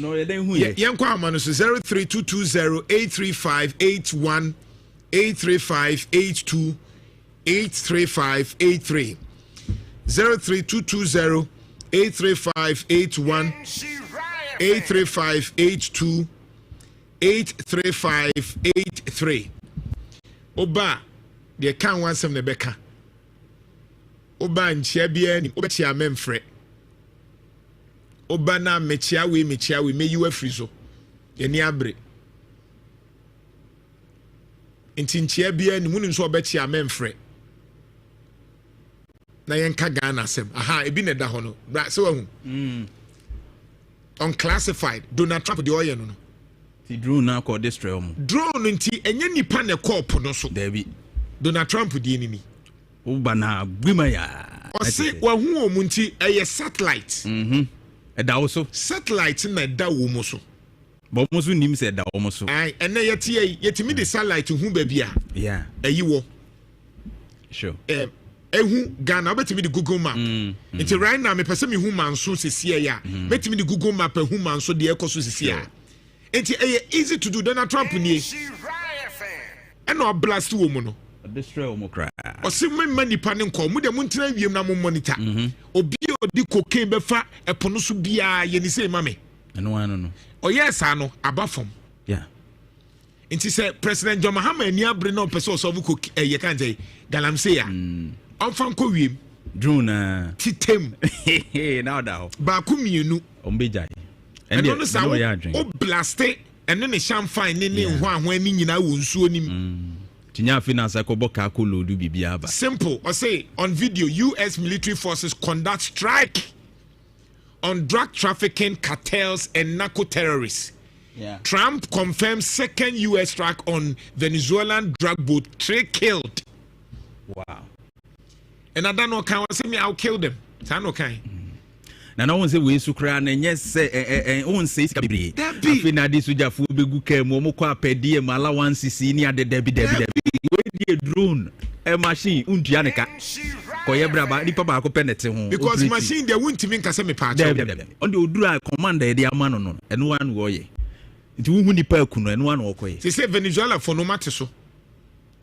No, then who ye? Yen kwa amano so 032208358183582 83583 03220835818 83582 83583 Oba de kan wansem ne beka Oba nchia bia ni obechia memfre Oba na mechia we meyi afri so ye ni abre enti nchia bia ni munu so obechia memfre na yenka Ghana asem aha ebi ne da ho no bra se wahu unclassified Donald Trump de oye no ti drone na ko destroy mo drone nti enye nipa ne corp no so David Donald Trump di ni Uba na gwima ya ose wahu omu nti eye satellite eda also satellite na da wo mo so bo mo so nim se da wo mo so ai ene yetimi de satellite hu ba bia yeah ayi wo sure ehu Ghana betimi de Google map nti right now me pese me hu manso sesie ya betimi de Google map hu manso de ekoso sesie ya nti easy to do Donald Trump nie eno blast wo mo no destroy omokra osi memma nipa ne nko mu de mu ntena wiem na mu monitor obi odi cocaine befa epono so bia ye ni sei mame eno no oyesa no abafom yeah nti say President John Mahama ani abre na opese osovu ko ye kan say galamse ya onfan ko wiem drone titem now da ba ku mienu ombejai eno no sa o blaste eno ne champagne ne ho ahwan ni nyina wo nsuo nim Tinya finance ko boka ko lodu bibia ba simple I say on video US military forces conduct strike on drug trafficking cartels and narco terrorists. Yeah. Trump confirms second US strike on Venezuelan drug boat, 3 killed. Wow. And I don't know can say me I'll kill them. I know kind. Na no one say we sukra na nyɛ sɛ on say sika bebre afi na de sojafo begu ka mu mo kɔ apɛdie ma allowance si ni ade dabi we die drone machine untua ne ka koye braba nipa ba ko penete ho because machine they won't even kase me pa on the odura commander de ama no eno wan wo ye nti wu nipa aku no eno wan wo koye say Venezuela for no mate so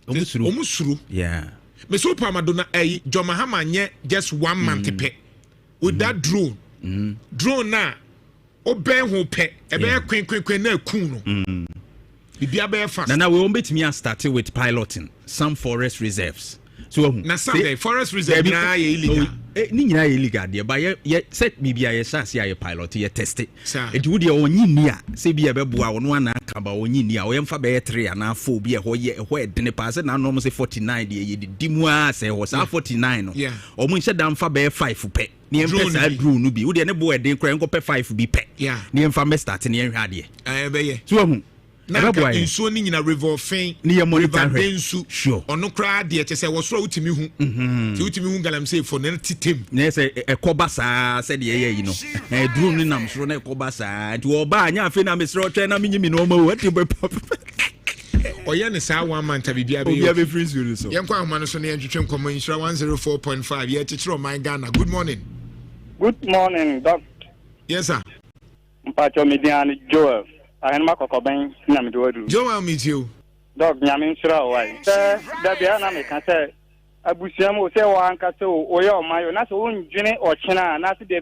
omusuru yeah me so pa madonna John Mahama nye just 1 month pe with that drone drone na obey ho pe ebe kwen na ku no bibia be fast na we won't me start with piloting some forest reserves so na some forest reserve na ye illegal ni nyina ye illegal de ba ye set bibia ye chance ye pilot ye test it wo de onyi ni a se bia be boa wo no ana ka ba onyi ni a wo yemfa be 3 ana 4 bia ho ye ho edene pa se na no mo se 49 de ye di mu a se ho sa 49 no o mo nche da mfa be 5 pe ni emfa sa drone no bi wo de ne bo eden kra nko pe 5 bi pe ni emfa me start ni enhwa de be ye so hu na nsuo ni nyina river fin ni ye monitor densu ono kra de che se wo so utimi hu ti utimi hu galamsey for na titem na se ekoba saa se de ye yi no drone ni nam so na ekoba saa ti wo ba anya afi na mesro twa na minyimi no ma wo ti be pop oye ne saa 1 month bibia be free school so yen kwa homa no so na yentwetwe nkomo insura 104.5 ye tichiro my Ghana. Good morning doc. Yes sir. Mpacho Median Joel ahenma kokoben na me do adu Joel meet you dog nyame nsura wai se da bia na me ka se abusiam o se wa anka se o ye o mayo na se o ndwene o chena na se de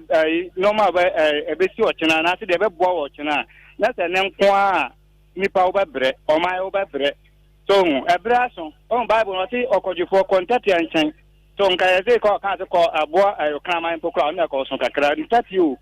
normal ba ebesi o chena na se de be boa o chena na se ne nko a nipa o ba bre o mayo ba bre so ebre aso on bible no se okojufo contact ya nchen so nka ye se ko ka se ko aboa kraman pokra na ko so kakra ntati o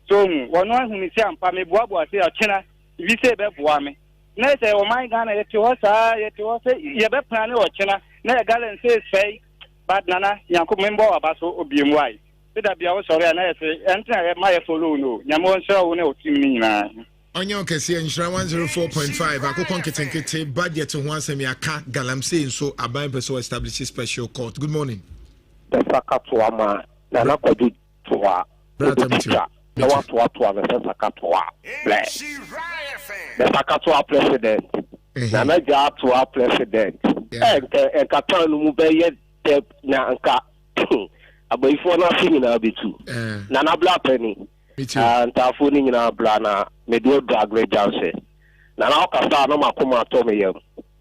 so wono ahuni se ampa me boa se o chena vi se be boa me na se o man Ghana yete ho sa yete ho se ye be plan o chena na galen se sei but nana yanko member abaso obiemwai that be our sorry and I say enter my follow no nyamo nso wo na otimi nyina onye okese nshira 104.5 akokon ketenkete budget ho asem yaka galamsey nso aban person establish special court. Good morning. The sakatwa na na kwadu toa brother mtia na watu na sakatwa the sakatwa president na na ja to president katan mu be ye na nka abayifo na fi nyina betu na na bla penny ntafo ni nyina bla na medio drag Johnson na na okasa no makoma to me yam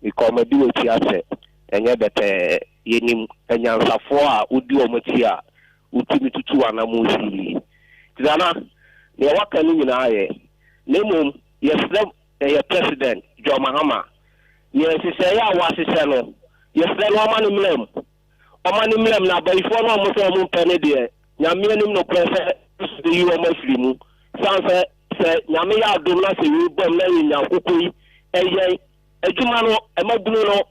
ikomadi woti ase enye bete yenim enyansafo a odi omoti a utimi tutu anamu siri tidana ne waka ni nyina ye nemum yesrem ye president John Mahama ye sise ya wa sise no yesrem o mani mlem na bayifo no mo so mo pene de nyame anim no prese yi o mafiri mu sanse se nyame ya adom na se wi bom na nya kokoi eye adwuma no emabunu no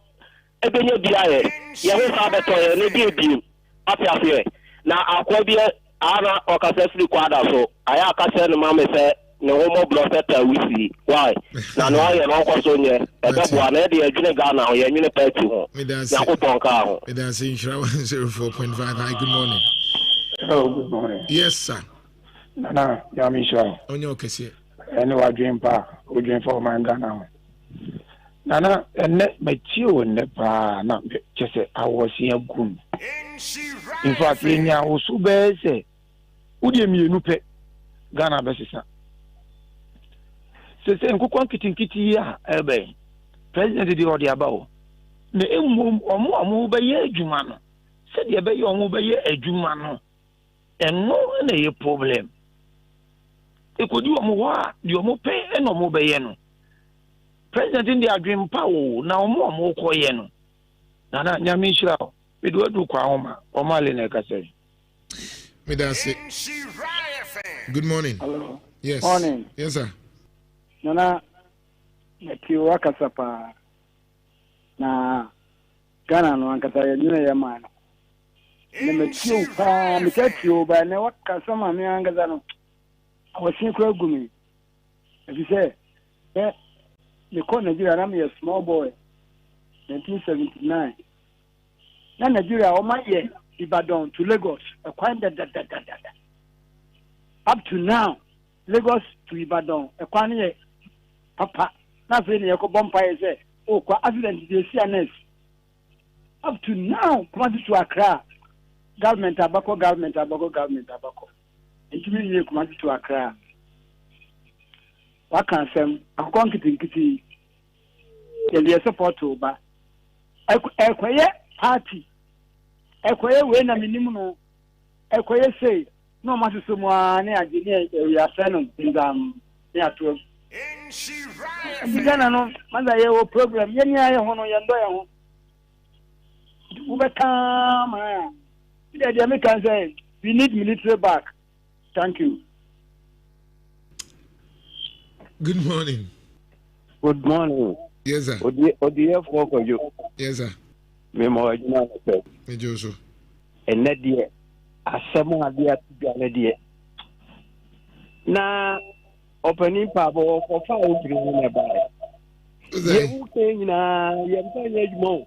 ebenya biaye ye ho sa beto ye ne bi afiafe na akwa bi ana okasa firi kwada so aya akasa ne mama se ne homo blofeta wisi why na no aye no kwaso nye edabo na de adwune ga na ye nwene party ho na ko tonka ho it is inshira 104.5. Hi, good morning. Oh, good morning. Yes sir. Nana yamisha onye okese ene wa dream park o dream for my Ghana. Nana ene metio ne pa na chese awosia gum. In fact nya osu be se udi mienu pe Ghana besisa se nkukwan kitinkiti ya ebe president di odi abawo ne emu omo be ye adwuma no se de be ye omo be ye adwuma no eno na ye problem ekodi omo wa di omo pe eno omo be ye no president ndi adwem pa wo na omo koye no na nyame hira we do adu kwa homa omo ale na kase me da say good morning. Hello. Yes. Morning. Yes sir. Nana metio wakasapa na Ghana no ankata ye nyina ye man ne metio pa metio ba ne wakasama me angaza no awasin kura gumi if say the corner Nigeria na me a small boy 1979 na Nigeria o ma ye Ibadan to Lagos up to now Lagos to Ibadan ye papa na fe ne ko bompa ye say o kwa accident dey CNS up to now come to Accra government abako intimi ye come to Accra wakansem akon kitinkiti ye support oba ekoye party ekoye we na minimu no ekoye say no masusu mu ani agene ya seno ndam ya to Ghana no maza ye o program ye ni aye hono ye ndo ye ho ubeka ma the American say we need military back. Thank you. Good morning. Good morning. Yes sir. ODF for you. Yes sir. Me mo ajina se. Me joso. Ene die asemo ade atugale die. Na opening pabo for 5 na ba. Ye uke nyina ye mpanye adwuma.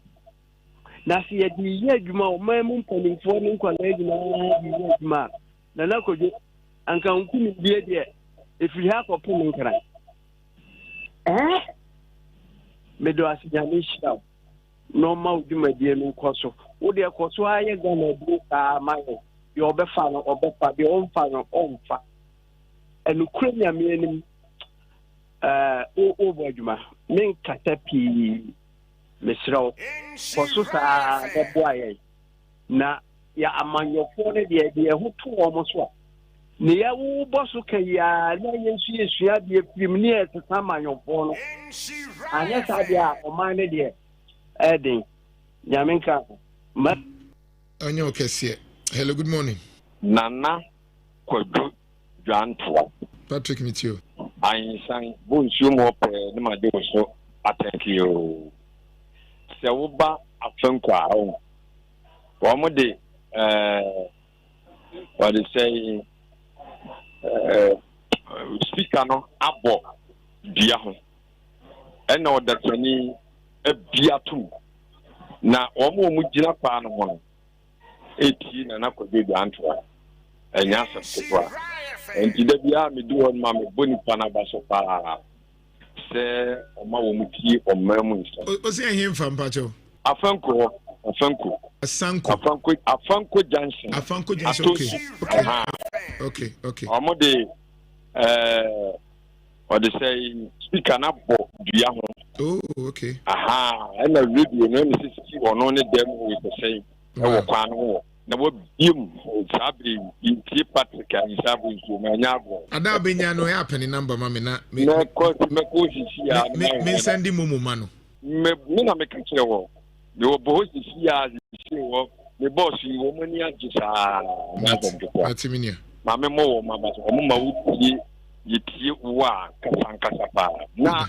Na se ye di ye adwuma o mamu mpanimfo ne nkwala adwuma adwuma. Na nakoje anka nkumi die die efiri ha ko pon nkran. Medo asinyame shira normal dwumadie no nkoso wo de ekoso aye Ghana bu ka mayo ye obefa no obefa de onfa no onfa enu krenya menim o bodwuma men katapi mesraw koso sa debo aye na ya amanyofo ne de hutu omo so ne ya wo boso ka ya na yesu ya de prim ne etsa amanyofo no anya sabia o man de edin nyaminka ma anya okese. Hello, good morning. Nana Kwadu Jantuah Patrick Mitio Ainsan Bunsu mo pe ne ma de so attack you se wo ba afenko awo One day, what they say, speaker no abo bia ho. And no that any a bia too. Na omo mu gina pa no ho. 18 na akode Jantuah. Enya asefo. Enti da bia me do on ma me boni pa na ba so pa. Se oma wo mutie omamu nso. O se ehim fa mpacho. Afanko Junction. Afanko Junction. Okay. Omo de what they say speaker na bo dua ho. Oh, okay. Aha, and the radio no me see on only them with the same. E wo kwa no. Na wo biem sabi inti Patrick and sabi so na nyabo. Ada benya no happen number ma me na me ko sisi ya me send mumu ma no. Me na me ka kire wo. Me wo bo sisi ya sisi wo. Me boss yi wo mani agisa. Atiminia. Ma me mo wo ma ba so mo ma wuti yitie wa kasankasa pa. Na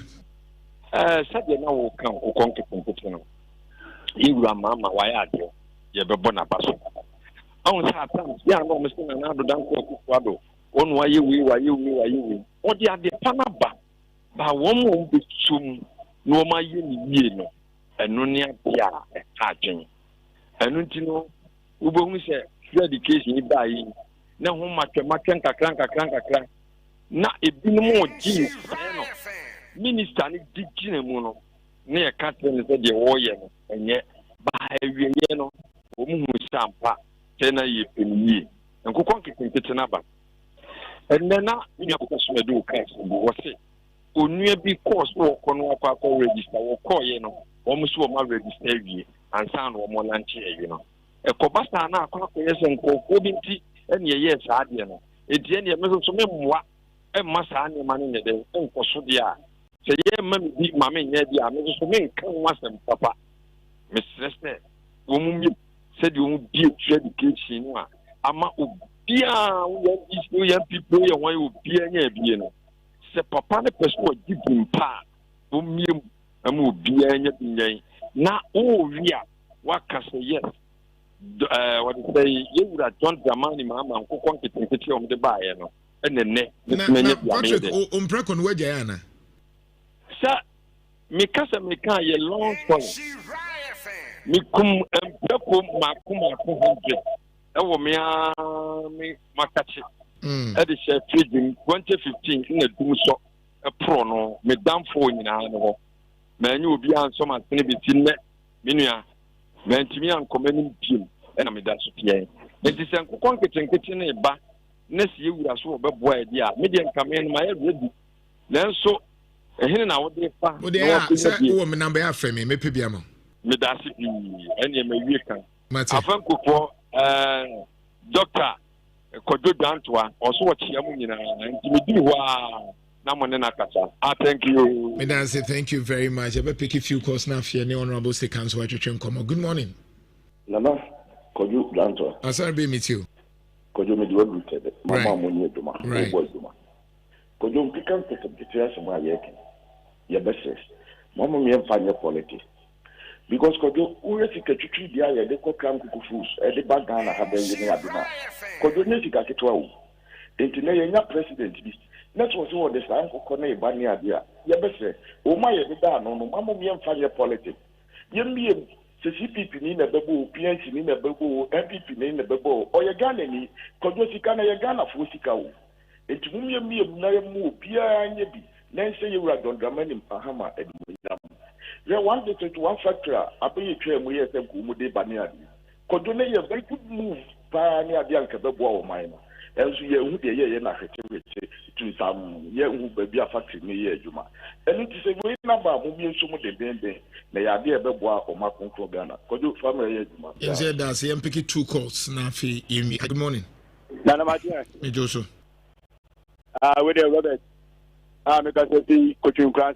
sabe na wo kan ko konke no. Iwura mama wa ya ade. Ye bebo na baso. Awon sa tam ya no me sina na do dan ko kwado. Onu wa ye wi. O di ade panaba. Ba wo mo be tum no ma ye ni wie no. Enu ne abia e ka adwen. Enu nti no ubo hu se education ba yi na ho matwen kakran na ebinu mo gi no minister ni digine mu no na ye ka tene se de wo ye no enye ba ewie no o mu hu sampa tena ye pemie nkokon kete na ba enena nya ko so do ka se wo se onua bi course wo kono akọ register wo call ye no wo mu so ma register wie ansan wo mo lanche ye no ekobasa na akọ yesen ko obi nti ene ye sa ade no edie ne me so me mwa emma sa ne ma ne de enko so dia se ye ma mi bi ma me nya dia me so me kan wasem papa me stress wo mu mi se di wo bi education no ama obia wo yan people ye wan obia nya bie no se papa ne person o di pa wo miem ama obia nya binyan na o wia waka say yes what you say you would John Dramani mama nkokon kete o mde baaye no enene menye Patrick o mpreko no waja yana sa me kasa me kan ye long story mi kum mpreko makum 100 ewo me makachi e de share trading 2015 na dum so e pro no me damfo nyina no ho ma nya obi anso ma tene bitinne menua mentimi ankomani piem na me da so pie enti se nkokon ketenkete ne ba na si ewura so obeboa edi a me de nkamen ma ya ready nanso ehene na wo de fa wo de ya se wo me number ya frame me pe bia ma me da si pi ene me wie kan afan kokko doctor kojo Jantuah also what chiamu nyina enti me di ho a na mo ne na kasa thank you me dan say thank you very much I be pick a few calls now for the honorable seconds what you come. Good morning Nana kojo Jantuah asar be meet you kojo me do good mama mo ni eduma o boy eduma kojo mpikan teketiya sama yake ya bese mama me mfanya politics because kojo uwe sika twitwi dia ya de ko kram kukufus e de bagana ha benye ne aduna kojo ne sika ketwa wo enti na yenya president bi na so so de san ko na iba ne adea ya bese o ma ye da no no mama me mfanya politics yemie se CPP ni na bebo PNC ni na bebo MPP ni na bebo o ye Ghana ni kojo sika na ye Ghana fo sika wo enti mumie na ye mu bia anya bi na nse ye wura Dondramani mpahama edimonyam ye one day to one factor abaye twa mu ye se ko mu de bani ade kojo na ye very good move pa ni ade anka bebo o man no enso ye hu de ye na hwete tu sam ye hu ba bia factory ni ye adwuma enu ti se we na ba mu bi nso mu de bende na ya de bebo a o ma kontro Ghana kojo family ye adwuma ye say that say pick 2 calls na fi imi. Good morning Nana Madia me Joso we dey Robert me ka say coaching class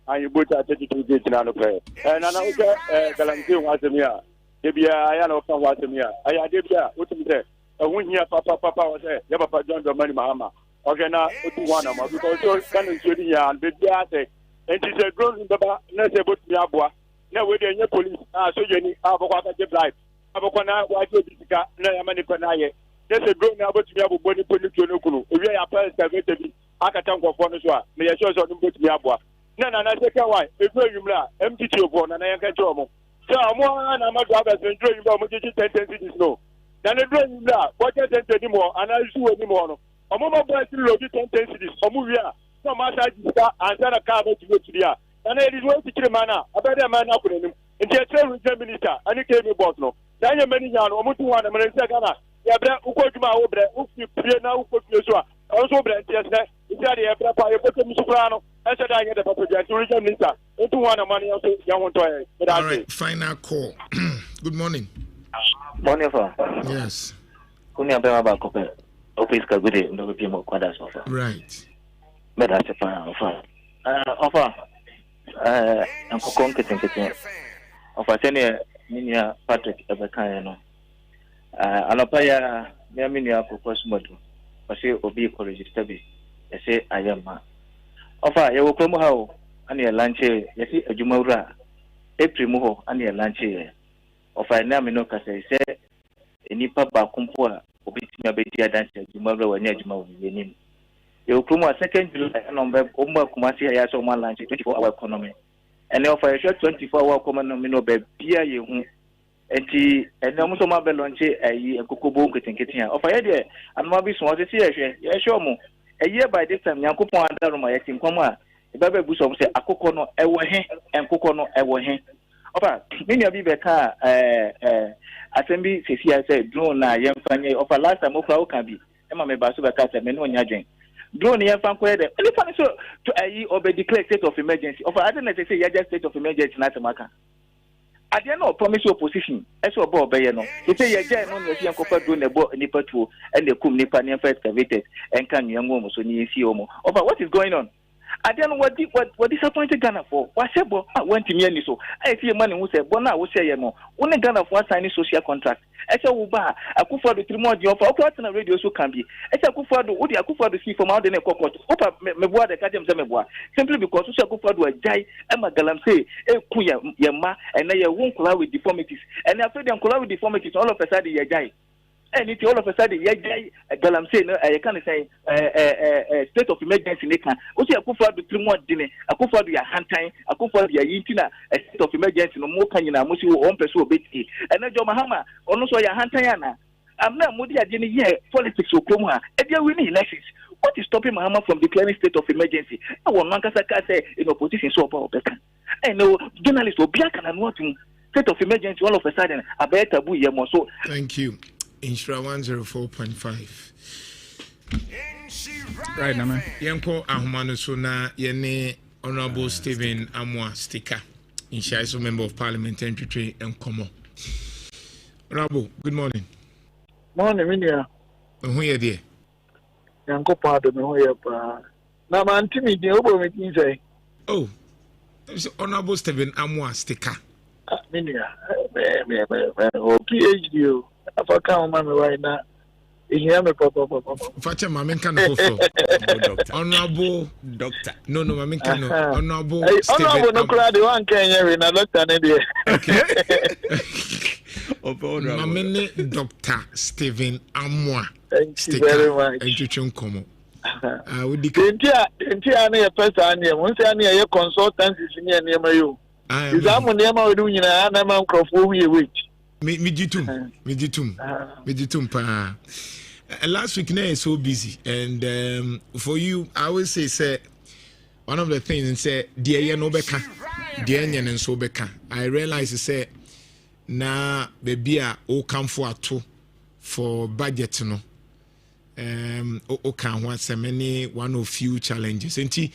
and you both are taking to get na no pay Nana o ke galanti wa semia de bia aya na o fa wa semia aya de bia o tumi say ehun papa o say ya papa John Dramani Mahama okay na o tu wana ma because so kan nso di ya be bia say and it is grown in baba na say both me aboa na we dey police so you ni abokwa ka je bribe abokwana wa je bisika na ya mani pa na ye there's a drone about to be able body to no kunu we are parents that get to akata nkofo no so a me ye sure so no botumi aboa na second one e go yumra MTT ofo na yanka che omo so omo na amadu abese ndro yumra omo chichi 10 cities no na ndro yumra what 10 ni mo ana isu oni mo no omo mo boy ti lo 10 cities omo wi a so ma sa jista ansana ka ba ti go to dia na e wo ti kire mana abede mana ko nim nti e tre region minister ani ke mi boss no na nya mani nya no omo tu wa na mane se kana ya bre ukoduma wo bre ufi pie na ukodue so a also bre nti ese isi ade e bre pa e bote musukura no ese da nya de papa dia to region minister ntu wa na mane also ya won to e. All right, final call. Good morning. Morning, sir. Yes. Kunya Barima Kofi office ka gude ndo bi mo kwada so. Right. Meda se pa ofa. Ofa. Ankokon keten. Ofa tene minia Patrick Ebekan no. Anapa ya minia akokɔ sumodo. Ɔse obi ko register bi. Ese ayama. Ofa ye wo kromo ha o. Ani lanche yesi adwuma wura. April mu ho ani lanche. Ofa na me no kasa se enipa ba kompo a obetimi abedi adanse adwuma wura wani adwuma wo yenim. Ye wo kromo a 2nd July number omo akumasi ya so ma lanche 24-hour economy. Ene ofa ye 24-hour economy no be bia ye hu. Enti ene mo so ma be lonche ayi enkokobo nketenkete a ofa ye de anoma bi so o se ye hwe mo eye by this time yankopon adaroma ye tinkwam a e ba ba bu so se akokɔ no ewo he enkokɔ no ewo he ofa mini abi be ka asembi sefia say drone na ye mfanye ofa last time okra oka bi e ma me ba so be ka say me no nya dwen drone ye mfa ko de any funny so to ayi obe declare state of emergency ofa I don't say ye just state of emergency na temaka at the end of promise opposition, as well, Bob Bayano. He say, yeah, no, you're going to do a nipper too, and the kum nipper near excavated, and can young woman so near Siomo. Over what is going on? I don't know what disappointed Ghana for. Why say, I went to me so. I see money who said, Bona will say, no, only Ghana for signing social contract. I said, Uba, I could for the 3 more job for a radio so can be. I said, I could for the see from out in a cockpit. Opa, me boa the Cadam Zemeboa. Simply because you could for a jai, Emma Galam say, Kuya, Yama, and they won't collide with deformities. And after them collide with deformities, all of a sudden, ye jai. And it's all of a sudden, ye jai, Galam say, no, I can't say, state of emergency. Also, I could for the 3 more dinner, I could for the hand time, I could for the Yitina, a state of emergency, no more can you know, Musi, one person, Betty, and then Jomahama, also your Hantayana. I'm not Moody at any year, politics will come here, and they're winning elections. What is stopping Mahama from declaring state of emergency? I want Mankasaka say in opposition so about that. I know journalists will be and want to state of emergency all of a sudden. I better taboo yemo so. Thank you. Instra 104.5. Right now, man. Yanko Ahumanu Suna Yene Honorable Stephen Amwa Sticker. Insha is a member of Parliament Entry and Como. Honorable, good morning. Morning, Minia. Who are you there? Yanko Pado, no way up. Now, man, Timmy, the Obo making say. Oh, Honorable Stephen Amwa Sticker. Minia, PhD. If I can't remember right now, hear me, Papa. Facha, Mamma can Honorable Doctor. No, Mamma can Honorable Stephen. Honorable, no crowd, one can hear in a doctor. Okay. Mamene Dr. Stephen Amwa. Thank you very much. Introduction Como. Would the person once I near your consultancy near you. Is that when you're doing an animal crop which? Meditum. Last week, is so busy, and for you, I always say, one of the things and say, dear Nobeka, dear and so beka. I realize say, na baby o come for a two for budget no. O can want so many one of few challenges. And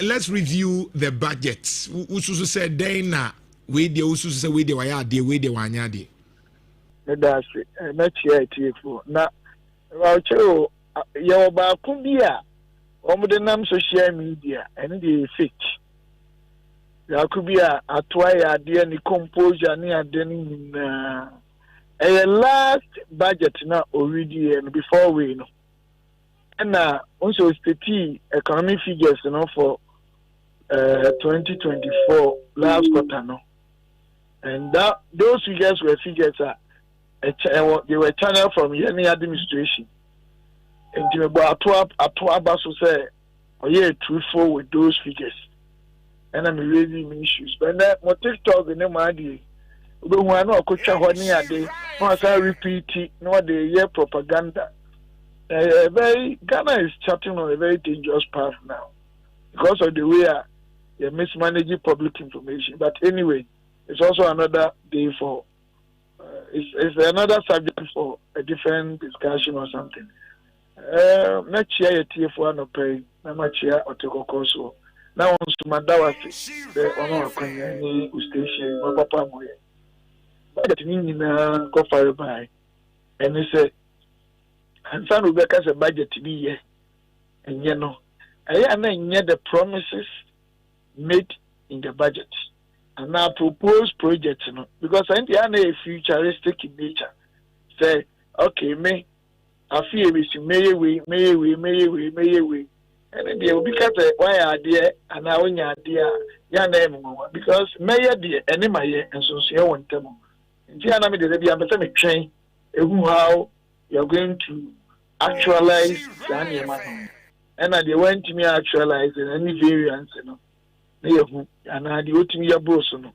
let's review the budget. Ususu say na we de ususu say we de waya de we de wanya de. That's it. Not yet for na Raucho your bakumbia the name social media and the fake. Yakubia atwaya de ni composure ni adeni a last budget na already and before we know. And also state economic figures for 2024 last quarter no. And those figures were figures they were channel from any administration. And they were about to say, oh yeah, truthful with those figures. And I'm raising issues. But that my TikTok in the idea. We want to coach a one year day. No, I repeat it. No, the year propaganda. Ghana is chatting on a very dangerous path now because of the way you're mismanaging public information. But anyway, it's also another day for. It's another subject for a different discussion or something. Next year, TF1 no pay. Next year, Otoko now on Sumadawasi, the honor Kanye station, my papa moye. But in go fire by, and he said, and son Rebecca's a budget to be here, and you know, I am near the promises made in the budget. And now propose projects, you know, because I think a futuristic in nature. Say, okay, I feel we see may we. And they will because why are there and now when you're there, your name, because mayor dear, and my and so see one table. And Gianna made the epidemic train, how you're going to actualize the and I went to me actualize any variance, you know. And I do to me a boson.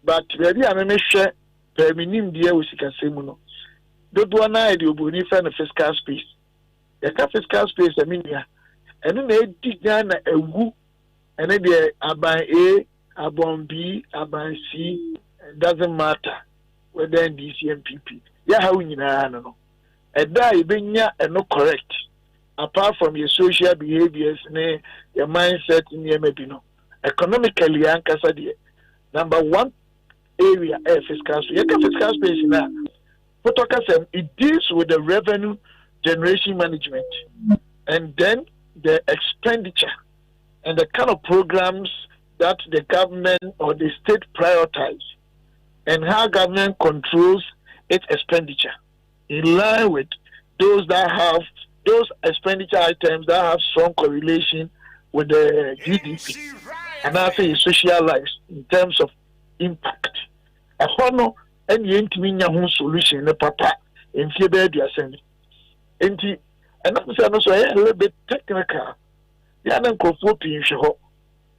But maybe I may share the minimum dear with Casemuno. Don't one idea of the fiscal space. The fiscal space, I mean, and then they dig down a woo, and then they buy A, I buy B, I buy C, it doesn't matter whether in DC and PP. Yeah, how you know, and that being and not correct, apart from your social behaviors, your mindset in your maybe no. Economically, number one area fiscal space. Fiscal space now. It deals with the revenue generation management, and then the expenditure and the kind of programs that the government or the state prioritize, and how government controls its expenditure in line with those expenditure items that have strong correlation with the GDP. And I say socialized in terms of impact. A honor and the intimate solution, the papa, in February, assembly. And I'm saying also a little bit technical. The other coffee in show.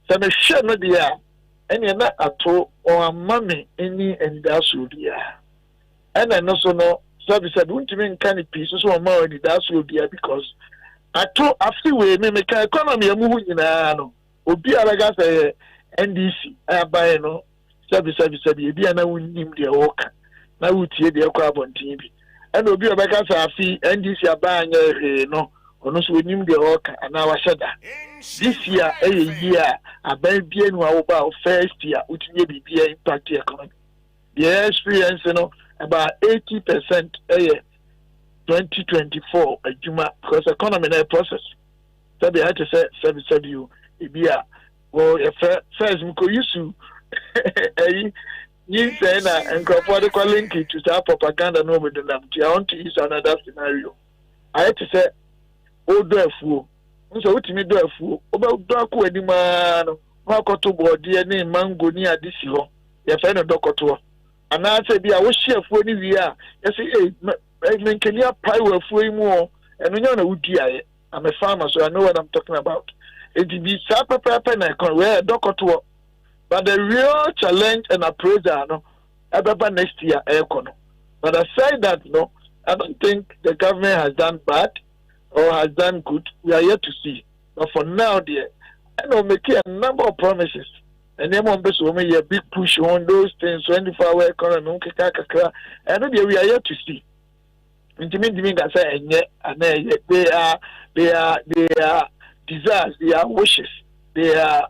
So I'm sure no dear, and you're not at all or money any and that's what dear. And I also know, so I said, won't you mean kind of pieces or more in that's what dear because I told after we make economy a moving in a no. Obi alaga say NDC buy no service be na wonnim de work na wutie de akwa abontin bi and obi obeka say afi NDC buy anya no ono so wonnim de work ana wa sheda this year year aban bia no awoba first year utinye bibia impact economy the experience no about 80% 2024 ajuma because economy na process so they had to say service you Ibia, well, first, we could use to you say that and for the calling to start propaganda. No, with them. I want to use another scenario. I had to say, oh, do a fool. So, what me do a fool? About Doko any man, Makoto board, DNA, mango near this year. Your friend of Dokoto. And I said, I was chef for any year. I say, hey, can you apply with more? And we know I'm a farmer, so I know what I'm talking about. It will be super where a doctor, but the real challenge and appraisal no about next year aircon. But aside that, no, I don't think the government has done bad or has done good. We are yet to see. But for now, dear, I know making a number of promises, and then one person will make a big push on those things. 24-hour economy, and we are yet to see. Intimate I say, and they are desires, their wishes, their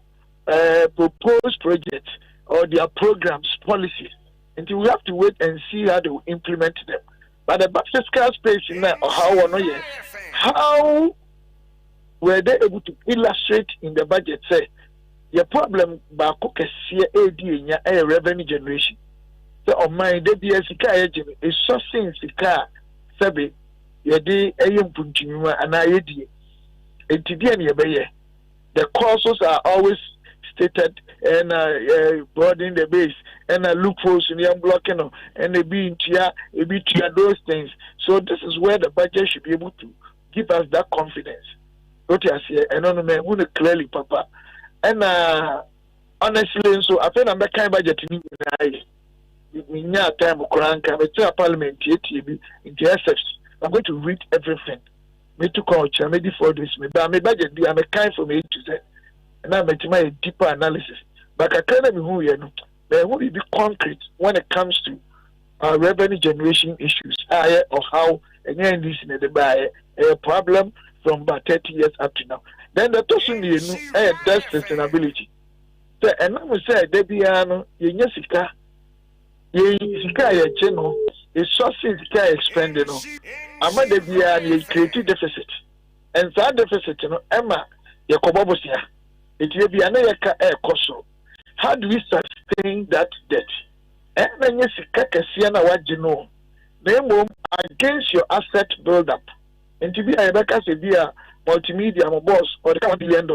proposed projects or their programs, policies. Until we have to wait and see how they will implement them. But the fiscal space in there, or how were they able to illustrate in the budget? Say, your problem by cooking a revenue generation. So on my DBS is sourcing Sika, Sabi, your day a young punchima and I. The courses are always stated and broadening the base and I look for some blocking and they be into those things. So this is where the budget should be able to give us that confidence. What I say, and on the moon clearly, Papa. And honestly, so I think I'm that kind of budget in we need time of Quran, Parliament, into SF. I'm going to read everything. Me to culture, maybe for this, maybe I'm a budget, I'm a kind for me to say, and I'm making my deeper analysis. But I can't be who you know, but who will be concrete when it comes to revenue generation issues, or how again this in the buy a problem from about 30 years up to now. Then the person you know, that's sustainability. So, and I'm say, Debiano, Yesika. Ye channel is sources expended. Ama de bia ye create deficit. And that deficit, Emma, Yakobosia. It will be another cost. How do we sustain that debt? And then Yesika Kasiana what you know. Name against your asset build up. And to be a Rebecca Sevilla multimedia boss or $1 billion.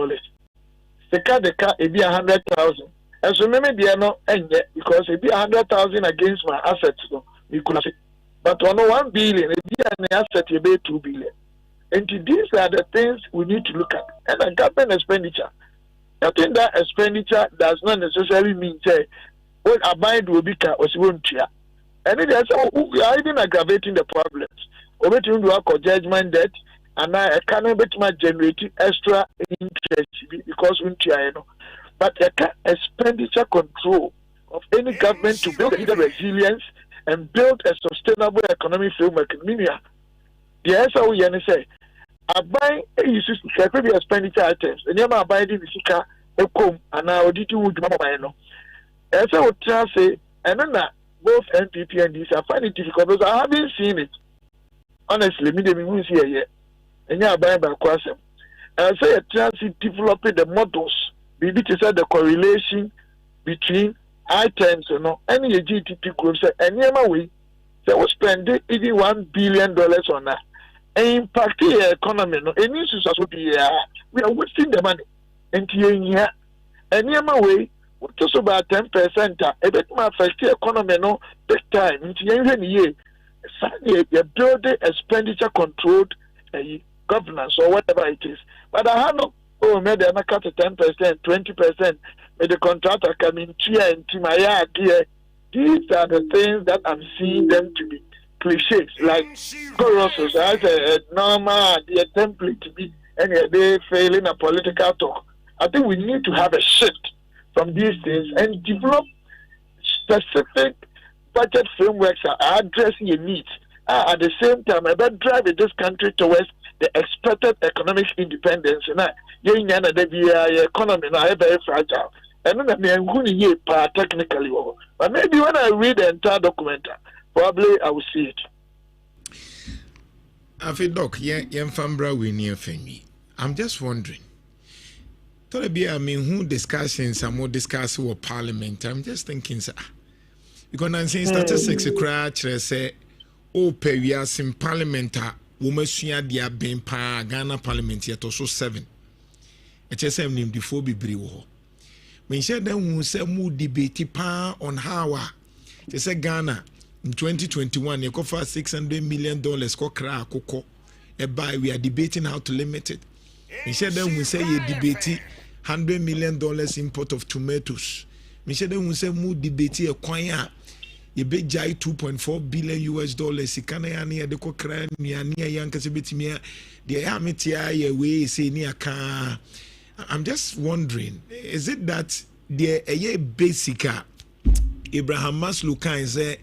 The car it be 100,000. And so maybe they are not because it be 100,000 against my assets, we could have it. But on 1 billion, it be an asset, you pay 2 billion. And these are the things we need to look at. And a government expenditure. I think that expenditure does not necessarily mean say what a bind will be or won't. And it is we are even aggravating the problems. Over to work or judgment debt, and I cannot generate extra interest because we know. But the expenditure control of any government to build either resilience and build a sustainable economic framework in Minia. The answer we say, I buy a expenditure items, and you are buying the Sika, a comb, and now did you would mama. As I would say, and then both NPP and these, I find it difficult because I haven't seen it. Honestly, me, they will see it yet. And you are buying by Quasem. And I say, a transit developing the models. Maybe to say the correlation between items, any GDP group say any way they will spend even $1 billion on that. And impact the economy, any issues we are wasting the money. And here, any way, just about 10%, a bit more affect the economy, big time. Into year, you build expenditure controlled governance or whatever it is. But I have no. Oh, maybe I'm cut to 10%, 20%. May the contractor come in here and to my idea. These are the things that I'm seeing them to be cliches, like chorus as a normal the template to be and they failing a political talk. I think we need to have a shift from these things and develop specific budget frameworks that are addressing your needs. At the same time, I better drive this country towards the expected economic independence. And the economy now very fragile. And then technically, but maybe when I read the entire document, probably I will see it. Afi doc, we near Femi. I'm just wondering. Who discussions and more discuss with Parliament? I'm just thinking, sir. Because I'm saying statistics, say, oh, we are in Parliament. Womasua dia ben pa Ghana Parliament yet also 7. HSM named the 4 be wo. When said then who say mu debate pa on how they say Ghana in 2021 you offer $600 million ko kra akoko e buy we are debating how to limit it. When said then who say you debate $100 million import of tomatoes. When said then who say mu debate e kwan a big jai $2.4 billion Ikana yani de ko kra nuane yanka se betimia de ametia ye we say ni aka. I'm just wondering, is it that the basic Abraham Maslow can say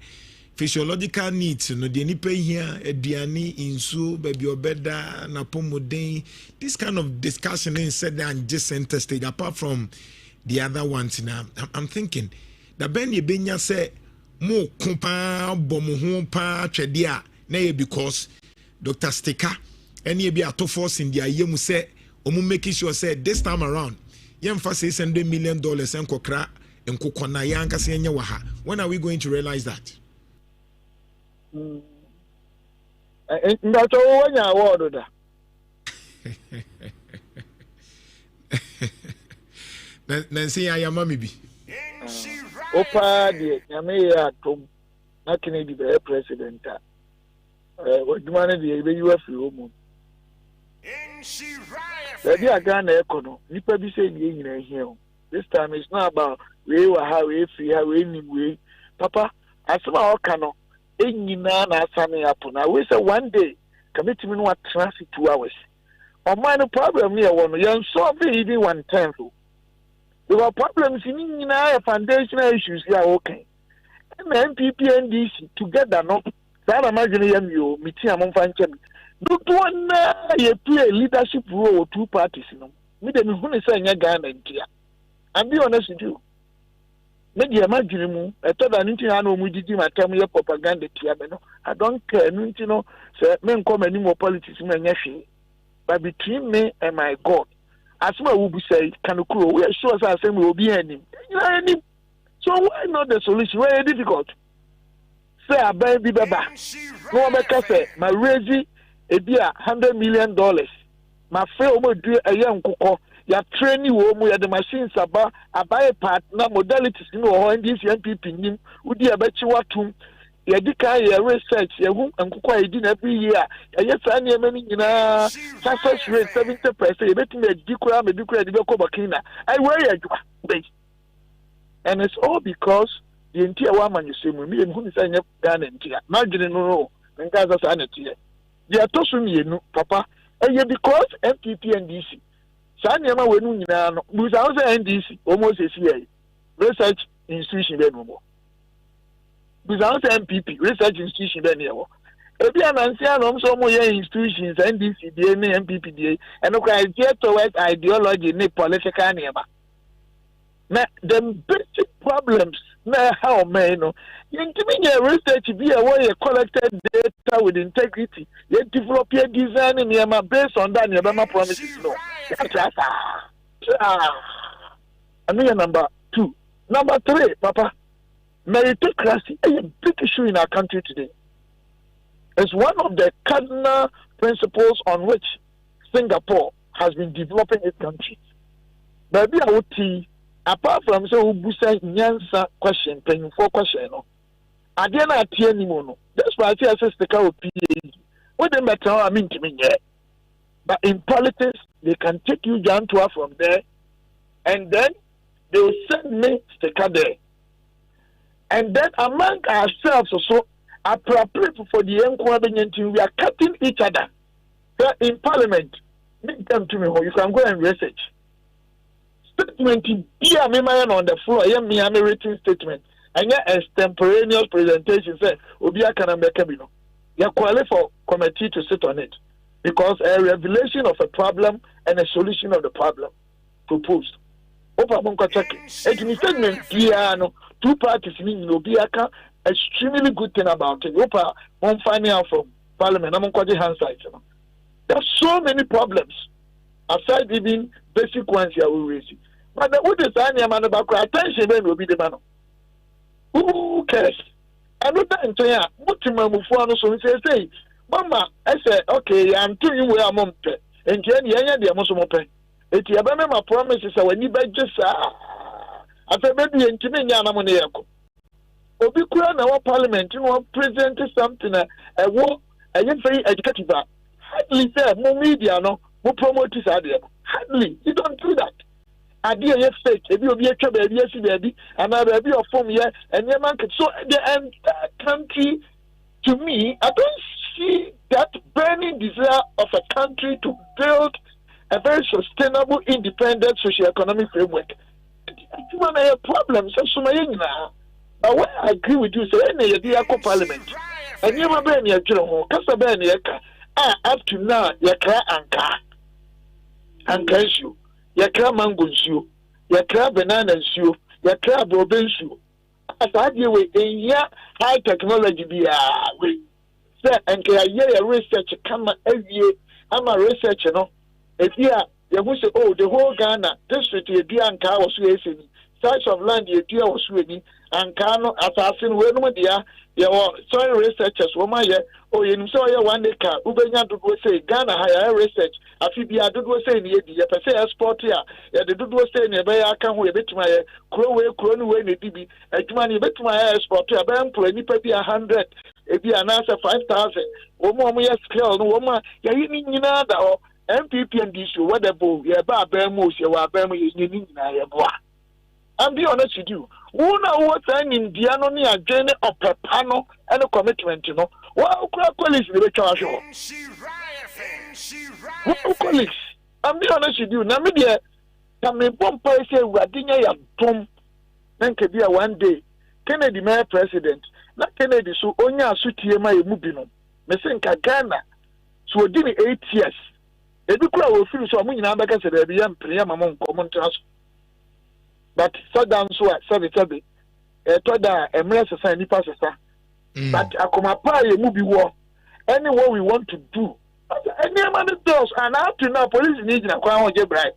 physiological needs no de nipa here aduane insu baby obeda na pomoden, this kind of discussion instead and just center stage apart from the other ones now. I'm thinking that Ben Yebenya say mo kumpa bomo ho pa twedia na because Dr. Sticker any be ato force in their yemu say omu making sure say this time around yemfa $600 million enkokra enkokona yanka se enye waha. When are we going to realize that? Ndato wanya award da. Nancy ayama mi bi. Opa de nyame ya tom na Kennedy be president wadumane de be you afiri omu Baby Ghana ekono nipa bi say ni nyina hia o this time it's not about we were how we free how we ni we papa asema o ka no enyina na asane apo na we say one day committee me no transit 2 hours o man no problem here one you solve even 1/10 there are problems in nyina foundational issues here okay and MPP and DC together no that imagine yam you meeting among fanchem do one ye play leadership role of 2 parties no me dem hu ne say nya Ghana ntia and be honest with you me dey imagine mu eto da nti ha no mu didi matam ye propaganda tia me no I don't care nti no say me nkom ani mo politics me nya hwe but between me and my God asma wo bu say kan kuro we sure say asem we obi anim any so why not the solution why difficult say aban bi beba no make say my raise ebia $100 million my fe o mo du eye nkokọ ya training wo mu ya the machines abaye partner modalities ni wo ho ndc MPP nim udi abachi watum ya dika ya research ya hu nkokọ edi na every year ya sa na ema ni nyina success rate 70% ya betime dikura me dikura de be ko bakina I wear ya jwa and it's all because the entire woman you see me who is saying Ghana entire margin no nka za sa na tie they are to sum yenu papa because MPP and DC sa na ma wenu nyina no bu sa say NDC almost say research institution be no mo bu sa say MPP research institution be ne wo ebi anansi anom so mo ye institutions NDC dey ne MPP dey and no criteria towards ideology ne political neba na the basic problems na how man no intimi research be a way collected data with integrity you develop your design in your based on that your promises no number 2 number 3 papa meritocracy is a big issue in our country today. It's one of the cardinal principles on which Singapore has been developing its country. Baby I would see apart from so busa nyansa question paying for question no ade na atie ni mo no that's why I say the car of PA what they matter I mean to me but in politics they can take you down to from there and then they will send me sticker there and then among ourselves also appropriate for the encouragement we are cutting each other but in parliament make them to me you can go and research statement here me man on the floor yeah me am written statement and yeah extemporaneous presentation say obi akana mbeka bi no you qualify for committee to sit on it because a revelation of a problem and a solution of the problem proposed opa monko check it me statement here no 2 parties ni obi aka extremely good thing about it opa one finding out from parliament am monko hindsight no there's so many problems aside even basic ones you will raise. But the what is any man about attention then will be the man. Who cares? Another entire Mutima Mufano so say, Mama, I said, okay, I'm telling you where I'm on pay. And Jenny, the Amosomo pay. It's my promises are when you bet just after maybe in Timina Moneko. Obi Kuran, our parliament, you want present something a war, a young very educative. Hardly say, no media, no. Who promote this idea? Hardly, you don't do that. Idea is fake. If you be a baby, yes, baby, and I baby of form here, and your market. So the entire country, to me, I don't see that burning desire of a country to build a very sustainable, independent socio-economic framework. You want to have problems, so but what I agree with you, say, any idea parliament, and you have been your general, up to now, you can't anka issue yakra mango issue yakra banana issue yakra bobe issue asadi we enya high technology be we say anka ya research kama awie ama research no ebia you say oh the whole Ghana district ebia anka was we say size of land ebia was we ni ankano assassin we no dia ye soil researchers wo ma ye o ye nim so ye one acre ubenya dodo say Ghana higher research afi bia dodo say ne di ye pese export ya ye de dodo say ne be ya aka ho ye betuma ye kuro no we ne dibi adwuma ne betuma ye export ya be employ nipa bia 100 ebi anasa 5,000 wo mo ye skill no wo ma ye ni nyina da o MPP and DC whatever ye ba ba mo se wa ba mo ye ni nyina ye boa. And be honest with you, who know what's an Indiano near Jane or Pepano and a commitment, you know? Well, colleagues, the charge. Colleagues, and be honest with you, Namibia, can me bomb say, Wadinya Tom, then can be a one day. Kennedy, my president, not Kennedy, so only a suit my mubino. Messenka Ghana, so did 8 years. Every crowd will feel so many numbers at the young Priam among common trust. But so down so sabi toda emre sasa nipa sasa but akoma pa ye mu bi wo anywhere we want to do any man does and up to now police need na kwa hoje bribe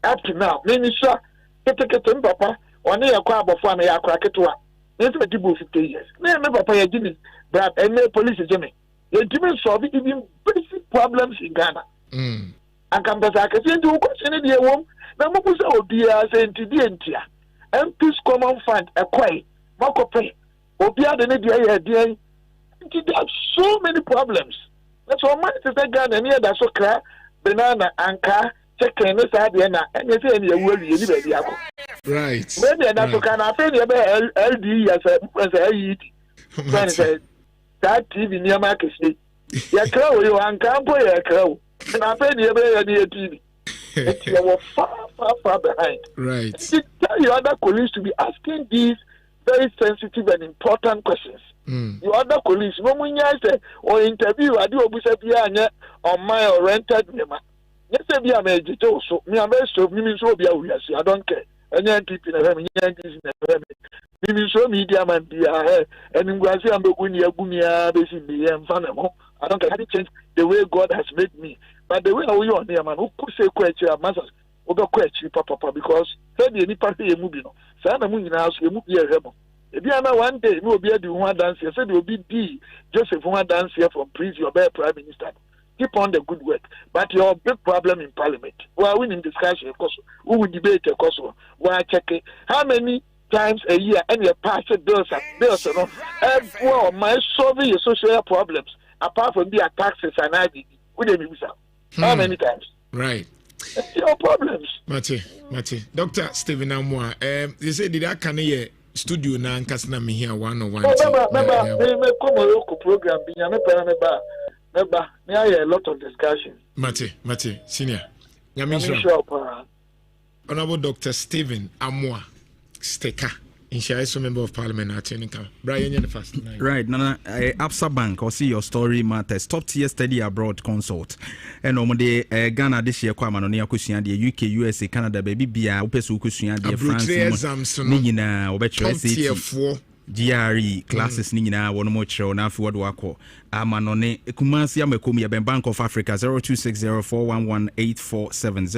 up to now me sure kete papa oni ya kwa abofo na ya akra ketwa me se di bo 50 years me papa ya gini bribe any police jeme ye dimi solve even basic problems in Ghana and come back say do question dey wom na mo kusa obia say ntidi entia MP's common fund ekwai makope obia de ne dia there so many problems that's why man to say Ghana near that so kra banana anka chicken no say there na any say any wuri ni be dia ko right maybe that so can happen there be LD as a say that TV near market say ya kra wo yo anka mpo ya kra wo na happen there be ya TV. It's far behind. Right. Tell your other colleagues to be asking these very sensitive and important questions. Your other colleagues, no one say or interview, I do a on my or rented nema. Yes, I am a digital, so me am so me so be I don't care. And young people in a so media man be a and in Guazi and Bugunia Bumia, basically, and Fanamo. I don't care how to change the way God has made me. But the way we on here, man, who could say question, masters, who got question, papa, because said any party a movie, no. Sana Moon house, you move here, Remo. If you are one day, no be the one dance here, said you'll be D. Joseph one dance here from prison, your best prime minister. Keep on the good work. But your big problem in parliament, we are winning discussion, of course, who will debate, of course, we are checking how many times a year and your past bills, you know, well, my solving your social problems, apart from the taxes and ID, we didn't use that. How many times? Right. Your problems. Mate. Dr. Stephen Amwa, you said did I can hear studio na nkasna me here 101. Me come local program bi ya me a lot of discussion. Mate, senior. Nyamisha. Honorable Dr. Stephen Amwa, Steka. Insurance member of parliament at Brian first. Right, Nana, Absa Bank, or see your story matters. Top tier study abroad consult. And on the Ghana this year, Kwamano, Kusian, the UK, USA, Canada, baby, Bia, Upesu Kusian, the France, Nina, Obetra, GRE classes Nina, one more show, now for what wako. Amanone, Kumasi Amekumia, Bank of Africa, 0260411847,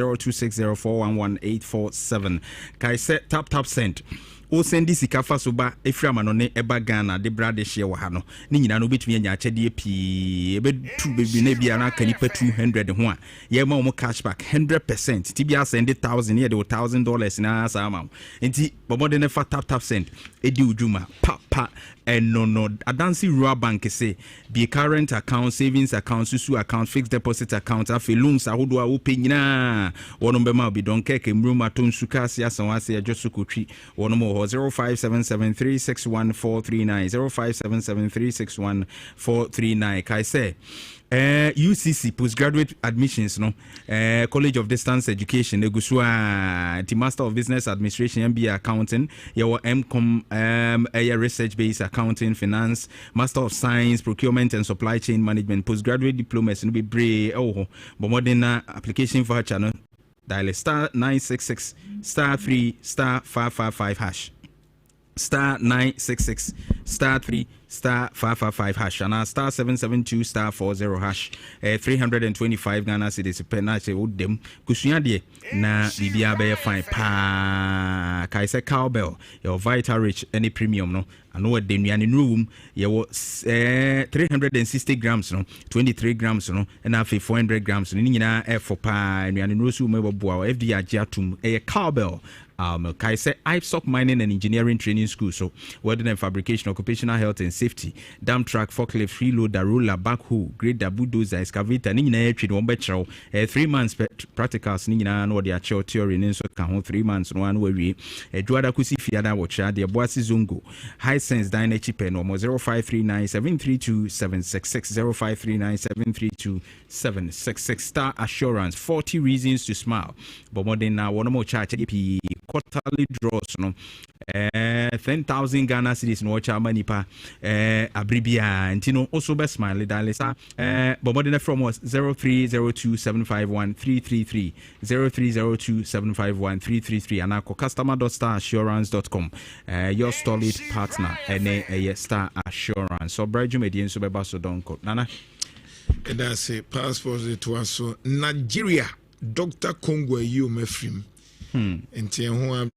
0260411847. Kaise, tap sent. O sendi sika fa so ba eframa no ne eba Ghana de brade hye wo ha no ni nyina no betumi anya akyede pii ebe tu bebi na bia na kanipa 200 ho a ye ma mo cashback 100% ti bia send $1,000 ye de $1,000 na sa ma enti bobo ne fa tap send edi udwuma pa and no adansi rural bank say be current account, savings account, susu account, fixed deposit account, afi loans ahodo a wo pe nyina wono be ma bi don keke mruma ton suka sia sanwa sia josukotwi wono mo 0577361439 0577361439 kai say UCC postgraduate admissions no College of Distance Education egusua the Master of Business Administration MBA Accounting your MCom research based accounting finance Master of Science Procurement and Supply Chain Management postgraduate diplomas no be bre but modern application for channel dial *966*3*555# star 966 star 3 star 555 hash and star 772 star 40 hash 325 Ghana cedis per na che wodem kusua de na bibia be fine pa kai se cowbell your vital rich any premium no ano de nuane room ye wo 360 grams no 23 grams no na 400 grams no ni nyina e for pa nuane no so me boboa FD agiatum e cowbell Kai say IPSOC Mining and Engineering Training School, so welding and fabrication, occupational health and safety, dump truck, forklift, freeloader, roller, backhoe, grader, bulldozer, excavator, nina trade one better 3 months practicals, nina no dia show theory in so can 3 months no one way a juada kusi fiada watcha the boasi zungo high sense dyna chipen no 0539732766 0539732766 star assurance 40 reasons to smile but more than now one more charge quarterly draws no 10,000 Ghana cedis no cha manipa abribia ntino also be smile dalesa but more than from was 0302751333 0302751333 and customer.starassurance.com your solid partner and star assurance so braju medien so be baso donko nana and I say passport it was so Nigeria Dr. Congo you mefrim enti ho